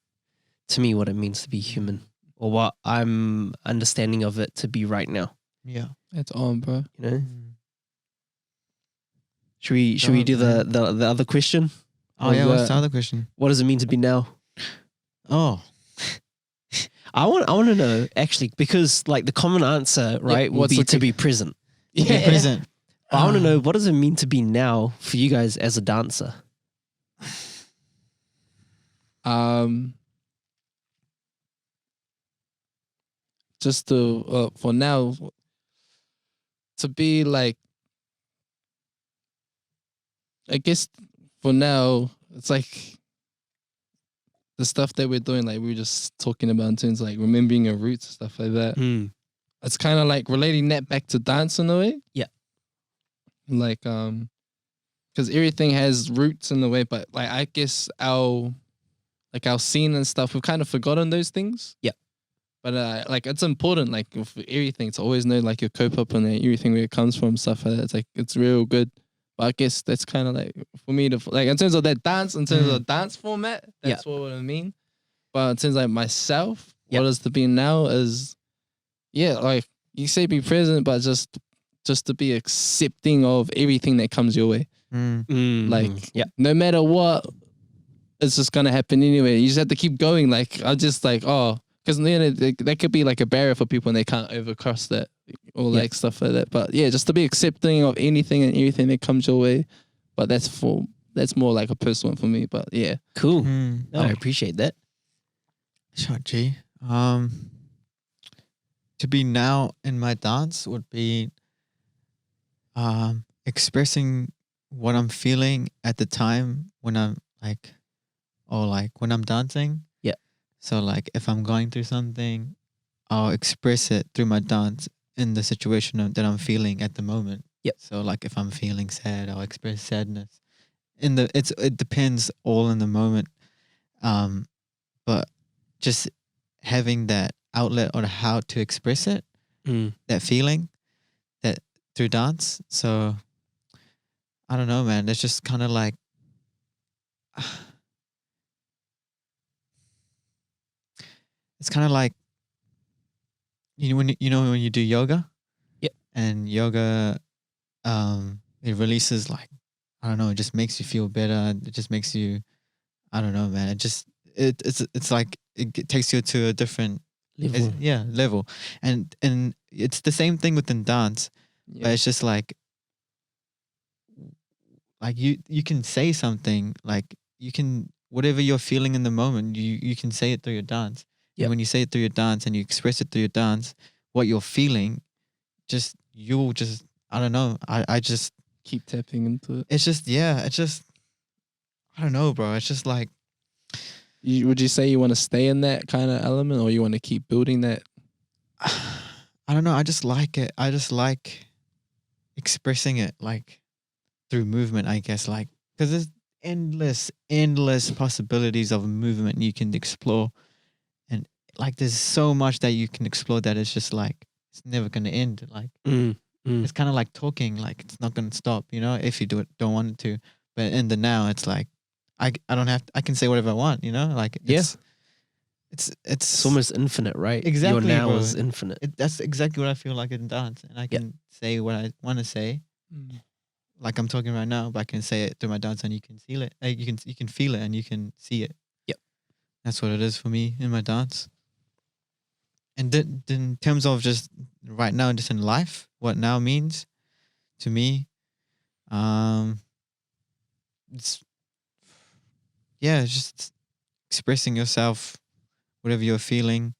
to me, what it means to be human, or what I'm understanding of it to be right now. Yeah. That's on, bro. You know, should we do man. the other question? Oh yeah. What's that? the other question? What does it mean to be now? Oh. I want to know actually, because like the common answer, right, would what's be the to quick- be present. Yeah. Present. But I want to know, what does it mean to be now for you guys as a dancer? Just to for now to be like, I guess for now it's like the stuff that we're doing, like we were just talking about in terms of like remembering your roots and stuff like that. It's kind of like relating that back to dance in a way. Yeah. Like because everything has roots in a way, but like I guess our scene and stuff, we've kind of forgotten those things. Yeah. But like it's important, like for everything, to always know like your cope up and everything where it comes from, stuff like that. It's like it's real good. But I guess that's kind of like for me to like in terms of that dance, in terms of the dance format, that's what I mean. But in terms of like myself, what is to be now is, like you say be present, but just to be accepting of everything that comes your way. Like no matter what, it's just gonna happen anyway. You just have to keep going. Like I just like because that could be like a barrier for people and they can't overcross that or like stuff like that. But yeah, just to be accepting of anything and everything that comes your way. But that's more like a personal one for me. But yeah, cool. No, I appreciate that. Sure, G. To be now in my dance would be expressing what I'm feeling at the time when I'm like, or like when I'm dancing. Yeah. So like if I'm going through something, I'll express it through my dance in the situation that I'm feeling at the moment. Yep. So like if I'm feeling sad, I'll express sadness. It depends all in the moment. But just having that outlet or how to express it, that feeling, that through dance. So I don't know, man. It's just kind of like it's kind of like when you do yoga. Yep. And yoga, it releases like, I don't know, it just makes you feel better. It just makes you, I don't know, man. It's like it takes you to a different level. And it's the same thing within dance, but it's just like you can say something, like you can, whatever you're feeling in the moment, you can say it through your dance. Yep. And when you say it through your dance and you express it through your dance, what you're feeling, I don't know. I just keep tapping into it. It's just, I don't know, bro. It's just like, would you say you want to stay in that kind of element, or you want to keep building that? I don't know. I just like it. I just like expressing it, like through movement, I guess, like, because there's endless possibilities of movement you can explore. And like, there's so much that you can explore that it's just like, it's never going to end. Like, it's kind of like talking, like it's not going to stop, if you don't want it to. But in the now, it's like, I can say whatever I want, like it's almost infinite, right? Exactly, Your now bro. is infinite. That's exactly what I feel like in dance, and I can say what I want to say, like I'm talking right now, but I can say it through my dance, and you can feel it. You can feel it, and you can see it. Yep, that's what it is for me in my dance. And then in terms of just right now, just in life, what now means to me, it's just expressing yourself whatever you're feeling.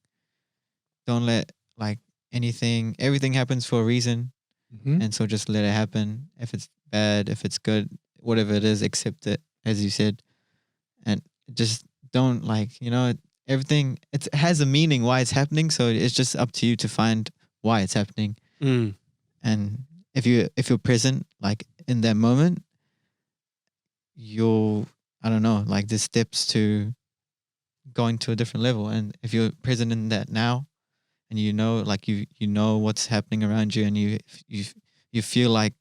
Don't let like everything happens for a reason. Mhm. And so just let it happen. If it's bad, if it's good, whatever it is, accept it, as you said. And just don't everything, it has a meaning why it's happening. So it's just up to you to find why it's happening. Mm. And if you're present, like in that moment, you'll, I don't know, like there's steps to going to a different level. And if you're present in that now, and you know, like you know what's happening around you, and you feel like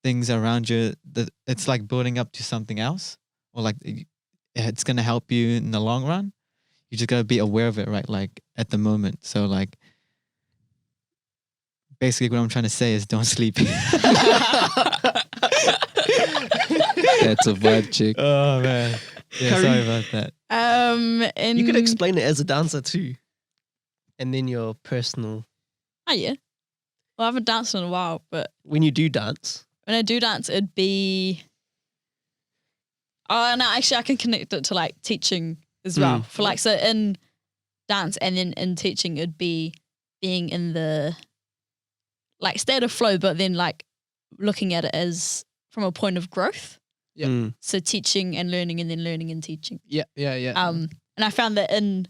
things around you, that it's like building up to something else, or like it's gonna help you in the long run. You just gotta be aware of it, right? Like at the moment. So like, basically, what I'm trying to say is, don't sleep. That's a vibe check. Oh man, yeah, Curry. sorry about that. And You could explain it as a dancer too, and then your personal. Oh yeah. Well, I haven't danced in a while, but When you do dance, when I do dance, it'd be. Oh no, actually, I can connect it to like teaching as well. For like, so in dance and then in teaching, it'd be being in the like state of flow, but then like looking at it as from a point of growth. Yeah. Mm. So teaching and learning, and then learning and teaching. Yeah. And I found that in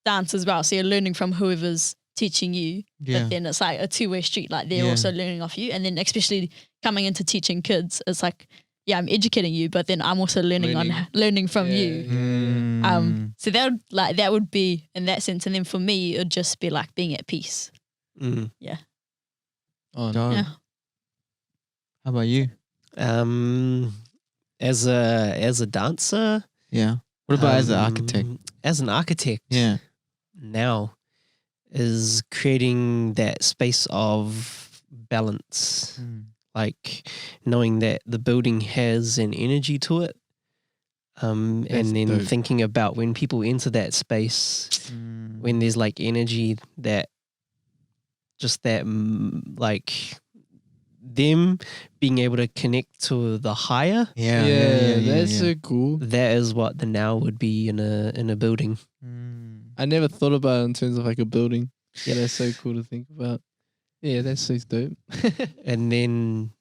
dance as well. So you're learning from whoever's teaching you, Yeah, but then it's like a two-way street. Like they're Yeah. also learning off you, and then especially coming into teaching kids, it's like, yeah, I'm educating you, but then I'm also learning from you. So that would be in that sense, and then for me, it would just be like being at peace. Mm. Oh, Dog. Yeah. How about you? As a dancer, Yeah. What about as an architect? As an architect, Yeah. now is creating that space of balance, like knowing that the building has an energy to it, and then dope. thinking about when people enter that space, when there's like energy that just that like them being able to connect to the higher. Yeah. That's so cool. That is what the now would be in a building. I never thought about it in terms of like a building. Yeah, that's so cool to think about. Yeah, that's so dope. And then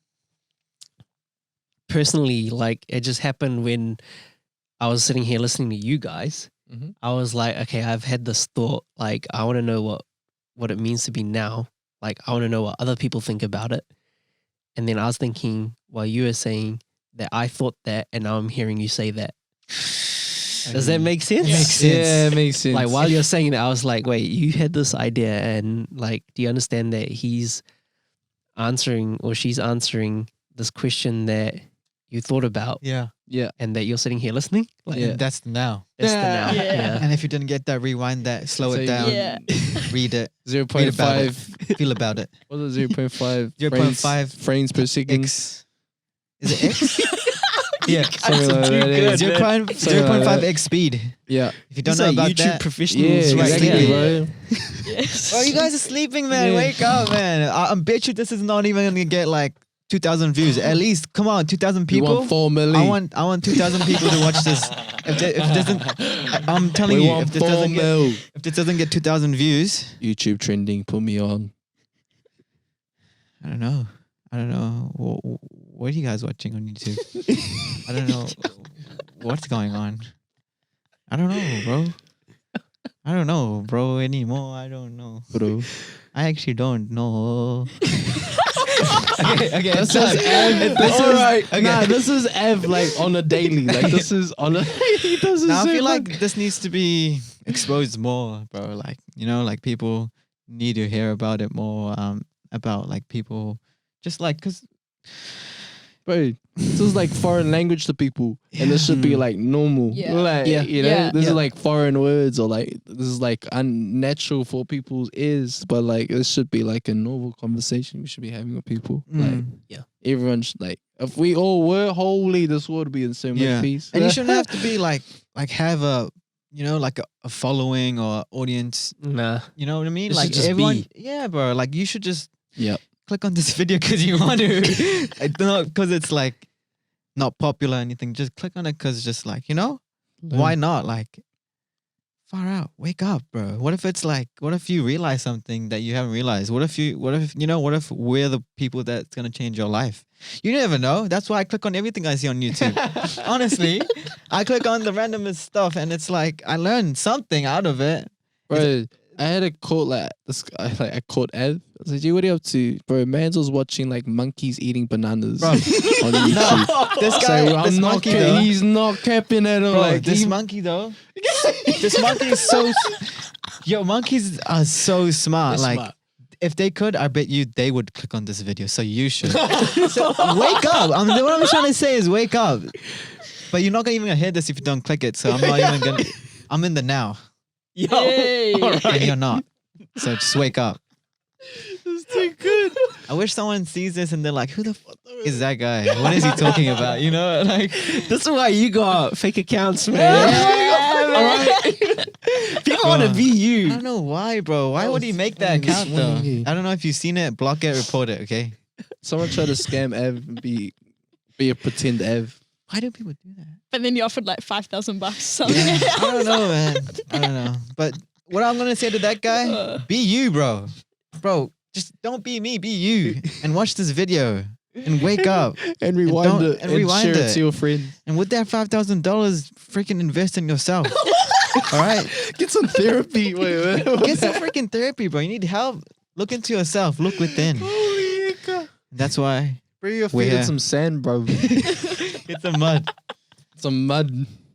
personally, like it just happened when I was sitting here listening to you guys. Mhm. I was like, okay, I've had this thought, like I want to know what it means to be now. Like I want to know what other people think about it. And then I was thinking while you were saying that I thought that, and now I'm hearing you say that. Does that make sense? Makes sense. Yeah, it makes sense. Like while you're saying that, I was like, wait, you had this idea, and like, do you understand that he's answering or she's answering this question that you thought about, Yeah. and that you're sitting here listening? Like, And that's the now. that's the now. Yeah. Yeah. And if you didn't get that, rewind that, slow So it down, Yeah. read it, 0.5. feel about it. What is it? 0.5? 0.5 frames per second. X. Is it X? Yeah. Something like that. Yeah. 0.5 X speed. Yeah. If you don't These know are about YouTube that, professionals right exactly, here. bro. Yes. oh, you guys are sleeping, man. Yeah. Wake up, man. I bet you this is not even gonna get like 2,000 views. At least, come on, 2,000 You people. want 4 million. I want 2,000 people to watch this. If it doesn't, I'm telling We you, want if 4 mil. this doesn't get 2,000 views, YouTube trending, put me on. I don't know. What are you guys watching on YouTube? I don't know what's going on. I don't know, bro, anymore. I don't know. Bro. I actually don't know. okay. This is Ev. This is Ev like on a daily. Like this is on a he does it Now I so feel much. like this needs to be exposed more, bro. Like, like people need to hear about it more. About like people just like, cause bro, this is like foreign language to people, and this should be like normal. Yeah. Like, Yeah. you know, Yeah. this Yeah. is like foreign words, or like this is like unnatural for people's ears, but like this should be like a normal conversation we should be having with people. Like, everyone should, like, if we all were holy, this world would be in so much peace. And you shouldn't have to be like have a like a following or audience. Nah. You know what I mean? It should Like just everyone, be. yeah, bro. Like you should just Yep. click on this video because you want to. Not because it's like not popular or anything. Just click on it because just like why not? Like far out. Wake up, bro. What if it's like, what if you realize something that you haven't realized? What if we're the people that's going to change your life? You never know. That's why I click on everything I see on YouTube. Honestly, I click on the randomest stuff and it's like, I learned something out of it. Bro, I had a quote like this. I caught Ev. I said, "G, what are you up to, bro?" Man's was watching like monkeys eating bananas Bro. on YouTube. No, this guy, So this monkey though. he's not capping at all. Bro, Like this he- monkey though. This monkey is so. Yo, monkeys are so smart. They're Like, smart. if they could, I bet you they would click on this video. So you should. So wake up. What I'm trying to say is wake up. But you're not even gonna hear this if you don't click it. So I'm not even gonna. I'm in the now, Yo, Yay. all and right. you're not. So just wake up. It's too good. I wish someone sees this and they're like, "Who the fuck is that guy? What is he talking about?" You know, like. This is why you got fake accounts, man. All right. People want to be I you. don't know why, bro. Why would he make that fucking account though? swingy. I don't know if you've seen it. Block it, report it. Okay. Someone tried to scam Ev and be a pretend Ev. Why do people do that? But then you offered like $5,000 or something. I don't know, man. I don't know. But what I'm gonna say to that guy, be you, bro. Bro, just don't be me, be you. And watch this video. And wake up. And rewind rewind it, it and and rewind share it. it to your friends. And with that $5,000, freaking invest in yourself. All right? Get some therapy. Wait. Get some freaking therapy, bro. You need help. Look into yourself. Look within. Holy God. That's why Bring your We're feet here. in some sand, bro. it's a mud. Some mud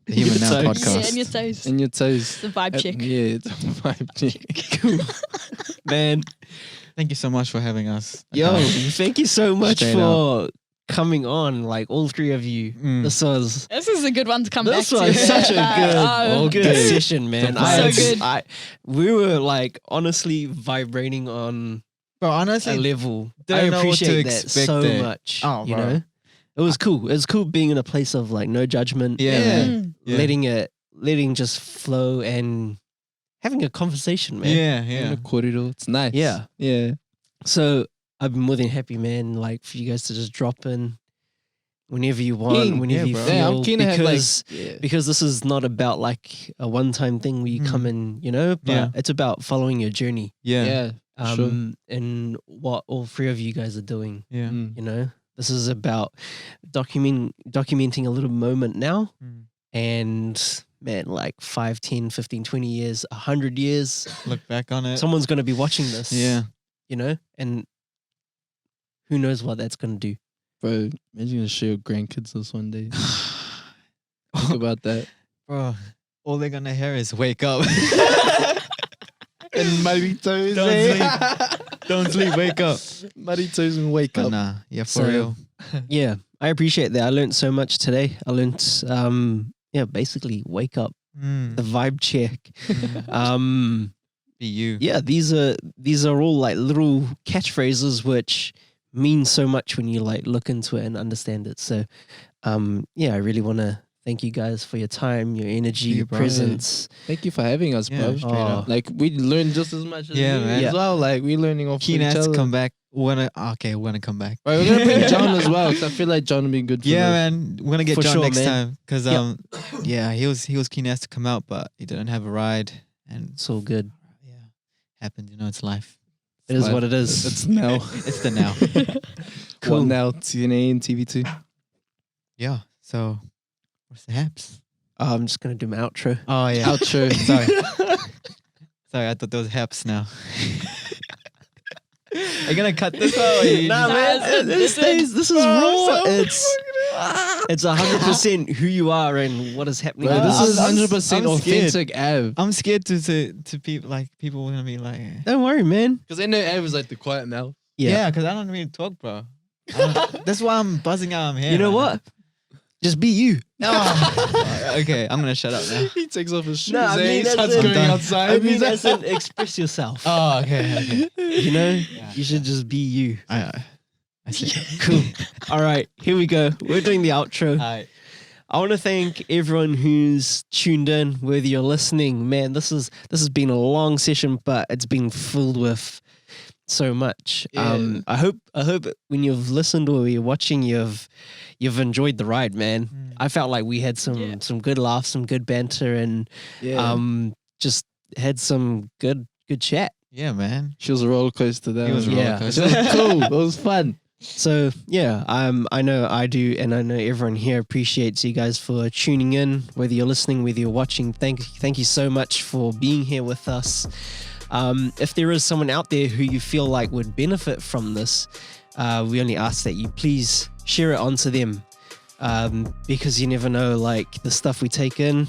The Human Now toes. Yeah, podcast. and your toes. in your toes. The vibe check. Yeah, it's a vibe check. Man, Thank you so much for having us. yo, thank you so much Straight for coming on, like all three of you. Mm. This was This is a good one to come this back to. was such a good, Oh, good session, man. So good. We were like honestly vibrating on Bro, a honestly, level. I don't know what to appreciate that expect so there. much. Oh, you bro. know, it was cool. It was cool being in a place of like no judgment. yeah, Yeah. man. Yeah. letting just flow and having a conversation, man. Yeah, In yeah. the corridor. It's nice. Yeah. Yeah. So I've been more than happy, man. Like for you guys to just drop in whenever you want, Keen. whenever Yeah, you bro. feel. Yeah, I'm keen to have like because yeah. because this is not about like a one-time thing where you come in, you know, but Yeah. it's about following your journey. Yeah. Yeah. Sure. And what all three of you guys are doing. Yeah. Mm. You know, this is about documenting a little moment now. Mm. And man, like 5, 10, 15, 20 years, 100 years, Look back on it. someone's going to be watching this. Yeah. You know, and who knows what that's going to do. Bro, imagine you show your grandkids this one day. Think about that. Bro, all they're gonna hear is wake up. And muddy toes. Don't eh? sleep. Don't sleep, wake up. Muddy toes and wake But up. nah, yeah, for So- real. Yeah, I appreciate that. I learned so much today. I learned, basically wake up, Mm. the vibe check. Mm. Be you. Yeah, these are all like little catchphrases which mean so much when you like look into it and understand it. So, I really want to thank you guys for your time, your energy, you, your bro. presence. Thank you for having us, Yeah, bro. straight Oh. up. Like we learned just as much as Yeah, you man. as well. Like we're learning off Keen each has to other. come back. We're gonna come back. Right, we're gonna bring John as well because I feel like John would be good. For Yeah, this. man. We're gonna get For John sure, next man. time because Yeah. yeah, he was keen as to come out, but he didn't have a ride, and It's all good. yeah, happened. You know, it's life. It is Like, what it is. It's now. It's the now. Cool. What now? TNA and TV2. Yeah. So, what's the haps? I'm just gonna do my outro. Oh yeah. Outro. Sorry. Sorry, I thought there was haps now. Are you gonna cut this out? Or you Nah, just- man, this is raw. It's 100% who you are and what is happening. Bro, with this us. is 100% I'm scared. authentic Av. I'm scared to people like people are gonna be like, Don't worry, man. Because I know Av is like the quiet mouth. yeah, because I don't really talk, bro. That's why I'm buzzing out. I'm here. You know right what? Just be you. now. Okay, I'm gonna shut up now. He takes off his shoes. No, I mean, he as starts in- going done. outside. I mean, He's as in express yourself. Oh, okay. You know, Yeah. you should just be you. I see. Cool. All right, here we go. We're doing the outro. Alright. I want to thank everyone who's tuned in, whether you're listening. Man, this has been a long session, but it's been filled with so much. Yeah. I hope when you've listened or you're watching, you've enjoyed the ride, man. Mm. I felt like we had some good laughs, some good banter, and yeah. just had some good chat. Yeah, man. She was a roller coaster. That It was a Yeah. roller coaster. It was cool. It was fun. So yeah, I know I do, and I know everyone here appreciates you guys for tuning in. Whether you're listening, whether you're watching, thank you so much for being here with us. If there is someone out there who you feel like would benefit from this, we only ask that you please share it onto them, because you never know, like the stuff we take in,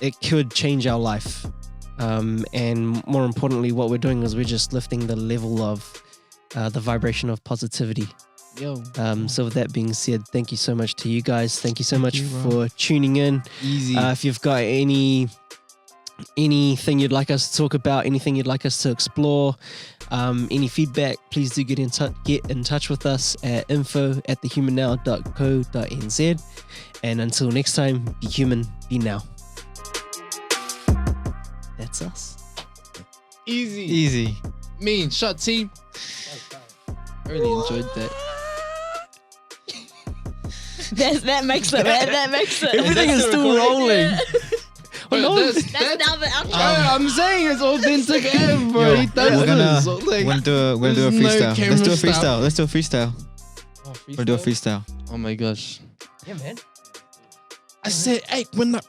it could change our life. And more importantly, what we're doing is we're just lifting the level of the vibration of positivity. Yo. So with that being said, thank you so much to you guys. Thank you so much you, bro. for tuning in. Easy. If you've got anything you'd like us to talk about, anything you'd like us to explore, any feedback, please do get in touch with us at info@thehumannow.co.nz. And until next time, be human, be now. That's us. Easy. Easy. Mean shot team. I really enjoyed that. That makes it. That makes it. Everything is still rolling. That's now the outro. I'm saying it's authentic Ev, bro. Yo, He does we're gonna this. So, like, we're gonna do a there's no freestyle. camera Let's do a style. freestyle. Let's do a freestyle. oh, We'll do a freestyle. Oh my gosh. Yeah, man. I said, hey, when I